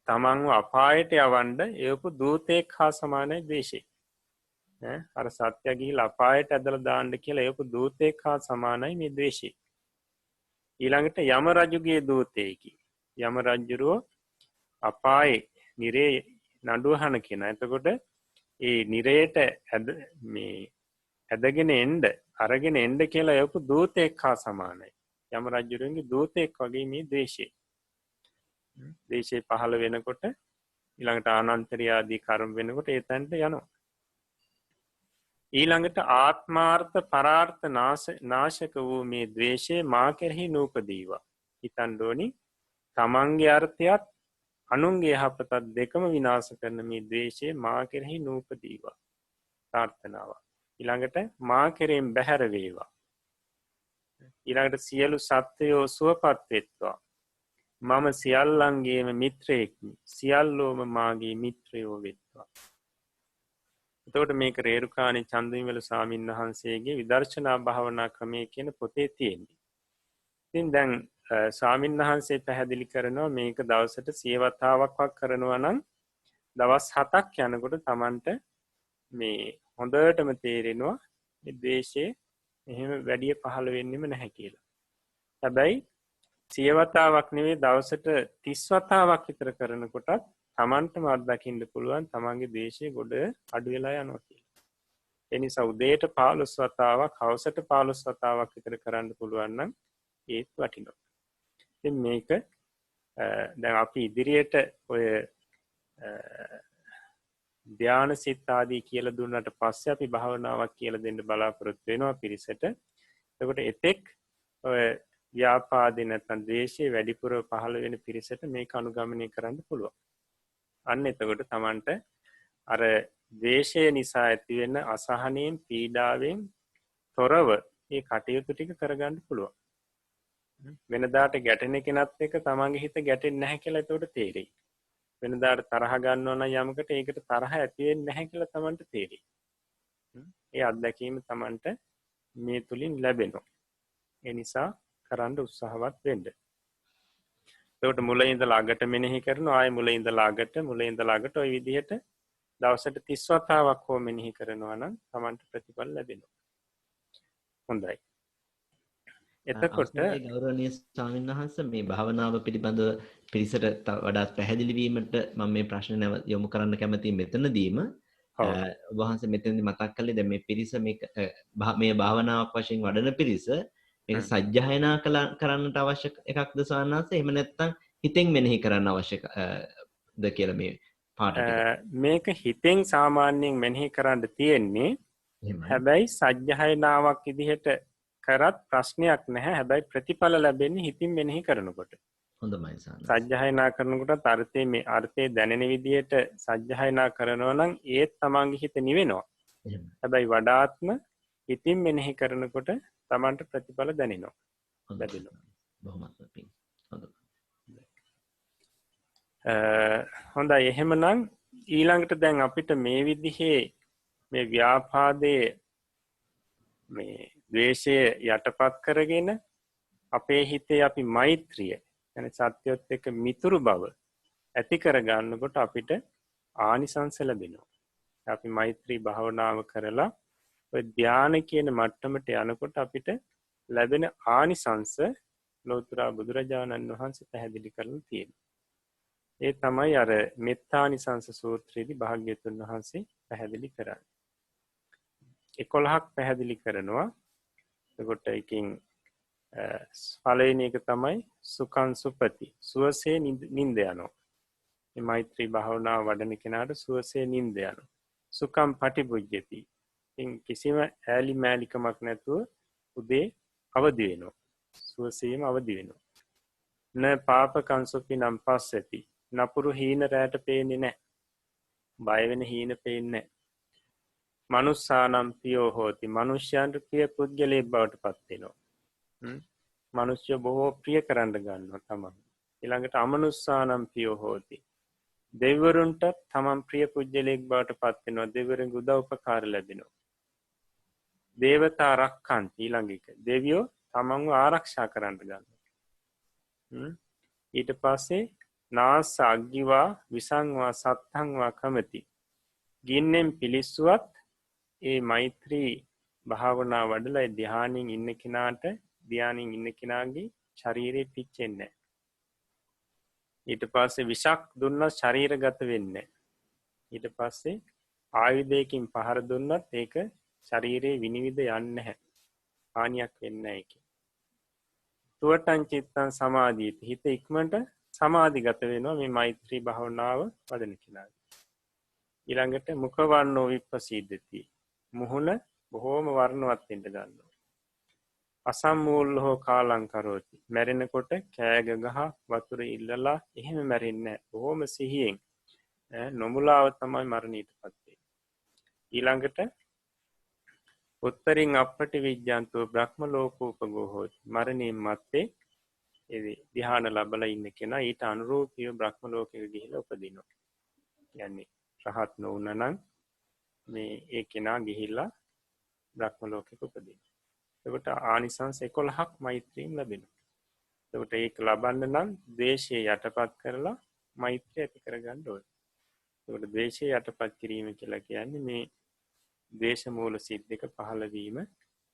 තමන්ව අපායට යවන්න එවපු දූතෙක් හා සමානයි ද්වේෂය. අර සත්‍ය ගිහිල්ලා අපායට ඇදලා දාන්න කියලා එවපු දූතෙක් හා සමානයි මේ ද්වේෂය. ඊළඟට යම රජුගේ දූතේකි. යම රජුරෝ අපායේ නිරේ නඩුවහන කෙනා. එතකොට ඒ නිරේට ඇදගෙන එන්න, අරගෙන එන්න කියලා එවපු දූතෙක් හා සමානයි. යම රජුරුන්ගේ දූතෙක් වගේ මේ ද්වේෂය. ද්වේෂය පහළ වෙනකොට ඊළඟට ආනන්තරය ආදී කර්ම වෙනකොට ඒ තැනට යනවා. ඊළඟට ආත්මාර්ථ පරාර්ථ නාශක වූ මේ ද්වේෂය මා කෙරෙහි නූපදීවා. හිතන්න ඕනි තමන්ගේ අර්ථයත් අනුන්ගේ යහපතත් දෙකම විනාශ කරන මේ ද්වේෂය මා කෙරෙහි නූපදීවා. ප්‍රාර්ථනාව. ඊළඟට මා කෙරෙන් බැහැර වේවා. ඊළඟට සියලු සත්වයෝ සුවපත් වෙත්වා. මම සියල්ලන්ගේම මිත්‍රයෙක්මි. සියල්ලෝම මාගේ මිත්‍රයෝ වෙත්වා. එතකොට මේක රේරුකාණේ චන්දවිමල ස්වාමීන් වහන්සේගේ විදර්ශනා භාවනා ක්‍රමය කියන පොතේ තියෙන්නේ. ඉතින් දැන් ස්වාමීන් වහන්සේ පැහැදිලි කරනවා මේක දවසට 100 වතාවක් කරනවා නම් දවස් 7ක් යනකොට Tamanට මේ හොඳටම තේරෙනවා මේ ද්වේෂය එහෙම වැඩි පහළ වෙන්නෙම නැහැ කියලා. හැබැයි 100 වතාවක් නෙවෙයි දවසට 30 වතාවක් විතර කරනකොටත් Tamanටම අත්දකින්න පුළුවන් Tamanගේ ද්වේෂය ගොඩ අඩු වෙලා යනවා කියලා. ඒ නිසා උදේට 15 වතාවක්, හවසට 15 වතාවක් විතර කරන්න පුළුවන් නම් ඒත් වටිනවා. ඉතින් මේක දැන් අපි ඉදිරියට ඔය ධ්‍යාන සිත ආදී කියලා දුන්නාට පස්සේ අපි භාවනාවක් කියලා දෙන්න බලාපොරොත්තු වෙනවා පිරිසට. එතකොට එතෙක් ඔය ව්‍යාපාදේ නැත්නම් ද්වේෂය වැඩිපුර පහළ වෙන පිරිසට මේක අනුගමනය කරන්න පුළුවන්. අන්න එතකොට Tamanට අර ද්වේෂය නිසා ඇති වෙන අසහනයෙන්, පීඩාවෙන් තොරව ඒ කටයුතු ටික කරගන්න පුළුවන්. වෙනදාට ගැටෙන කෙනත් එක්ක තමන්ගේ හිත ගැටෙන්නේ නැහැ කියලා එතකොට තේරෙයි. වෙනදාට තරහ ගන්නවා නම් යමකට ඒකට තරහ ඇති වෙන්නේ නැහැ කියලා තමන්ට තේරෙයි. ඒ අත්දැකීම තමන්ට මේ තුලින් ලැබෙනවා. ඒ නිසා කරන්න උත්සාහවත් වෙන්න. එතකොට මුලින් ඉඳලා අගට මෙනෙහි කරනවා ආයෙ මුලින් ඉඳලා අගට ওই විදිහට දවසට 30 වතාවක් හෝ මෙනෙහි කරනවා නම් තමන්ට ප්‍රතිඵල ලැබෙනවා. හොඳයි. එතකොට ගෞරවනීය ස්වාමීන් වහන්සේ මේ භාවනාව පිළිබඳව පිරිසට වඩාත් පැහැදිලි වීමට මම මේ ප්‍රශ්න යොමු කරන්න කැමතියි මෙතනදීම. ඔබ වහන්සේ මෙතනදී මතක් කළේ දැන් මේ පිරිස මේ භාවනාවක් වශයෙන් වඩන පිරිස මේක සජ්ජායනා කරන්නට අවශ්‍ය එකක්ද ස්වාමීන් වහන්සේ? එහෙම නැත්නම් හිතෙන් මෙනෙහි කරන්න අවශ්‍යද කියලා මේ පාඩ මේක හිතෙන් සාමාන්‍යයෙන් මෙනෙහි කරන්න තියෙන්නේ. හැබැයි සජ්ජායනාවක් විදිහට කරත් ප්‍රශ්නයක් නැහැ. හැබැයි ප්‍රතිඵල ලැබෙන්නේ හිතින් මෙනෙහි කරනකොට. හොඳයි සාරා. සජ්ජායනා කරනකොට අර්ථයේ දැනෙන විදිහට සජ්ජායනා කරනවා නම් ඒත් තමන්ගේ හිත නිවෙනවා. හැබැයි වඩාත්ම හිතින් මෙනෙහි කරනකොට තමන්ට ප්‍රතිඵල දැනෙනවා. බොහොමත්ම පිං. හොඳයි. එහෙමනම් ඊළඟට දැන් අපිට මේ විදිහේ මේ ව්‍යාපාදයේ මේ ද්වේෂය යටපත් කරගෙන අපේ හිතේ අපි මෛත්‍රිය يعني සත්‍යොත් එක්ක මිතුරු බව ඇති කරගන්නකොට අපිට ආනිසංස ලැබෙනවා. අපි මෛත්‍රී භාවනාව කරලා ඔය ධානය කියන මට්ටමට යනකොට අපිට ලැබෙන ආනිසංස ලෝතර බුදුරජාණන් වහන්සේ පැහැදිලි කරලා තියෙනවා. ඒ තමයි අර මෙත්තානිසංස සූත්‍රයේදී භාග්‍යවතුන් වහන්සේ පැහැදිලි කරන්නේ. 11ක් පැහැදිලි කරනවා. එතකොට එකකින් පළවෙනි එක තමයි සුඛං සුපති. සුවසේ නිින්ද යනවා. මේ මෛත්‍රී භාවනාව වඩන කෙනාට සුවසේ නිින්ද යනවා. සුඛං පටිභුජ්ජති. ඉතින් කිසිම ඈලි මෑලිකමක් නැතුව උදේ අවදි වෙනවා. සුවසේම අවදි වෙනවා. න පාපකං සුපිනම් පස්සති. නපුරු හීන රැට පේන්නේ නැහැ. බය වෙන හීන පේන්නේ නැහැ. මනුස්සානම් පියෝ හෝති. මනුෂ්‍යයන්ට ප්‍රිය පුද්ගලයෙක් බවට පත් වෙනවා. මනුෂ්‍ය බොහෝ ප්‍රිය කරන්න ගන්නවා තමන්. ඊළඟට අමනුස්සානම් පියෝ හෝති. දෙවිවරුන්ට තමන් ප්‍රිය පුද්ගලයෙක් බවට පත් වෙනවා. දෙවිවරුන්ගේ උදව් උපකාර ලැබෙනවා. දේවතා රක්ඛන්ති. ඊළඟ එක දෙවියෝ තමන්ව ආරක්ෂා කරන්න ගන්නවා. ඊට පස්සේ නාස අග්ගිවා විසංවා සත්තංවා කමති. ගින්නෙන් පිලිස්සුවත් ඒ මෛත්‍රී භාවනා වඩලා ධානයෙන් ඉන්න කෙනාගේ ශරීරය පිච්චෙන්නේ නැහැ. ඊට පස්සේ විෂක් දුන්නත් ශරීරගත වෙන්නේ නැහැ. ඊට පස්සේ ආයුධයකින් පහර දුන්නත් ඒක ශරීරේ විනිවිද යන්නේ නැහැ. හානියක් වෙන්නේ නැහැ ඒකේ. තුවටං චිත්තං සමාධියති. හිත ඉක්මනට සමාධිගත වෙනවා මේ මෛත්‍රී භාවනාව වඩන කෙනාට. ඊළඟට මුඛ වර්ණෝ විප්පසීදති. මුහුණ බොහෝම වර්ණවත් වෙන්න ගන්නවා. අසම්මූලෝ කාලං කරෝති. මැරෙනකොට කෑග ගහ වතුර ඉල්ලලා එහෙම මැරෙන්නේ නැහැ. බොහොම සිහියෙන් නොමුලාව තමයි මරණයටපත් වෙන්නේ. ඊළඟට උත්තරින් අප්පටි විඥාන්තෝ බ්‍රහ්ම ලෝකෝපගෝ හෝති. මරණයෙන් මත්තේ ඒ ධ්‍යාන ලැබලා ඉන්න කෙනා ඊට අනුරූපීව බ්‍රහ්ම ලෝකෙක ගිහිලා උපදිනවා. කියන්නේ රහත් නොවුනනම් මේ ඒ කෙනා ගිහිල්ලා බ්‍රහ්ම ලෝකෙක උපදිනවා. එතකොට ආනිසංස 11ක් මෛත්‍රියෙන් ලැබෙනවා. එතකොට ඒක ලබන්න නම් ද්වේෂය යටපත් කරලා මෛත්‍රිය ඇති කරගන්න ඕනේ. එතකොට ද්වේෂය යටපත් කිරීම කියලා කියන්නේ මේ ද්වේෂ මූල සිත් දෙක පහළ වීම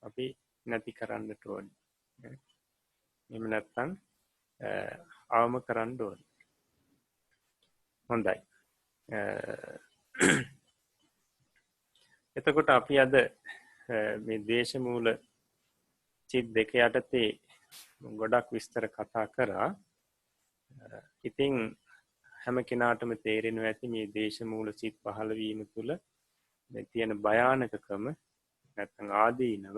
අපි නැති කරන්නට ඕනේ. එහෙම නැත්නම් අවම කරන්න ඕනේ. හොඳයි. එතකොට අපි අද මේ ද්වේෂ මූල සිත් දෙක යටතේ ගොඩක් විස්තර කතා කරා. ඉතින් හැම කෙනාටම තේරෙනවා ඇති මේ ද්වේෂ මූල සිත් පහළ වීම තුළ මේ තියෙන භයානකකම නැත්නම් ආදීනව.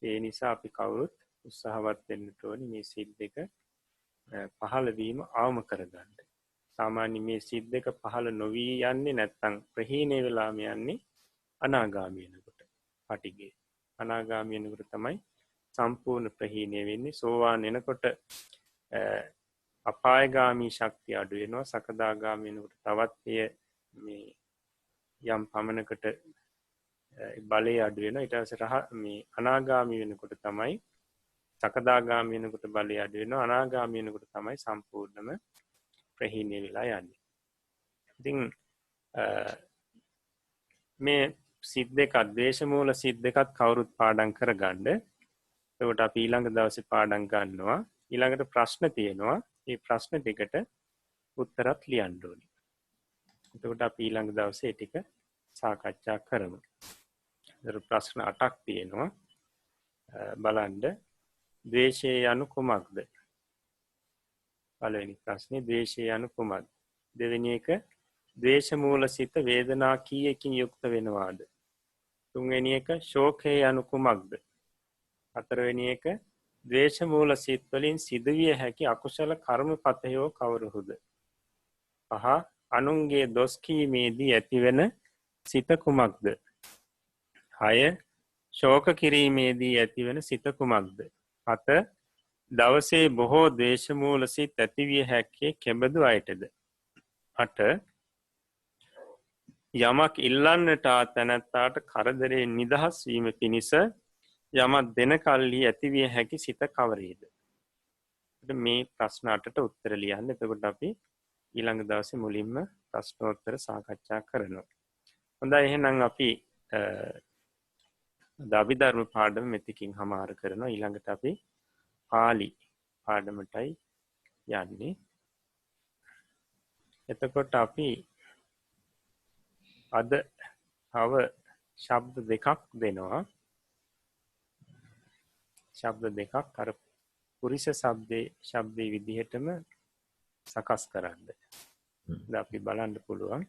ඒ නිසා අපි කවුරුත් උත්සාහවත් වෙන්න ඕනේ මේ සිත් දෙක පහළ වීම අවම කරගන්න. සාමාන්‍ය මේ සිත් දෙක පහළ නොවි යන්නේ නැත්නම් ප්‍රහීණය වෙලාම යන්නේ අනාගාමී වෙනකොට පටිඝය. අනාගාමී වෙනකොට තමයි සම්පූර්ණ ප්‍රහීණය වෙන්නේ. සෝවාන් වෙනකොට අපායගාමී ශක්තිය අඩු වෙනවා. සකදාගාමී වෙනකොට තවත් එය මේ යම් පමණකට බලය අඩු වෙනවා. ඊට පස්සේ මේ අනාගාමී වෙනකොට තමයි සකදාගාමී වෙනකොට බලය අඩු වෙනවා. අනාගාමී වෙනකොට තමයි සම්පූර්ණම ප්‍රහීණය වෙලා යන්නේ. ඉතින් මේ සිත් දෙක ද්වේෂ මූල සිත් දෙකත් කවුරුත් පාඩම් කරගන්න. එතකොට අපි ඊළඟ දවසේ පාඩම් ගන්නවා. ඊළඟට ප්‍රශ්න තියෙනවා. මේ ප්‍රශ්න ටිකට උත්තරත් ලියන්න ඕනේ. එතකොට අපි ඊළඟ දවසේ ටික සාකච්ඡා කරමු. ඒතර ප්‍රශ්න 8ක් තියෙනවා. බලන්න ද්වේෂය යනු කුමක්ද? පළවෙනි ප්‍රශ්නේ ද්වේෂය යනු කුමක්ද? දෙවෙනි එක ද්වේෂ මූල සිත වේදනා කීයකින් යුක්ත වෙනවාද? තුන්වෙනි එක ශෝකය යනු කුමක්ද? හතරවෙනි එක ද්වේෂ මූල සිත් වලින් සිදුවිය හැකි අකුසල කර්මපතයෝ කවරහුද? පහ අනුන්ගේ දොස් කීමේදී ඇතිවන සිත කුමක්ද? 6 ශෝක කිරීමේදී ඇතිවන සිත කුමක්ද? 7 දවසේ බොහෝ ද්වේෂ මූල සිත් ඇතිවිය හැක්කේ කෙබඳු අයටද? 8 යමක් ඉල්ලන්නට තැනැත්තාට කරදරයෙන් නිදහස් වීම පිණිස යමක් දෙන කල්හි ඇතිවිය හැකි සිත කවරේද? මේ ප්‍රශ්න 8ට උත්තර ලියන්න. එතකොට අපි ඊළඟ දවසේ මුලින්ම ප්‍රශ්නෝත්තර සාකච්ඡා කරනවා. හොඳයි එහෙනම් අපි අභිධර්ම පාඩම මෙතකින් හමාර කරනවා. ඊළඟට අපි පාලි පාඩමටයි යන්නේ. එතකොට අපි අද තව ශබ්ද දෙකක් දෙනවා. ශබ්ද දෙකක් අර පුරිස ශබ්දේ විදිහටම සකස් කරන්න. දැන් අපි බලන්න පුළුවන්.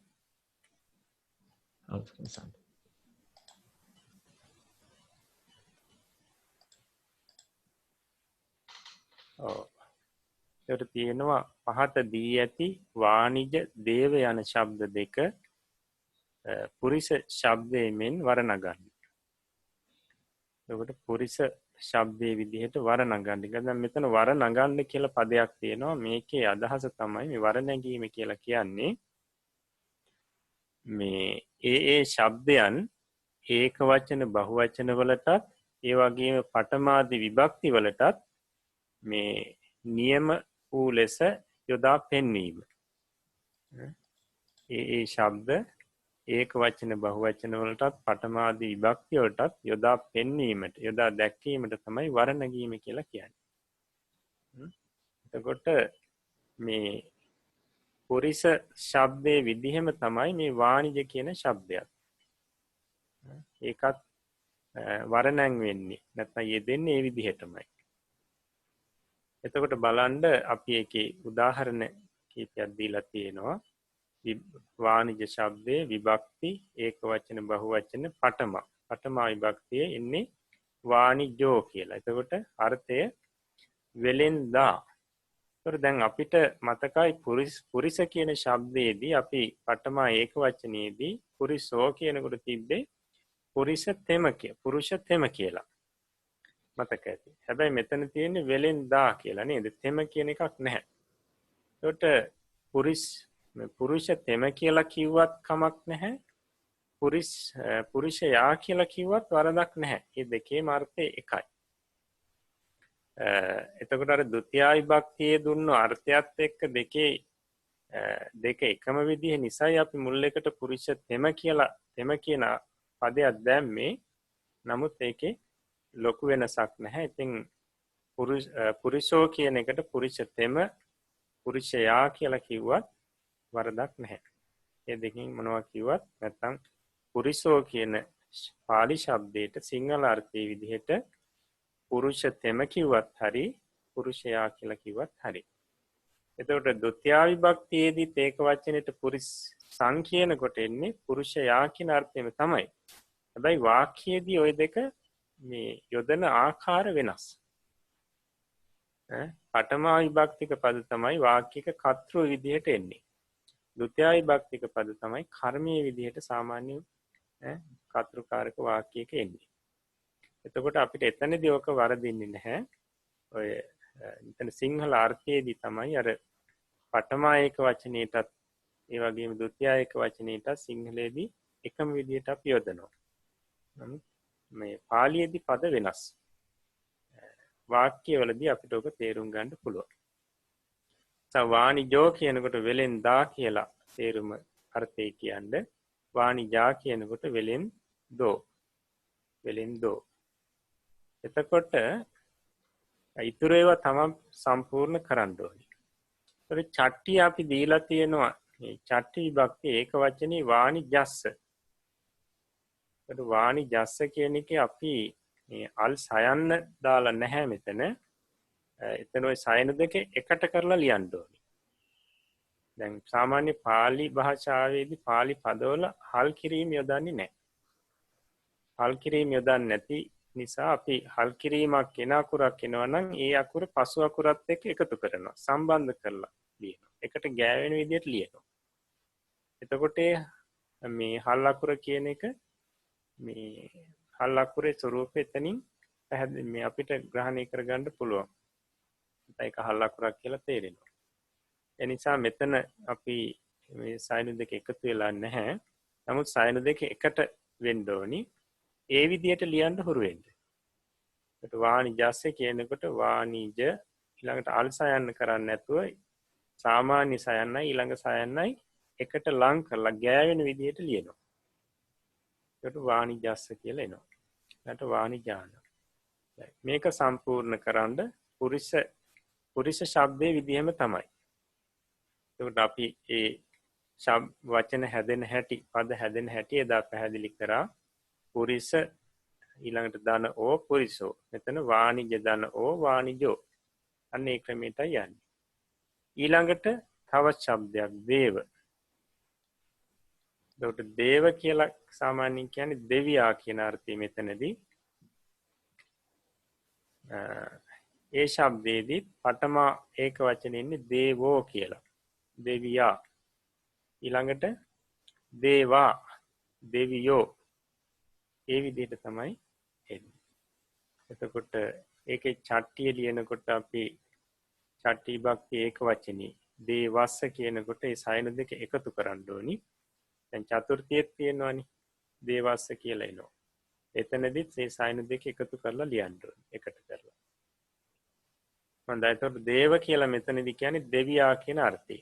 ඒකට තියෙනවා පහත දී ඇති වාණිජ දේව යන ශබ්ද දෙක පුරිස ශබ්දයෙන් වර්ණගන්න. එතකොට පුරිස ශබ්දයේ විදිහට වර්ණගන්න. දැන් මෙතන වර්ණගන්න කියලා පදයක් තියෙනවා. මේකේ අදහස තමයි මේ වර්ණගීම කියලා කියන්නේ මේ ඒ ශබ්දයන් ඒක වචන බහු වචන වලටත් ඒ වගේම පඨමාදී විභක්ති වලටත් මේ නියම වූ ලෙස යොදා පෙන්වීම. ඒ ශබ්ද ඒක වචන බහු වචන වලටත් පඨමාදී විභක්ති වලටත් යොදා පෙන්වීමට යොදා දැක්වීමට තමයි වර්ණගීම කියලා කියන්නේ. එතකොට මේ පුරිස ශබ්දයේ විදිහම තමයි මේ වාණිජ කියන ශබ්දයක්. ඒකත් වර්ණන් වෙන්නේ නැත්නම් යෙදෙන්නේ ඒ විදිහටමයි. එතකොට බලන්න අපි එකේ උදාහරණ කීපයක් දීලා තියෙනවා. වාණිජ ශබ්දයේ විභක්ති ඒක වචන බහු වචන පඨමා විභක්තියේ ඉන්නේ වාණිජෝ කියලා. එතකොට අර්ථය වෙලෙන්දා. ඒතර දැන් අපිට මතකයි පුරිස කියන ශබ්දයේදී අපි පඨමා ඒක වචනයේදී පුරිසෝ කියනකොට තිබ්බේ පුරුෂ තෙම කියලා. මතක ඇති. හැබැයි මෙතන තියෙන්නේ වෙලෙන්දා කියලා නේද? තෙම කියන එකක් නැහැ. ඒකට පුරුෂ තෙම කියලා කිව්වත් කමක් නැහැ. පුරුෂයා කියලා කිව්වත් වරදක් නැහැ. මේ දෙකේම අර්ථය එකයි. එතකොට අර ဒုတိ ය විභක්තියේ දුන්න අර්ථයත් එක්ක දෙක එකම විදිහ නිසායි අපි මුල් එකට පුරුෂ තෙම කියන පදයක් දැම්මේ. නමුත් ඒකේ ලොකු වෙනසක් නැහැ. ඉතින් පුරුෂෝ කියන එකට පුරුෂ තෙම පුරුෂයා කියලා කිව්වත් වරදක් නැහැ. මේ දෙකෙන් මොනවා කිව්වත් නැත්නම් පුරිසෝ කියන පාලි ශබ්දයට සිංහල අර්ථයේ විදිහට පුරුෂ තෙම කිව්වත් හරි පුරුෂයා කියලා කිව්වත් හරි. එතකොට ဒုတိ ය විභක්තියේදී ඒක වචනෙට පුරිස් සං කියනකොට එන්නේ පුරුෂයා කියන අර්ථයෙම තමයි. හැබැයි වාක්‍යයේදී ওই දෙක මේ යොදන ආකාර වෙනස්. පඨමා විභක්තික පද තමයි වාක්‍යයක කර්තෘ විදිහට එන්නේ. ဒုတိ ය විභක්තික පද තමයි කර්මයේ විදිහට සාමාන්‍ය කර්තෘකාරක වාක්‍යයක එන්නේ. එතකොට අපිට එතනදී ඔක වරදින්නේ නැහැ. ඔය එතන සිංහල අර්ථයේදී තමයි අර පඨමා ඒක වචනයටත් ඒ වගේම ဒုတိ ය ඒක වචනයටත් සිංහලයේදී එකම විදිහට අපි යොදනවා. නමුත් මේ පාලියේදී පද වෙනස්. වාක්‍යවලදී අපිට ඔක තේරුම් ගන්න පුළුවන්. වාණිජෝ කියනකොට වෙලෙන් දා කියලා තේරුම අර්ථය කියන්නේ වාණිජා කියනකොට වෙලෙන් දෝ. වෙලෙන් දෝ. එතකොට ඉතුරු ඒවා තමයි සම්පූර්ණ කරන්න ඕනේ. ඒතර චට්ටි අපි දීලා තියෙනවා. මේ චට්ටි විභක්ති ඒක වචනේ වාණිජස්ස. ඒතර වාණිජස්ස කියන එකේ අපි මේ අල් සයන්න දාලා නැහැ මෙතන. එතන ওই සයන දෙක එකට කරලා ලියන්න ඕනේ. දැන් සාමාන්‍ය පාලි භාෂාවේදී පාලි පදවල හල් කිරීම යොදන්නේ නැහැ. හල් කිරීම යොදන්නේ නැති නිසා අපි හල් කිරීමක් වෙන අකුරක් එනවා නම් ඒ අකුර පසු අකුරත් එක්ක එකතු කරනවා. සම්බන්ධ කරලා ලියනවා. එකට ගෑවෙන විදිහට ලියනවා. එතකොට මේ හල් අකුර කියන එක මේ හල් අකුරේ ස්වරූපය එතනින් පැහැදිලි මේ අපිට ග්‍රහණය කරගන්න පුළුවන්. ඒක හල් අකුරක් කියලා තේරෙනවා. ඒ නිසා මෙතන අපි මේ සයිනු දෙක එකතු වෙලා නැහැ. නමුත් සයිනු දෙක එකට වෙන්න ඕනි. ඒ විදිහට ලියන්න හුරු වෙන්න. ඒකට වාණිජස්ස කියනකොට වාණිජ ඊළඟට අල් සයන්න කරන්නේ නැතුව සාමාන්‍ය සයන්නයි ඊළඟ සයන්නයි එකට ලං කරලා ගෑවෙන විදිහට ලියනවා. ඒකට වාණිජස්ස කියලා එනවා. ඊට වාණිජාන. මේක සම්පූර්ණ කරන්න පුරිස ශබ්දයේ විදිහම තමයි. ඒකට අපි ඒ වචන හැදෙන හැටි පද හැදෙන හැටි එදා පැහැදිලි කරා. පුරිස ඊළඟට ධන ඕ පුරිසෝ. මෙතන වාණිජ ධන ඕ වාණිජෝ. අන්න ඒ ක්‍රමයටයි යන්නේ. ඊළඟට තවත් ශබ්දයක් දේව. ඒකට දේව කියලා සාමාන්‍යයෙන් කියන්නේ දෙවියා කියන අර්ථය මෙතනදී. ඒ ශබ්දයේදී පඨමා ඒක වචනේ ඉන්නේ දේවෝ කියලා. දෙවියා. ඊළඟට දේවා දෙවියෝ. ඒ විදිහට තමයි එන්නේ. එතකොට ඒකේ චට්ටිය ලියනකොට අපි චට්ටි භක්ති ඒක වචනේ දේවස්ස කියනකොට ඒ සයන දෙක එකතු කරන්න ඕනි. දැන් චතුර්ථියෙත් තියෙනවනේ දේවස්ස කියලා එනවා. එතනදිත් මේ සයන දෙක එකතු කරලා ලියන්න ඕනේ එකට කරලා. හොඳයි. ඒතකොට දේව කියලා මෙතනදී කියන්නේ දෙවියා කියන අර්ථය.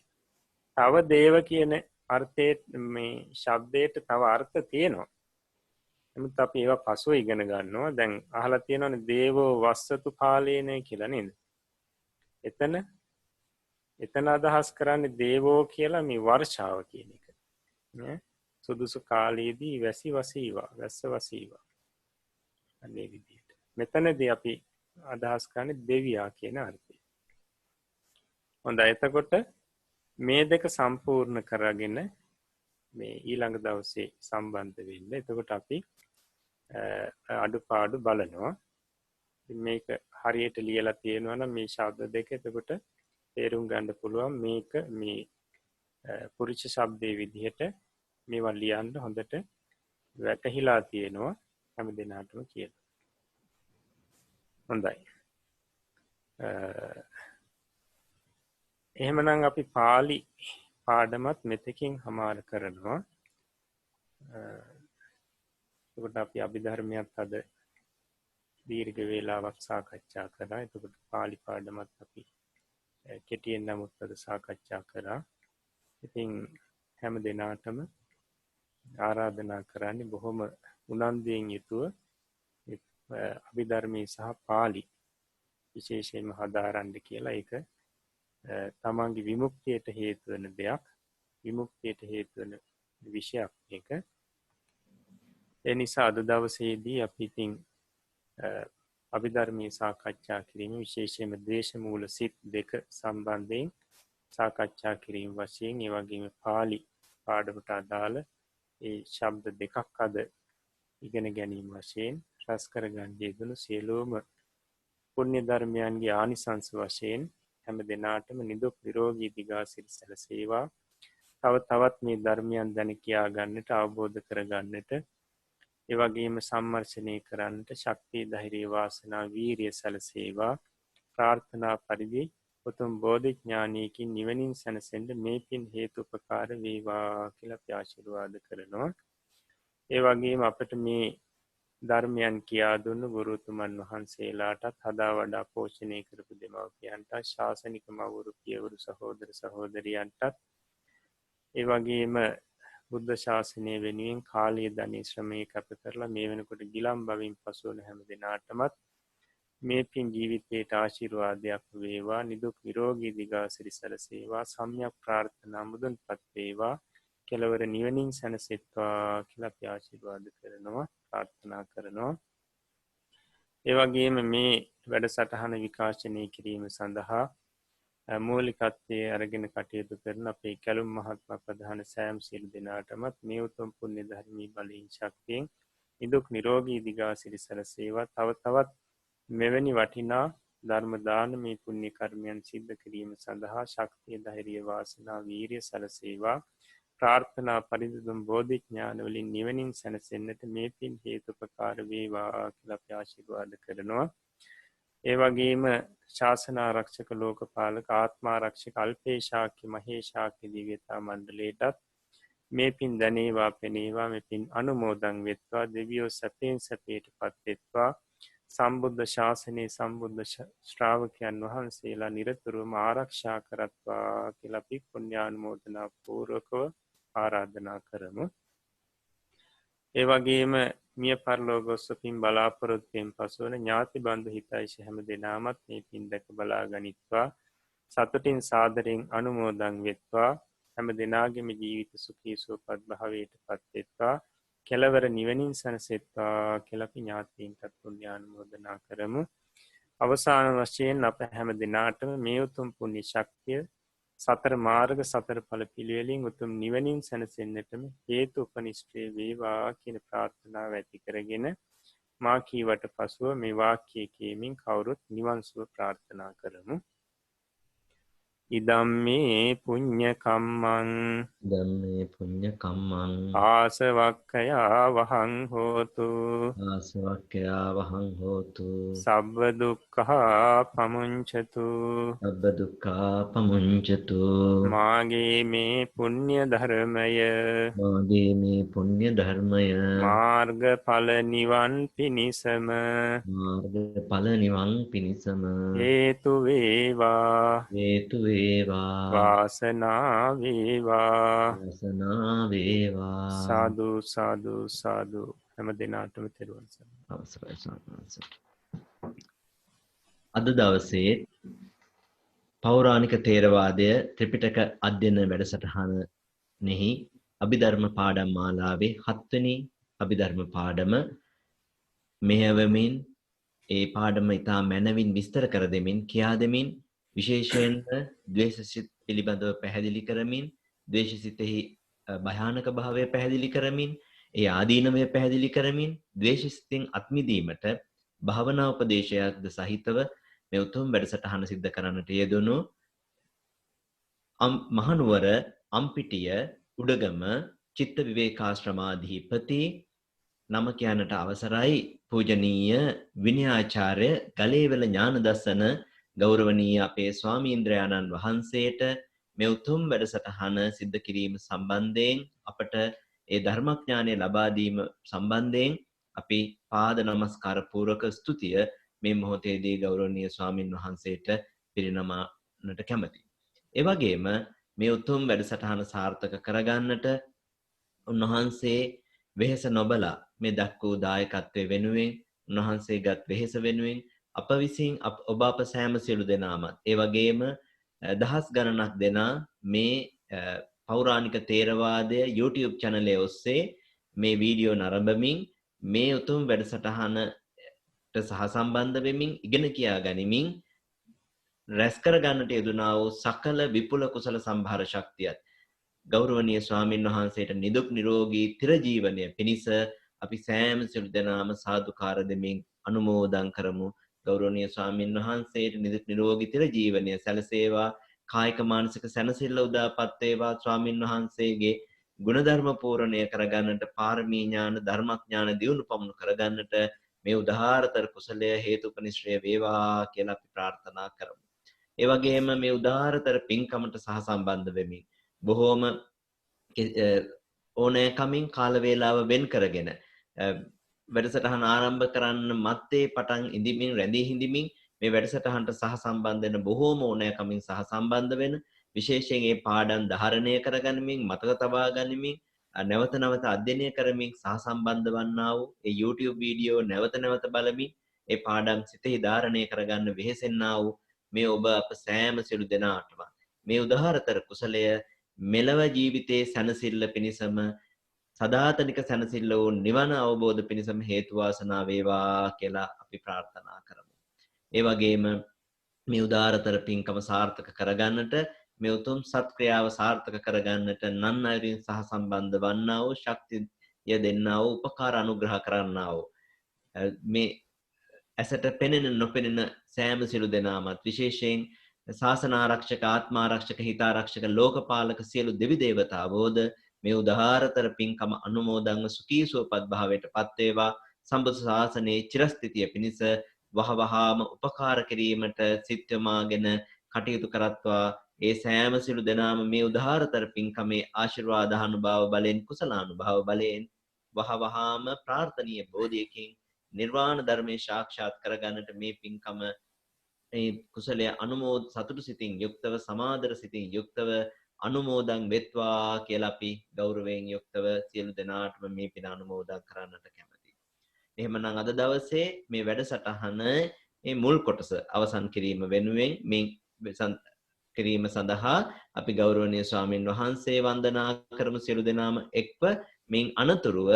තව දේව කියන අර්ථයේ මේ ශබ්දයට තව අර්ථ තියෙනවා. නමුත් අපි ඒවා පසුව ඉගෙන ගන්නවා. දැන් අහලා තියෙනවනේ දේවෝ වස්සතු කාලේනේ කියලා නේද? එතන අදහස් කරන්නේ දේවෝ කියලා මේ වර්ෂාව කියන එක. නේ? සුදුසු කාලයේදී වැසි වසීවා, වැස්ස වසීවා. අනේ විදිහට. මෙතනදී අපි අදහස් කරන්නේ දෙවියා කියන අර්ථය. හොඳයි. එතකොට මේ දෙක සම්පූර්ණ කරගෙන මේ ඊළඟ දවසේ සම්බන්ධ වෙන්න. එතකොට අපි අඩුපාඩු බලනවා. මේක හරියට ලියලා තියෙනවා නම් මේ ශබ්ද දෙක එතකොට තේරුම් ගන්න පුළුවන් මේක මේ පුරුෂ ශබ්දයේ විදිහට මේවා ලියන්න හොඳට වැටහිලා තියෙනවා හැම දිනාටම කියලා. හොඳයි. එහෙමනම් අපි පාලි පාඩමත් මෙතකින් හමාර කරනවා. එතකොට අපි අභිධර්මයත් අද දීර්ඝ වේලාවක් සාකච්ඡා කරා. එතකොට පාලි පාඩමත් අපි කෙටියෙන් නමුත් අද සාකච්ඡා කරා. ඉතින් හැම දිනාටම ආරාධනා කරන්නේ බොහොම උනන්දුවෙන් යුතුව අභිධර්මයේ සහ පාලි විශේෂයෙන්ම හදාරන්න කියලා. ඒක තමන්ගේ විමුක්තියට හේතු වෙන දෙයක්. විමුක්තියට හේතු වෙන විෂයක් මේක. ඒ නිසා අද දවසේදී අපි ඉතින් අභිධර්මයේ සාකච්ඡා කිරීම විශේෂයෙන්ම ද්වේෂ මූල සිත් දෙක සම්බන්ධයෙන් සාකච්ඡා කිරීම වශයෙන් ඒ වගේම පාලි පාඩමට අදාළ ඒ ශබ්ද දෙකක් අද ඉගෙන ගැනීම වශයෙන් රස කරගන්න යෙදුණු සියලුම පුණ්‍ය ධර්මයන්ගේ ආනිසංස වශයෙන් හැම දිනාටම නිදුක් නිරෝගී දිගාසිරි සැලසේවා. තව තවත් මේ ධර්මයන් දැන කියා ගන්නට අවබෝධ කර ගන්නට ඒ වගේම සම්මර්ෂණය කරන්නට ශක්තිය ධෛර්යය වාසනාව වීරිය සැලසේවා ප්‍රාර්ථනා පරිදි උතුම් බෝධිඥානයකින් නිවනින් සැනසෙන්න මේ පින් හේතුපකාර වේවා කියලා අපි ආශිර්වාද කරනවා. ඒ වගේම අපට මේ ධර්මයන් කියා දුන්නු ගුරුතුමන් වහන්සේලාටත් හදා වඩා පෝෂණය කරපු දෙමව්පියන්ට ශාසනික මව්වරු පියවරු සහෝදර සහෝදරියන්ටත් ඒ වගේම බුද්ධ ශාසනය වෙනුවෙන් කාලීය ධනය ශ්‍රමය කැප කරලා මේ වෙනකොට ගිලම් බවින් පසුවන හැම දෙනාටමත් මේ පින් ජීවිතයට ආශිර්වාදයක් වේවා නිදුක් නිරෝගී දිගාසිරි සැලසේවා සම්‍යක් ප්‍රාර්ථනා මුදුන්පත් වේවා කෙලවර නිවනින් සැනසෙත්වා කියලා අපි ආශිර්වාද කරනවා ප්‍රාර්ථනා කරනවා. ඒ වගේම මේ වැඩසටහන විකාශනය කිරීම සඳහා මූලිකත්වයේ අරගෙන කටයුතු කරන අපේ කැලුම් මහත්මයා ප්‍රධාන සෑම් සියලු දෙනාටමත් මේ උතුම් පුණ්‍ය ධර්මී බලයෙන් ශක්තියෙන් නිදුක් නිරෝගී දිගාසිරි සැලසේවා. තව තවත් මෙවැනි වටිනා ධර්ම දානමය පුණ්‍ය කර්මයන් සිද්ධ කිරීම සඳහා ශක්තිය ධෛර්යය වාසනාව වීරිය සැලසේවා. ප්‍රාර්ථනා පරිදුම් බෝධිඥාන වලින් නිවනින් සැනසෙන්නට මේ පින් හේතුපකාර වේවා කියලා අපි ආශිර්වාද කරනවා. ඒ වගේම ශාසන ආරක්ෂක ලෝකපාලක ආත්මාරක්ෂක අල්පේශාක්‍ය මහේශාක්‍ය දිව්‍යතා මණ්ඩලයටත් මේ පින් දැනේවා පෙනේවා මේ පින් අනුමෝදන් වෙත්වා දෙවියෝ සැපෙන් සැපයට පත් වෙත්වා සම්බුද්ධ ශාසනයේ සම්බුද්ධ ශ්‍රාවකයන් වහන්සේලා නිරතුරුවම ආරක්ෂා කරත්වා කියලා අපි පුණ්‍යානුමෝදනා පූර්වකව ආරාධනා කරමු. ඒ වගේම මිය පරලෝකස්ස පින් බලාපොරොත්තුෙන් පසුවන ඥාති බන්ධු හිතයිෂ හැම දෙනාමත් මේ පින් දැක බලා ගනිත්වා සතුටින් සාදරයෙන් අනුමෝදන් වෙත්වා හැම දෙනාගේම ජීවිත සුඛී සුවපත් භාවයට පත් වෙත්වා කෙලවර නිවනින් සැනසෙත්වා කියලා අපි ඥාතීන්ටත් පුණ්‍යානුමෝදනා කරමු. අවසාන වශයෙන් අප හැම දෙනාටම මේ උතුම් පුණ්‍ය ශක්තිය සතර මාර්ග සතර ඵල පිළිවෙලින් උතුම් නිවනින් සැනසෙන්නටම හේතු උපනිශ්‍රේ වේවා කියන ප්‍රාර්ථනාව ඇති කරගෙන මා කීවට පසුව මේ වාක්‍යය කියමින් කවුරුත් නිවන් සුව ප්‍රාර්ථනා කරමු. ඉදම්මේ පුඤ්ඤ කම්මං ධම්මේ පුඤ්ඤ කම්මං ආසවක්ඛයා වහං හෝතු ආසවක්ඛයා වහං හෝතු සබ්බ දුක්ඛා පමුංචතු සබ්බ දුක්ඛා පමුංචතු මාගේ මේ පුණ්‍ය ධර්මය මාගේ මේ පුණ්‍ය ධර්මය මාර්ගඵල නිවන් පිණිසම මාර්ගඵල නිවන් පිණිසම හේතු වේවා හේතු වේවා වාසනාව වේවා වාසනාව වේවා සාදු සාදු සාදු හැම දිනාටම තෙරුවන් සරණයි. අවසරයි සාමණේර. අද දවසේ පෞරාණික ථේරවාදය ත්‍රිපිටක අධ්‍යයන වැඩසටහනෙහි අභිධර්ම පාඩම් මාලාවේ 7 වෙනි අභිධර්ම පාඩම මෙහෙවමින් ඒ පාඩම ඉතා මැනවින් විස්තර කර දෙමින් කියා දෙමින් විශේෂයෙන්ම ද්වේෂසිත පිළිබඳව පැහැදිලි කරමින් ද්වේෂසිතෙහි භයානක භාවය පැහැදිලි කරමින් ඒ ආදීනවය පැහැදිලි කරමින් ද්වේෂසිතෙන් අත්මිදීමට භාවනා උපදේශයක්ද සහිතව මේ උතුම් වැඩසටහන සිද්ධ කරන්නට යෙදුණු මහනුවර අම්පිටිය උඩගම චිත්ත විවේකාශ්‍රමාධිපති නම කියන්නට අවසරයි පූජනීය විනයාචාර්ය ගලේවල ඥානදස්සන ගෞරවනීය අපේ ස්වාමීන්ද්‍රයාණන් වහන්සේට මේ උතුම් වැඩසටහන සිද්ධ කිරීම සම්බන්ධයෙන් අපට ඒ ධර්මඥානය ලබා දීම සම්බන්ධයෙන් අපි පාද නමස්කාර පූර්වක ස්තුතිය මේ මොහොතේදී ගෞරවනීය ස්වාමින් වහන්සේට පිරිනමන්නට කැමැතියි. ඒ වගේම මේ උතුම් වැඩසටහන සාර්ථක කරගන්නට උන්වහන්සේ වෙහෙස නොබලා මේ දක්වූ දායකත්වයේ වෙනුවෙන් උන්වහන්සේගත් වෙහෙස වෙනුවෙන් අප විසින් ඔබ අප සෑම සියලු දෙනාම ඒ වගේම දහස් ගණනක් දෙනා මේ පෞරාණික ථේරවාදය YouTube channel ඔස්සේ මේ වීඩියෝ නරඹමින් මේ උතුම් වැඩසටහනට සහසම්බන්ධ වෙමින් ඉගෙන කියා ගනිමින් රැස් කර ගන්නට යෙදුනා වූ සකල විපුල කුසල සම්භාර ශක්තියත් ගෞරවනීය ස්වාමින් වහන්සේට නිදුක් නිරෝගී චිරජීවනය පිණිස අපි සෑම සියලු දෙනාම සාදුකාර දෙමින් අනුමෝදන් කරමු. ගෞරවනීය ස්වාමින් වහන්සේට නිදුක් නිරෝගී චිරජීවනය සැලසේවා. කායික මානසික සැනසෙල්ල උදාපත් වේවා. ස්වාමින් වහන්සේගේ ගුණධර්ම පූර්ණය කරගන්නට පාරමී ඥාන ධර්මඥාන දියුණු පමුණු කරගන්නට මේ උදාාරතර කුසලය හේතුපනිශ්‍රය වේවා කියලා අපි ප්‍රාර්ථනා කරමු. ඒ වගේම මේ උදාාරතර පින්කමට සහ සම්බන්ධ වෙමින් බොහෝම ඕනෑකමින් කාල වේලාව වෙන් කරගෙන වැඩසටහන ආරම්භ කරන්න මත්තේ පටන් ඉඳිමින් රැඳී හිඳිමින් මේ වැඩසටහනට සහ සම්බන්ධ වෙන බොහෝම ඕනෑකමින් සහ සම්බන්ධ වෙන විශේෂයෙන් මේ පාඩම් ධාරණය කරගනිමින් මතක තබා ගනිමින් නැවත නැවත අධ්‍යයනය කරමින් සහ සම්බන්ධ වන්නා වූ ඒ YouTube වීඩියෝ නැවත නැවත බලමින් ඒ පාඩම් සිතෙහි ධාරණය කරගන්න වෙහෙසෙන්නා වූ මේ ඔබ අප සෑම සිළු දෙනාටම මේ උදාාරතර කුසලය මෙලව ජීවිතයේ සැනසෙල්ල පිණිසම සදාතනික සැනසෙල්ල වූ නිවන අවබෝධ පිණිසම හේතු වාසනා වේවා කියලා අපි ප්‍රාර්ථනා කරමු. ඒ වගේම මේ උදාාරතර පින්කම සාර්ථක කරගන්නට මේ උතුම් සත්ක්‍රියාව සාර්ථක කරගන්නට නන් අයුරින් සහ සම්බන්ධ වන්නා වූ ශක්තිය දෙන්නා වූ උපකාර අනුග්‍රහ කරන්නා වූ මේ ඇසට පෙනෙන නොපෙනෙන සෑම සිළු දෙනාමත් විශේෂයෙන් ශාසන ආරක්ෂක ආත්ම ආරක්ෂක හිත ආරක්ෂක ලෝකපාලක සියලු දෙවි දේවතාවෝද මේ උදාාරතර පින්කම අනුමෝදන්ව සුඛී සුවපත් භාවයට පත් වේවා. සම්බුද්ධ ශාසනයේ චිරස්ථිතිය පිණිස වහවහාම උපකාර කිරීමට සිත් යොමාගෙන කටයුතු කරත්වා. ඒ සෑම සිළු දෙනාම මේ උදාාරතර පින්කමේ ආශිර්වාද අනුභව බලෙන් කුසලානුභව බලෙන් වහවහාම ප්‍රාර්ථනීය බෝධියකින් නිර්වාණ ධර්මයේ සාක්ෂාත් කරගන්නට මේ පින්කම මේ කුසලයේ අනුමෝද සතුටු සිතින් යුක්තව සමාදර සිතින් යුක්තව අනුමෝදන් වෙත්වා කියලා අපි ගෞරවයෙන් යුක්තව සියලු දෙනාටම මේ පින අනුමෝදන් කරන්නට කැමැතියි. එහෙමනම් අද දවසේ මේ වැඩසටහන මේ මුල් කොටස අවසන් කිරීම වෙනුවෙන් මේ කිරීම සඳහා අපි ගෞරවනීය ස්වාමින් වහන්සේ වන්දනා කරමු. සියලු දෙනාම එක්ව මින් අනතුරුව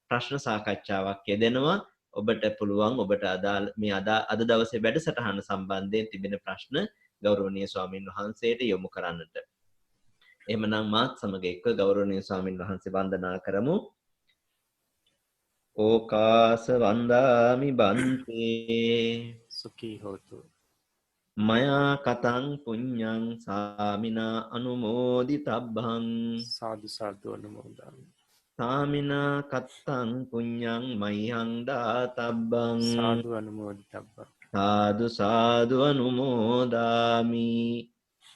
ප්‍රශ්න සාකච්ඡාවක් යෙදෙනවා. ඔබට පුළුවන් ඔබට අදාළ මේ අද දවසේ වැඩසටහන සම්බන්ධයෙන් තිබෙන ප්‍රශ්න ගෞරවනීය ස්වාමින් වහන්සේට යොමු කරන්නට. එහෙමනම් මාත් සමග එක්ව ගෞරවනීය ස්වාමින් වහන්සේ වන්දනා කරමු. ඕකාස වන්දාමි බන්තේ සුඛී හෝතු මයා කතං පුඤ්ඤං සාමිනා අනුමෝදිතබ්බං සාදු සාදු අනුමෝදාමි. සාමිනා කත්තං පුඤ්ඤං මයං දාතබ්බං සාදු අනුමෝදිතබ්බං සාදු සාදු අනුමෝදාමි.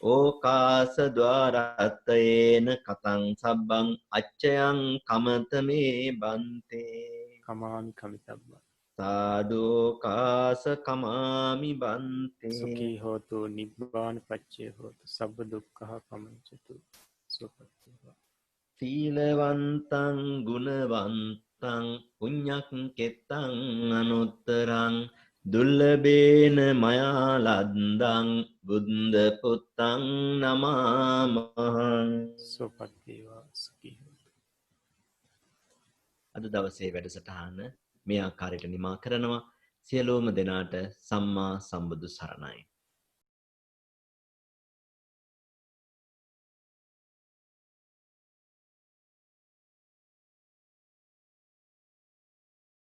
ඕකාස ద్వාරත්තේන කතං සබ්බං අච්චයං කමතමේ බන්තේ කමාමි කමිතබ්බං සාදෝකාස කමාමි බන්තේ සුඛී හෝතු නිබ්බාන පච්චේ හෝතු සබ්බ දුක්ඛහ පමුච්චතු සුපත්තිවා. සීලවන්තං ගුණවන්තං පුඤ්ඤක් කෙත්තං අනුත්තරං දුල්ලබේන මයා ලද්දං බුද්ධ පුත්තං නමාමහං. සුපත්තිවා සුඛී හෝතු. අද දවසේ වැඩසටහන මේ ආකාරයට නිමා කරනවා. සියලුම දෙනාට සම්මා සම්බුදු සරණයි.